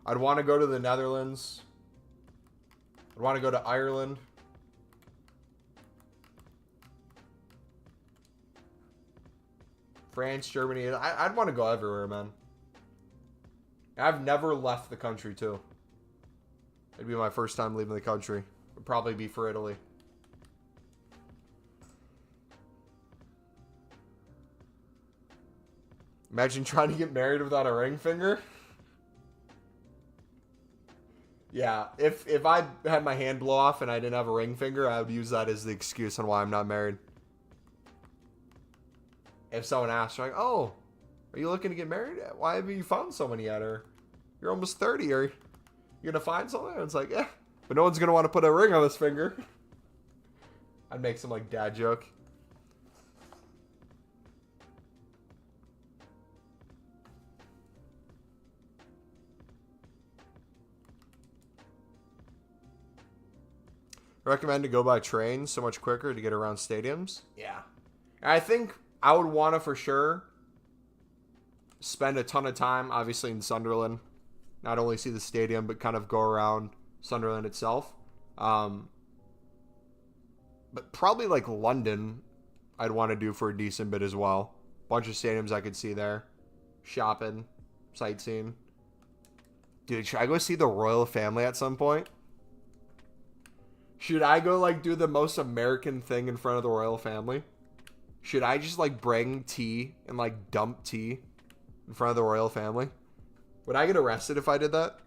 I'd want to go to the Netherlands. I'd want to go to Ireland. France, Germany. I'd want to go everywhere, man. I've never left the country, too. It'd be my first time leaving the country. Would probably be for Italy. Imagine trying to get married without a ring finger. Yeah, if I had my hand blow off and I didn't have a ring finger, I would use that as the excuse on why I'm not married. If someone asks, like, oh, are you looking to get married? Why haven't you found someone yet? Or you're almost 30. Are you going to find someone? And it's like, yeah, but no one's going to want to put a ring on this finger. I'd make some, like, dad joke. Recommend to go by train, so much quicker to get around stadiums. Yeah. I think I would want to for sure spend a ton of time, obviously, in Sunderland. Not only see the stadium, but kind of go around Sunderland itself. But probably like London, I'd want to do for a decent bit as well. Bunch of stadiums I could see there. Shopping, sightseeing. Dude, should I go see the royal family at some point? Should I go like do the most American thing in front of the royal family? Should I just like bring tea and like dump tea in front of the royal family? Would I get arrested if I did that?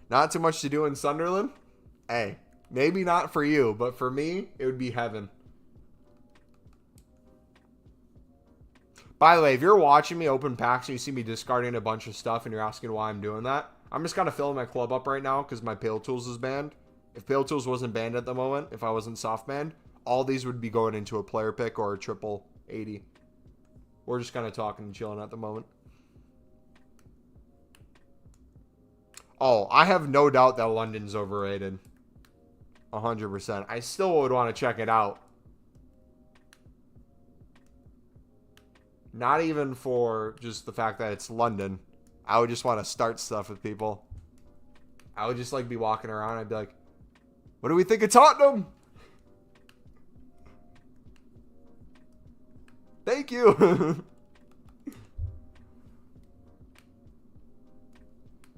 Not too much to do in Sunderland? Hey, maybe not for you, but for me, it would be heaven. By the way, if you're watching me open packs and you see me discarding a bunch of stuff and you're asking why I'm doing that, I'm just kind of filling my club up right now because my Pale Tools is banned. If Pale Tools wasn't banned at the moment, if I wasn't soft banned, all these would be going into a player pick or a triple 80. We're just kind of talking and chilling at the moment. Oh, I have no doubt that London's overrated. 100%. I still would want to check it out. Not even for just the fact that it's London. I would just want to start stuff with people. I would just like be walking around. I'd be like, what do we think of Tottenham? Thank you.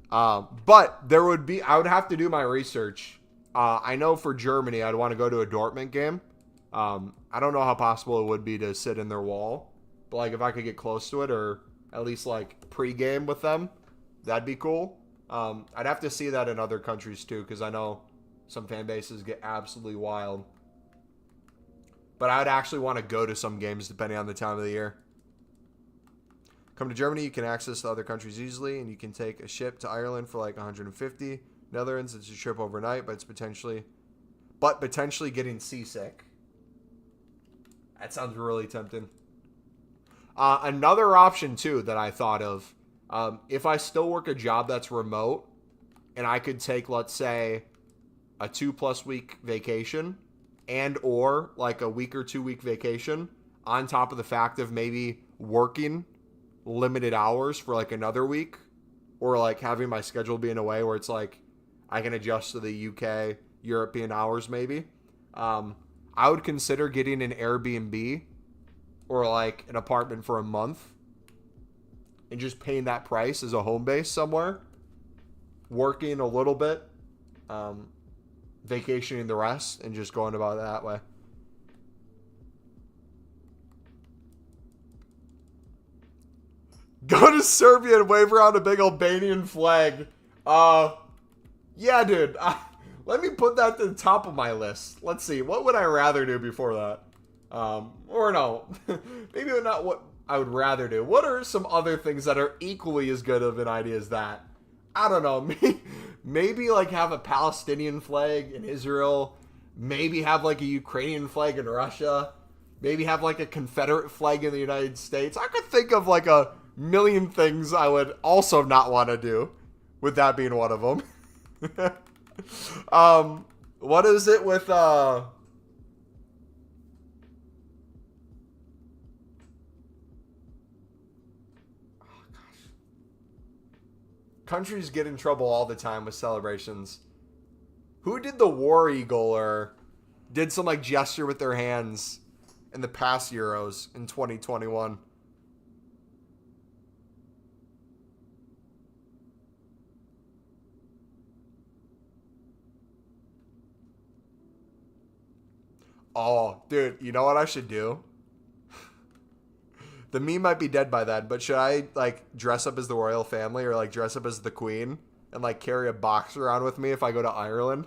But there would be, I would have to do my research. I know for Germany, I'd want to go to a Dortmund game. I don't know how possible it would be to sit in their wall. But like if I could get close to it or at least like pre-game with them, that'd be cool. I'd have to see that in other countries too, because I know some fan bases get absolutely wild. But I'd actually want to go to some games depending on the time of the year. Come to Germany, you can access the other countries easily, and you can take a ship to Ireland for like 150. Netherlands, it's a trip overnight, but it's potentially getting seasick. That sounds really tempting. Another option too that I thought of, if I still work a job that's remote, and I could take, let's say, a 2+ week vacation, and or like a week or 2 week vacation, on top of the fact of maybe working limited hours for like another week, or like having my schedule be in a way where it's like I can adjust to the UK European hours maybe. I would consider getting an Airbnb or like an apartment for a month and just paying that price as a home base somewhere, working a little bit, vacationing the rest, and just going about it that way. Go to Serbia and wave around a big Albanian flag. Yeah, dude. Let me put that to the top of my list. Let's see. What would I rather do before that? Or no. Maybe not what I would rather do. What are some other things that are equally as good of an idea as that? I don't know. Maybe like have a Palestinian flag in Israel. Maybe have like a Ukrainian flag in Russia. Maybe have like a Confederate flag in the United States. I could think of like a million things I would also not want to do, with that being one of them. What is it with countries get in trouble all the time with celebrations. Who did the War Eagle or did some like gesture with their hands in the past Euros in 2021? Oh, dude, you know what I should do? The meme might be dead by then, but should I like dress up as the royal family or like dress up as the queen and like carry a box around with me if I go to Ireland?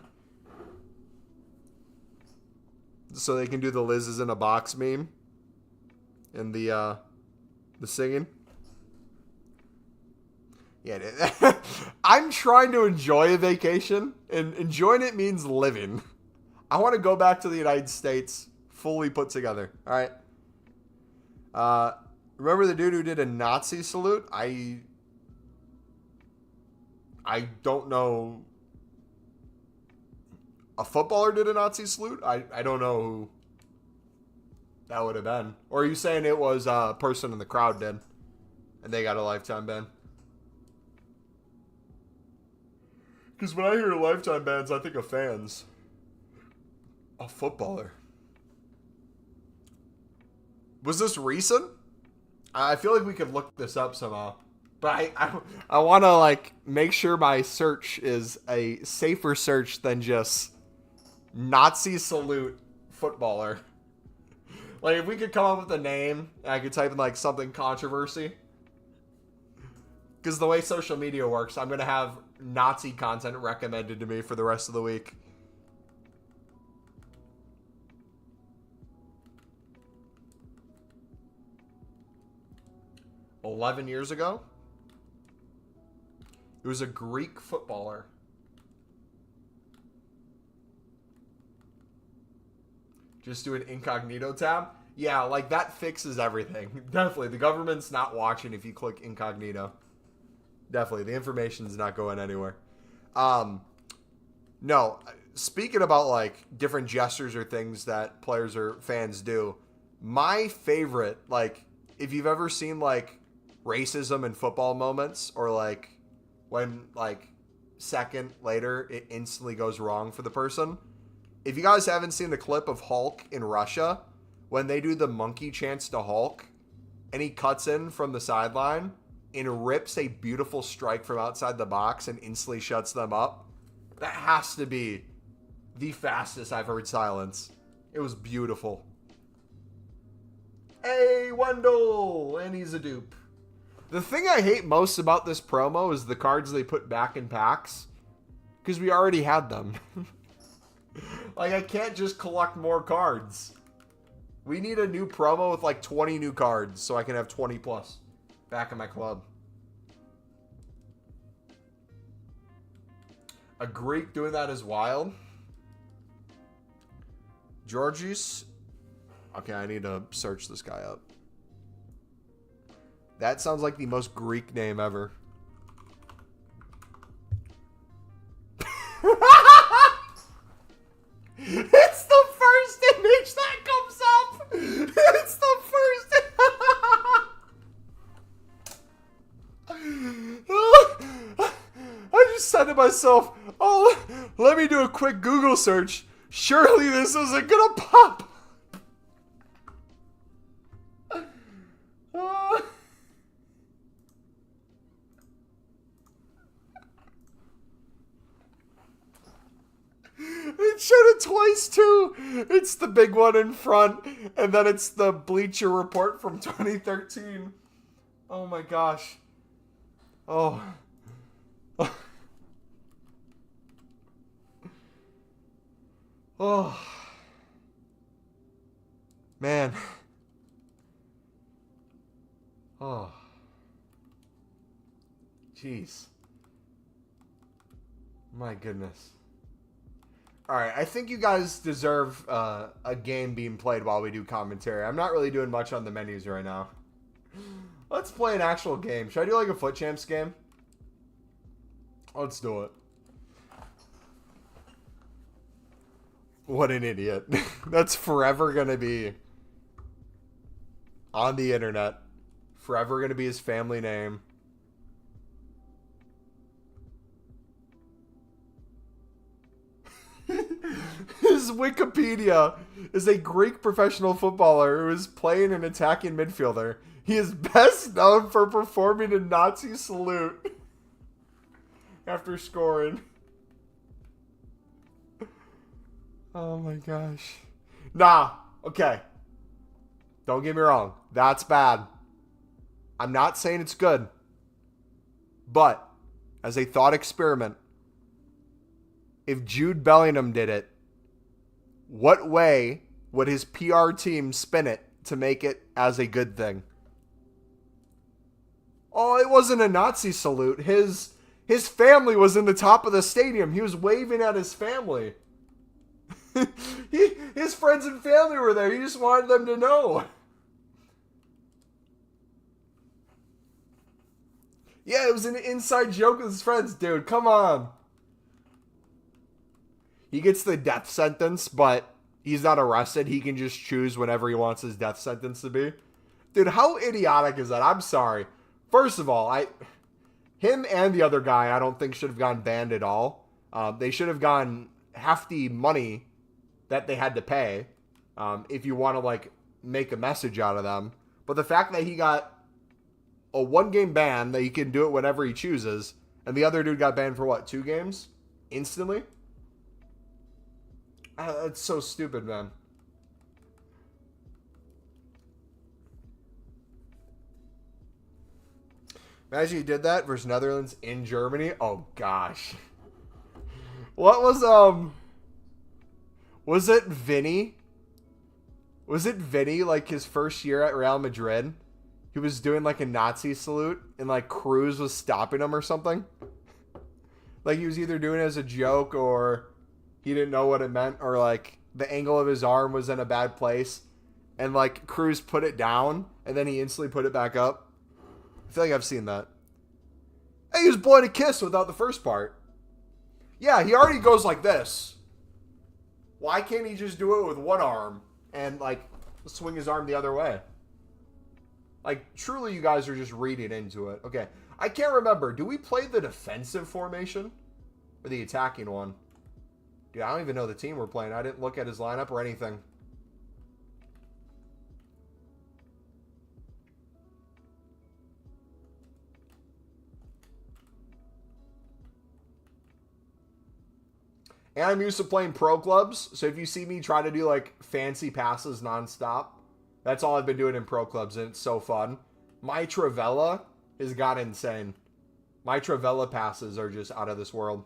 So they can do the Liz is in a box meme and the singing. Yeah, dude. I'm trying to enjoy a vacation, and enjoying it means living. I want to go back to the United States fully put together. All right. Remember the dude who did a Nazi salute? I I don't know. A footballer did a Nazi salute? I don't know who that would have been. Or are you saying it was a person in the crowd did? And they got a lifetime ban? Because when I hear lifetime bans, I think of fans. A footballer. Was this recent? I feel like we could look this up somehow. But I want to, like, make sure my search is a safer search than just Nazi salute footballer. Like, if we could come up with a name, I could type in, like, something controversy. Because the way social media works, I'm going to have Nazi content recommended to me for the rest of the week. "11 years ago? It was a Greek footballer. Just do an incognito tab? Yeah, like, that fixes everything. Definitely. The government's not watching if you click incognito. Definitely. The information's not going anywhere. No. Speaking about, like, different gestures or things that players or fans do, my favorite, like, if you've ever seen, like, racism in football moments, or, like, when, like, second later it instantly goes wrong for the person. If you guys haven't seen the clip of Hulk in Russia, when they do the monkey chants to Hulk, and he cuts in from the sideline and rips a beautiful strike from outside the box and instantly shuts them up, that has to be the fastest I've heard silence. It was beautiful. Hey, Wendell! And he's a dupe. The thing I hate most about this promo is the cards they put back in packs. Because we already had them. Like, I can't just collect more cards. We need a new promo with like 20 new cards so I can have 20 plus back in my club. A Greek doing that is wild. Georgios. Okay, I need to search this guy up. That sounds like the most Greek name ever. It's the first image that comes up. It's the first. I just said to myself, oh, let me do a quick Google search. Surely this isn't gonna pop. It showed it twice too. It's the big one in front, and then it's the Bleacher Report from 2013. Oh my gosh. Oh. Oh. Man. Oh. Jeez. My goodness. Alright, I think you guys deserve a game being played while we do commentary. I'm not really doing much on the menus right now. Let's play an actual game. Should I do like a Foot Champs game? Let's do it. What an idiot. That's forever going to be on the internet. Forever going to be his family name. His Wikipedia is a Greek professional footballer who is playing an attacking midfielder. He is best known for performing a Nazi salute after scoring. Oh my gosh. Nah, okay. Don't get me wrong. That's bad. I'm not saying it's good. But, as a thought experiment, if Jude Bellingham did it, what way would his PR team spin it to make it as a good thing? Oh, it wasn't a Nazi salute. His family was in the top of the stadium. He was waving at his family. His friends and family were there. He just wanted them to know. Yeah, it was an inside joke with his friends, dude. Come on. He gets the death sentence, but he's not arrested. He can just choose whenever he wants his death sentence to be. Dude, how idiotic is that? I'm sorry. First of all, him and the other guy I don't think should have gone banned at all. They should have gotten hefty money that they had to pay if you want to, like, make a message out of them. But the fact that he got a 1-game ban, that he can do it whenever he chooses, and the other dude got banned for, what, 2 games? Instantly? That's so stupid, man. Imagine you did that versus Netherlands in Germany. Oh, gosh. What was it Vinny? Was it Vinny, like, his first year at Real Madrid? He was doing, like, a Nazi salute, and, like, Cruz was stopping him or something? Like, he was either doing it as a joke, or he didn't know what it meant, or, like, the angle of his arm was in a bad place, and, like, Cruz put it down, and then he instantly put it back up. I feel like I've seen that. Hey, he was blowing a kiss without the first part. Yeah, he already goes like this. Why can't he just do it with one arm and, like, swing his arm the other way? Like, truly, you guys are just reading into it. Okay, I can't remember. Do we play the defensive formation or the attacking one? Dude, I don't even know the team we're playing. I didn't look at his lineup or anything. And I'm used to playing pro clubs, so if you see me try to do, like, fancy passes nonstop, that's all I've been doing in pro clubs, and it's so fun. My Travella has got insane. My Travella passes are just out of this world.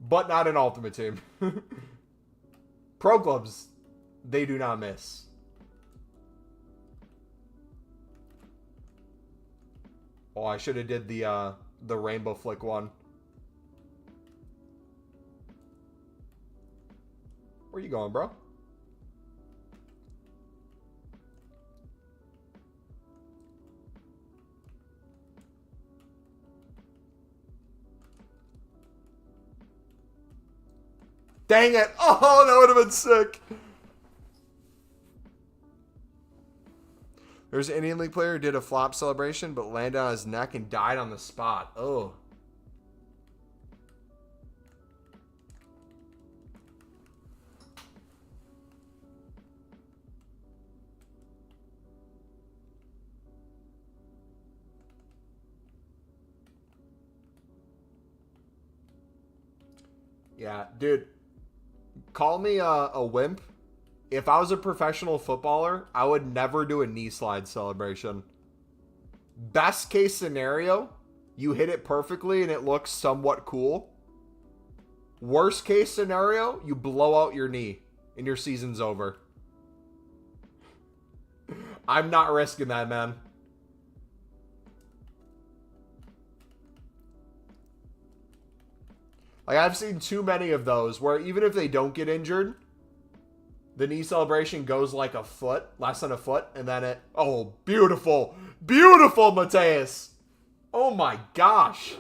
But not an Ultimate Team. Pro clubs, they do not miss. Oh, I should have did the rainbow flick one. Where you going, bro? Dang it. Oh, that would have been sick. There's an Indian League player who did a flop celebration but landed on his neck and died on the spot. Oh. Yeah, dude. Call me a wimp. If I was a professional footballer, I would never do a knee slide celebration. Best case scenario, you hit it perfectly and it looks somewhat cool. Worst case scenario, you blow out your knee and your season's over. I'm not risking that, man. Like, I've seen too many of those where even if they don't get injured, the knee celebration goes like a foot, less than a foot, and then it... Oh, beautiful. Beautiful, Mateus. Oh, my gosh.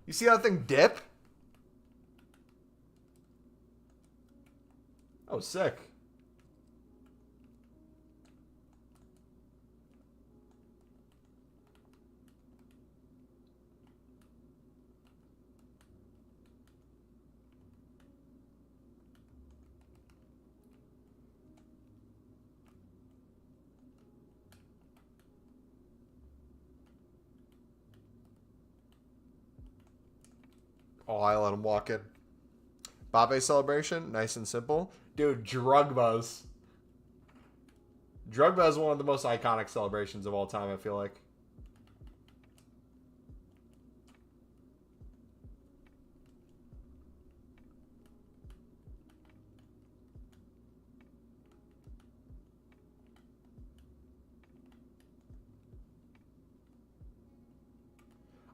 You see that thing dip? Oh, sick. Oh, I let him walk in. Babe celebration, nice and simple. Dude, Drugba's. Drugba is one of the most iconic celebrations of all time, I feel like.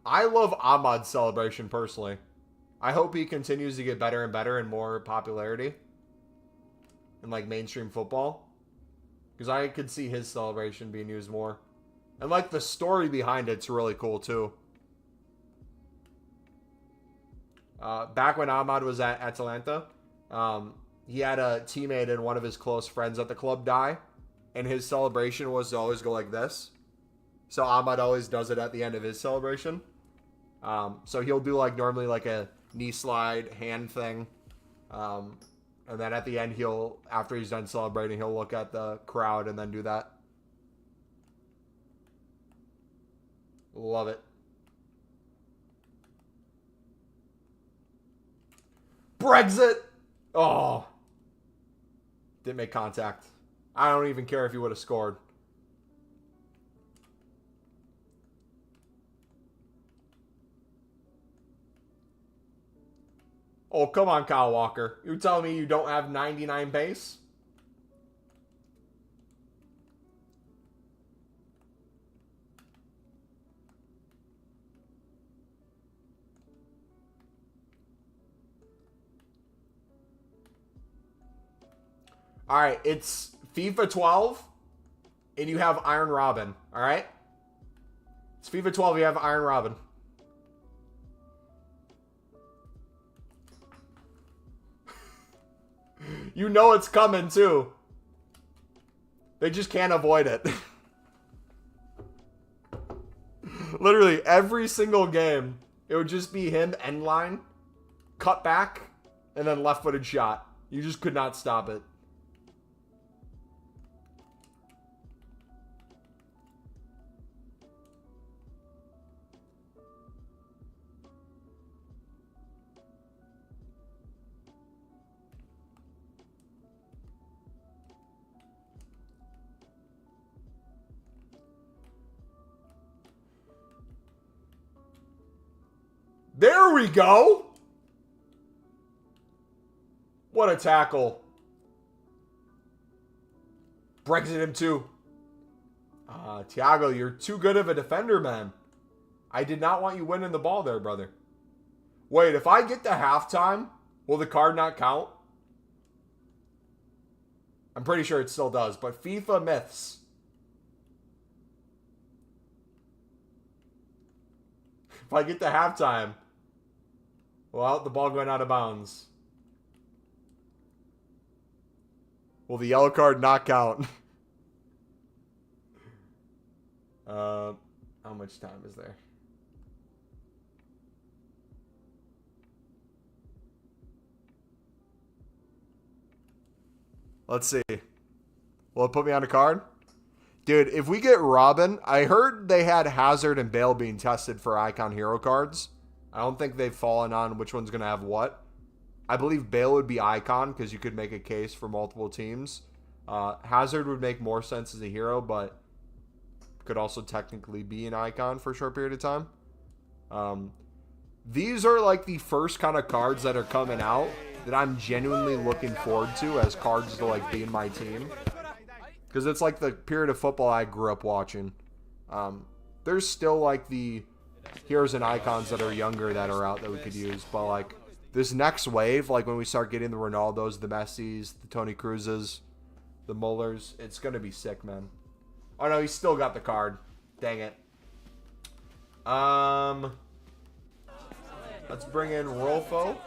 I love Ahmad's celebration personally. I hope he continues to get better and better and more popularity in like mainstream football. Because I could see his celebration being used more. And like the story behind it's really cool too. Back when Ahmad was at Atalanta, he had a teammate and one of his close friends at the club die. And his celebration was to always go like this. So Ahmad always does it at the end of his celebration. So he'll do like normally like a knee slide, hand thing. And then at the end, after he's done celebrating, he'll look at the crowd and then do that. Love it. Brexit! Oh. Didn't make contact. I don't even care if he would have scored. Oh, come on, Kyle Walker. You telling me you don't have 99 pace? All right, it's FIFA 12, and you have Iron Robin, all right? It's FIFA 12, you have Iron Robin. You know it's coming, too. They just can't avoid it. Literally, every single game, it would just be him, end line, cut back, and then left-footed shot. You just could not stop it. There we go. What a tackle. Brexit him too. Thiago, you're too good of a defender, man. I did not want you winning the ball there, brother. Wait, if I get to halftime, will the card not count? I'm pretty sure it still does, but FIFA myths. If I get to halftime, well, the ball going out of bounds. Will the yellow card not count? How much time is there? Let's see. Will it put me on a card? Dude, if we get Robin, I heard they had Hazard and Bale being tested for Icon Hero cards. I don't think they've fallen on which one's going to have what. I believe Bale would be Icon because you could make a case for multiple teams. Hazard would make more sense as a hero, but could also technically be an Icon for a short period of time. These are like the first kind of cards that are coming out that I'm genuinely looking forward to as cards to like be in my team. Because it's like the period of football I grew up watching. There's still like the heroes and icons that are younger that are out that we could use. But like this next wave, like when we start getting the Ronaldos, the Messis, the Toni Krooses, the Mullers, it's going to be sick, man. Oh no, he's still got the card. Dang it. Let's bring in Rolfo.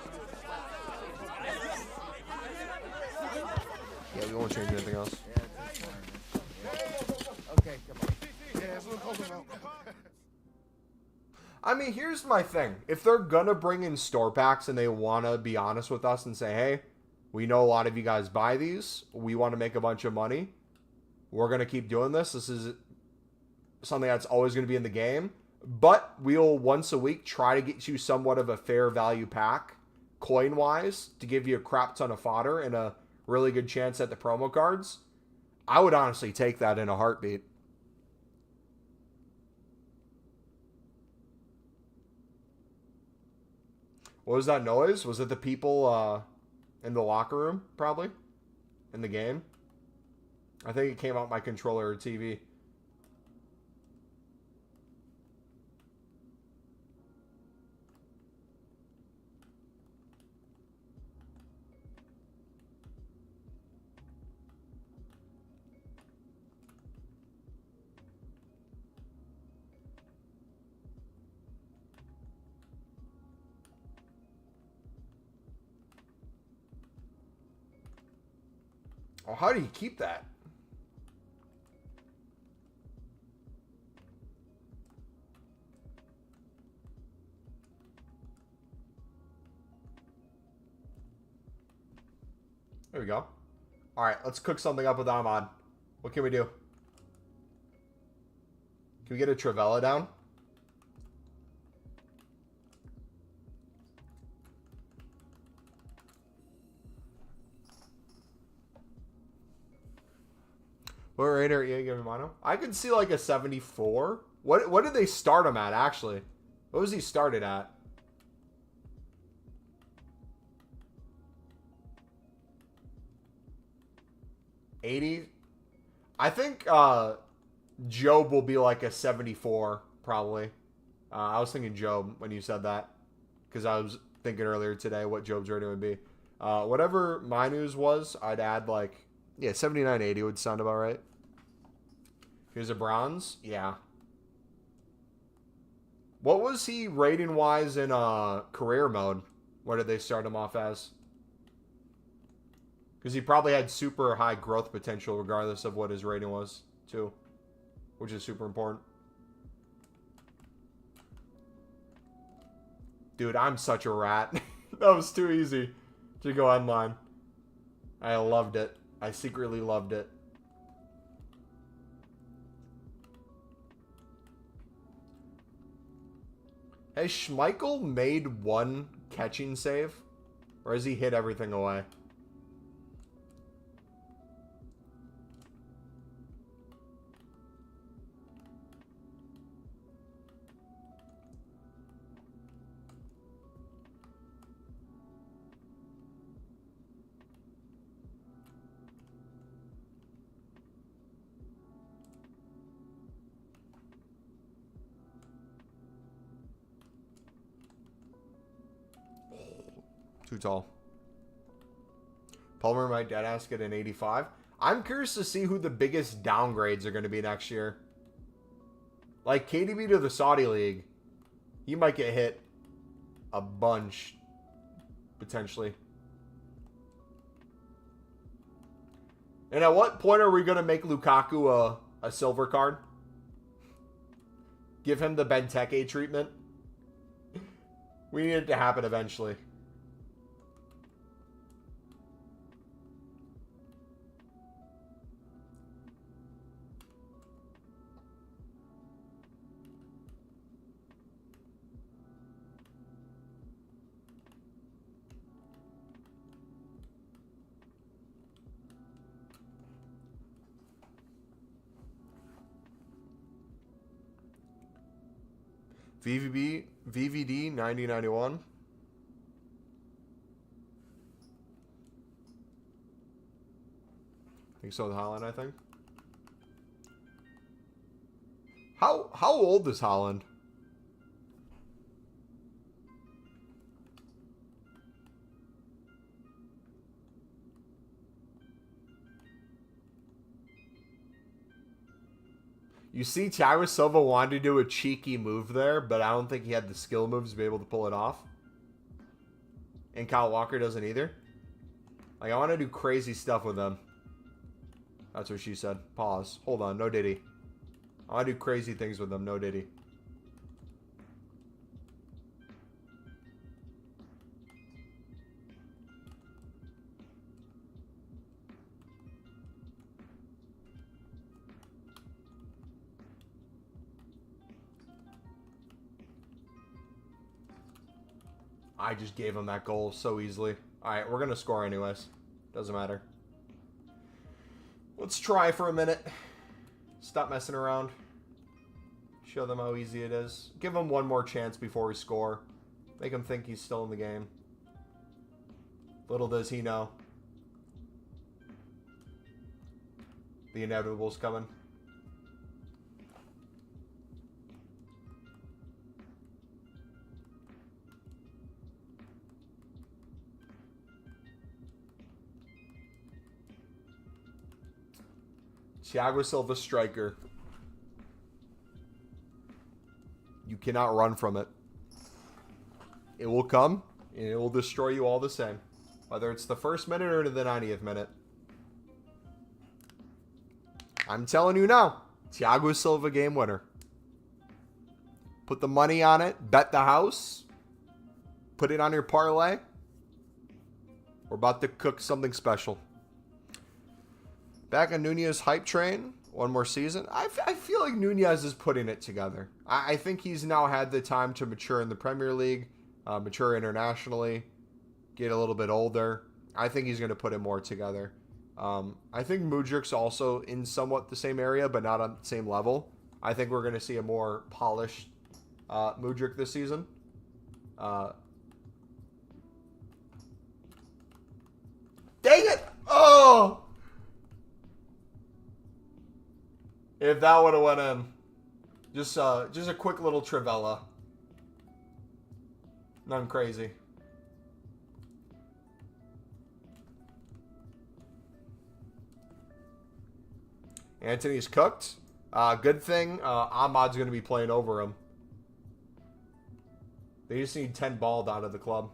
Yeah, we won't change anything else. Okay, come on. Yeah, we'll call them out. I mean, here's my thing. If they're going to bring in store packs and they want to be honest with us and say, hey, we know a lot of you guys buy these. We want to make a bunch of money. We're going to keep doing this. This is something that's always going to be in the game. But we'll once a week try to get you somewhat of a fair value pack, coin-wise, to give you a crap ton of fodder and a really good chance at the promo cards. I would honestly take that in a heartbeat. What was that noise? Was it the people in the locker room, probably? In the game? I think it came out my controller or TV. Oh, how do you keep that? There we go. Alright, let's cook something up with Ahmad. What can we do? Can we get a Travella down? What rate are you giving Mono? I could see like a 74. What did they start him at, actually? What was he started at? $80? I think Job will be like a 74, probably. I was thinking Job when you said that. Because I was thinking earlier today what Job's rating would be. Whatever my news was, I'd add like... Yeah, 79.80 would sound about right. Here's a bronze. Yeah. What was he rating-wise in career mode? What did they start him off as? Because he probably had super high growth potential regardless of what his rating was, too. Which is super important. Dude, I'm such a rat. That was too easy to go online. I loved it. I secretly loved it. Has Schmeichel made one catching save? Or has he hit everything away? Too tall. Palmer might deadass get an 85. I'm curious to see who the biggest downgrades are going to be next year. Like KDB to the Saudi League. He might get hit a bunch. Potentially. And at what point are we going to make Lukaku a silver card? Give him the Benteke treatment? We need it to happen eventually. VVD 9091. I think so with Holland, I think. How old is Holland? You see, Thiago Silva wanted to do a cheeky move there, but I don't think he had the skill moves to be able to pull it off. And Kyle Walker doesn't either. Like, I want to do crazy stuff with them. That's what she said. Pause. Hold on. No Diddy. I want to do crazy things with them. No Diddy. I just gave him that goal so easily. Alright, we're going to score anyways. Doesn't matter. Let's try for a minute. Stop messing around. Show them how easy it is. Give him one more chance before we score. Make him think he's still in the game. Little does he know. The inevitable's coming. Thiago Silva striker. You cannot run from it. It will come, and it will destroy you all the same. Whether it's the first minute or the 90th minute. I'm telling you now. Thiago Silva game winner. Put the money on it. Bet the house. Put it on your parlay. We're about to cook something special. Back on Nunez hype train. One more season. I feel like Nunez is putting it together. I think he's now had the time to mature in the Premier League. Mature internationally. Get a little bit older. I think he's going to put it more together. I think Mudrik's also in somewhat the same area, but not on the same level. I think we're going to see a more polished Mudrik this season. Dang it! Oh! If that would have went in. Just a quick little Trivella. Nothing crazy. Anthony's cooked. Good thing Ahmad's going to be playing over him. They just need 10 balled out of the club.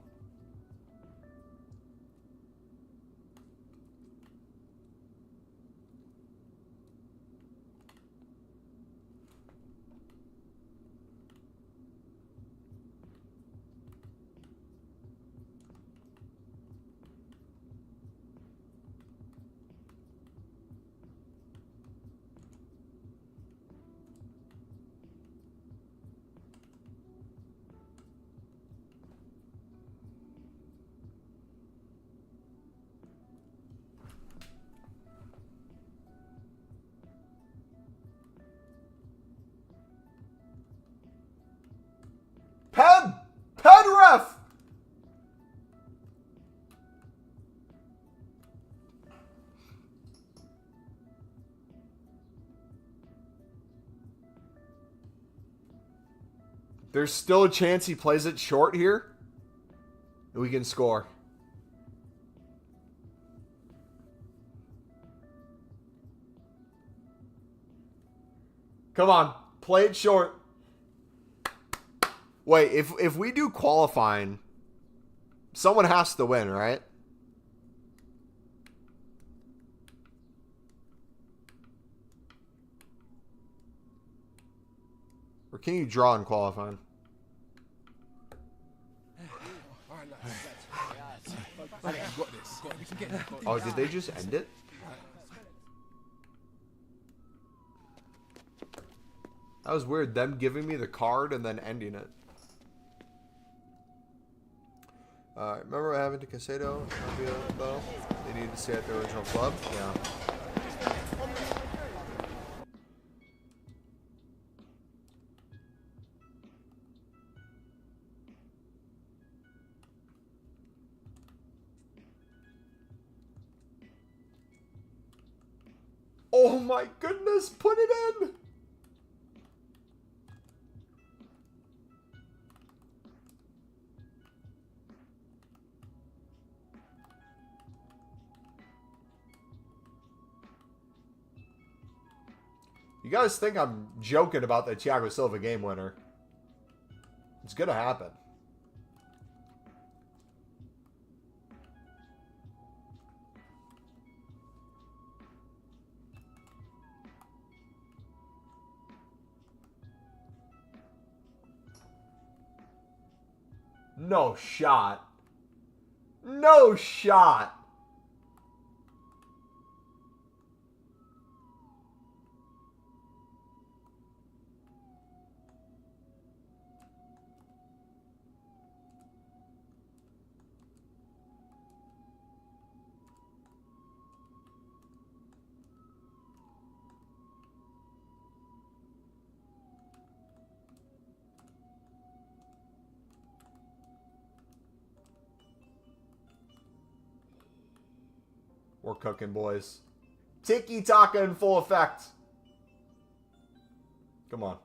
Ref! There's still a chance he plays it short here. And we can score. Come on. Play it short. Wait, if we do qualifying, someone has to win, right? Or can you draw in qualifying? Oh, did they just end it? That was weird, them giving me the card and then ending it. Remember what happened to Casado? Though? They needed to stay at their original club? Yeah. Oh my goodness, put it in! You guys think I'm joking about the Thiago Silva game winner. It's gonna happen. No shot. No shot. We're cooking, boys. Tiki-taka in full effect. Come on.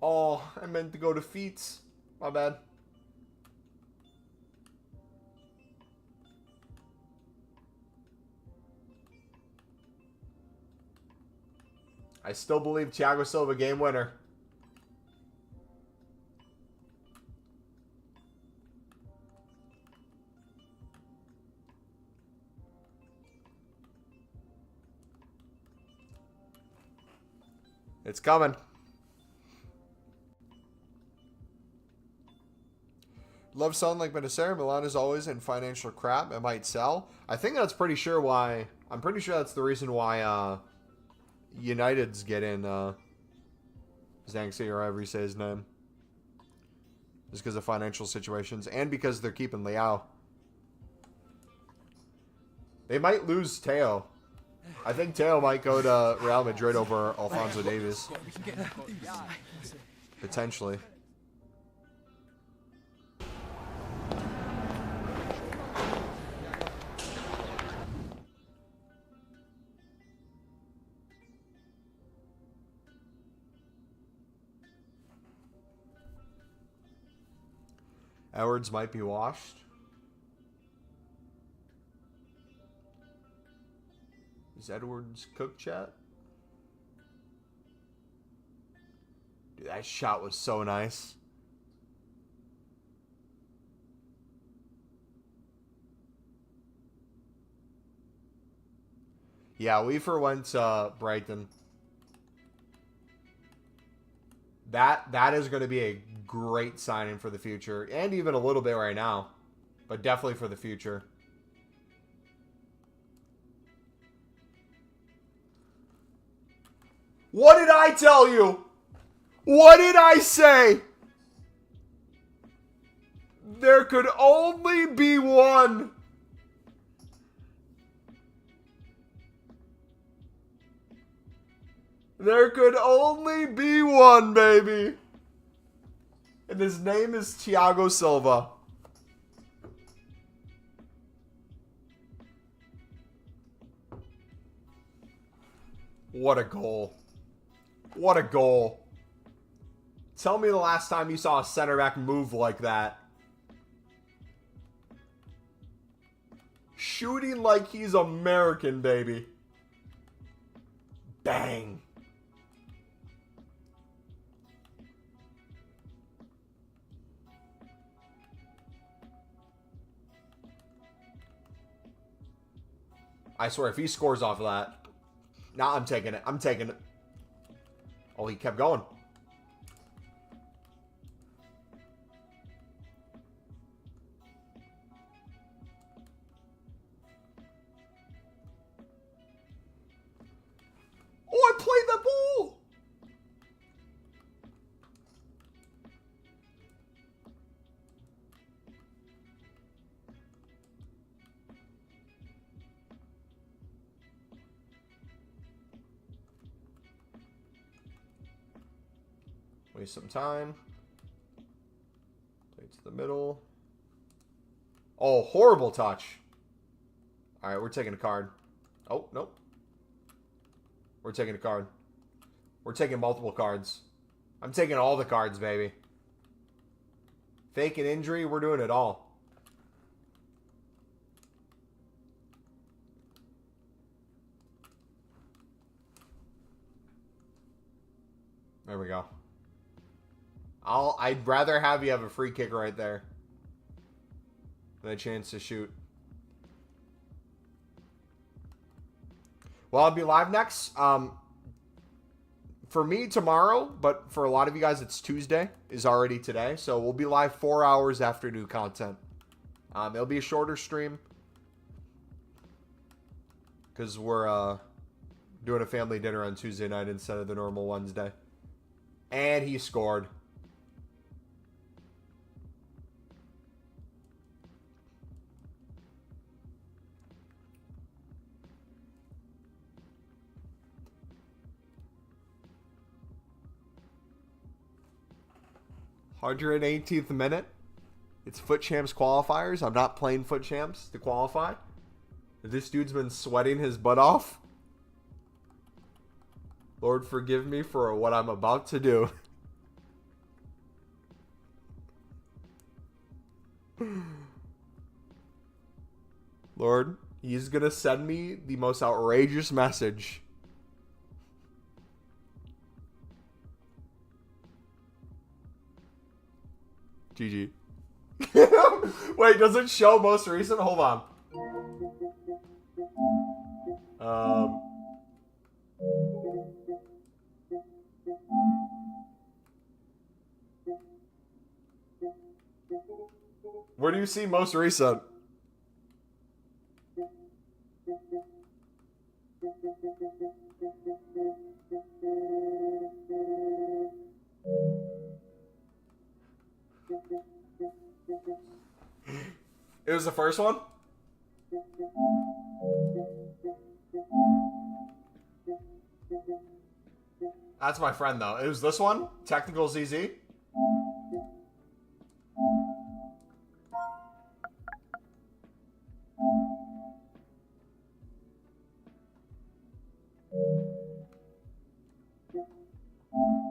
Oh, I meant to go to feats. My bad. I still believe Thiago Silva game winner. It's coming. Love selling like Benacer. Milan is always in financial crap. It might sell. I think that's pretty sure why. I'm pretty sure that's the reason why United's getting Zhangxi or however you say his name. Just because of financial situations and because they're keeping Leao. They might lose Teo. I think Teo might go to Real Madrid over Alphonso Davies. Potentially. Edwards might be washed. Is Edwards cooked, chat? Dude, that shot was so nice. Yeah, Weaver went to Brighton. That is going to be a great signing for the future. And even a little bit right now. But definitely for the future. What did I tell you? What did I say? There could only be one. There could only be one, baby. And his name is Thiago Silva. What a goal. What a goal. Tell me the last time you saw a center back move like that. Shooting like he's American, baby. Bang. I swear, if he scores off of that... Nah, I'm taking it. I'm taking it. Oh, he kept going. Oh, I played that ball! Waste some time. Play to the middle. Oh, horrible touch. Alright, we're taking a card. Oh, nope. We're taking a card. We're taking multiple cards. I'm taking all the cards, baby. Fake an injury, we're doing it all. There we go. I'd rather have you have a free kick right there than a chance to shoot. Well, I'll be live next. For me, tomorrow, but for a lot of you guys, it's Tuesday, is already today. So we'll be live 4 hours after new content. It'll be a shorter stream because we're doing a family dinner on Tuesday night instead of the normal Wednesday. And he scored. $118th minute. It's Foot Champs qualifiers. I'm not playing Foot Champs to qualify. This dude's been sweating his butt off. Lord, forgive me for what I'm about to do. Lord, he's going to send me the most outrageous message. GG. Wait, does it show most recent? Hold on. Where do you see most recent? It was the first one? That's my friend, though. It was this one? Technical ZZ?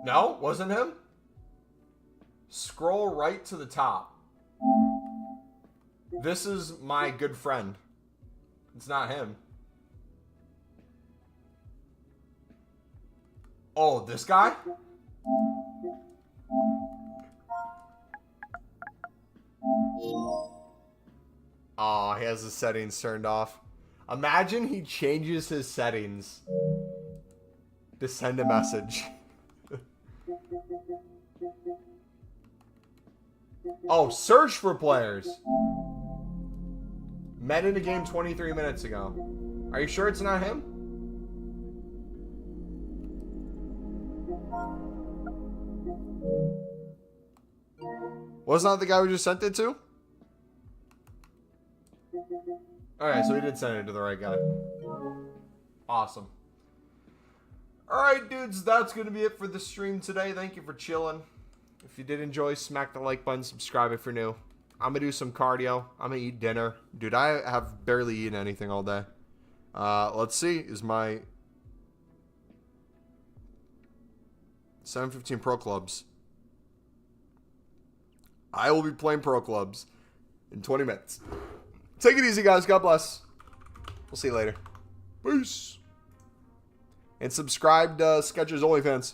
No? Wasn't him? Scroll right to the top. This is my good friend. It's not him. Oh, this guy? Oh, he has his settings turned off. Imagine he changes his settings to send a message. Oh, search for players. Met in a game 23 minutes ago. Are you sure it's not him? Wasn't that the guy we just sent it to? Alright, so we did send it to the right guy. Awesome. Alright, dudes, that's going to be it for the stream today. Thank you for chilling. If you did enjoy, smack the like button, subscribe if you're new. I'm going to do some cardio. I'm going to eat dinner. Dude, I have barely eaten anything all day. Let's see. Is my 7:15 Pro Clubs. I will be playing Pro Clubs in 20 minutes. Take it easy, guys. God bless. We'll see you later. Peace. And subscribe to Skechers OnlyFans.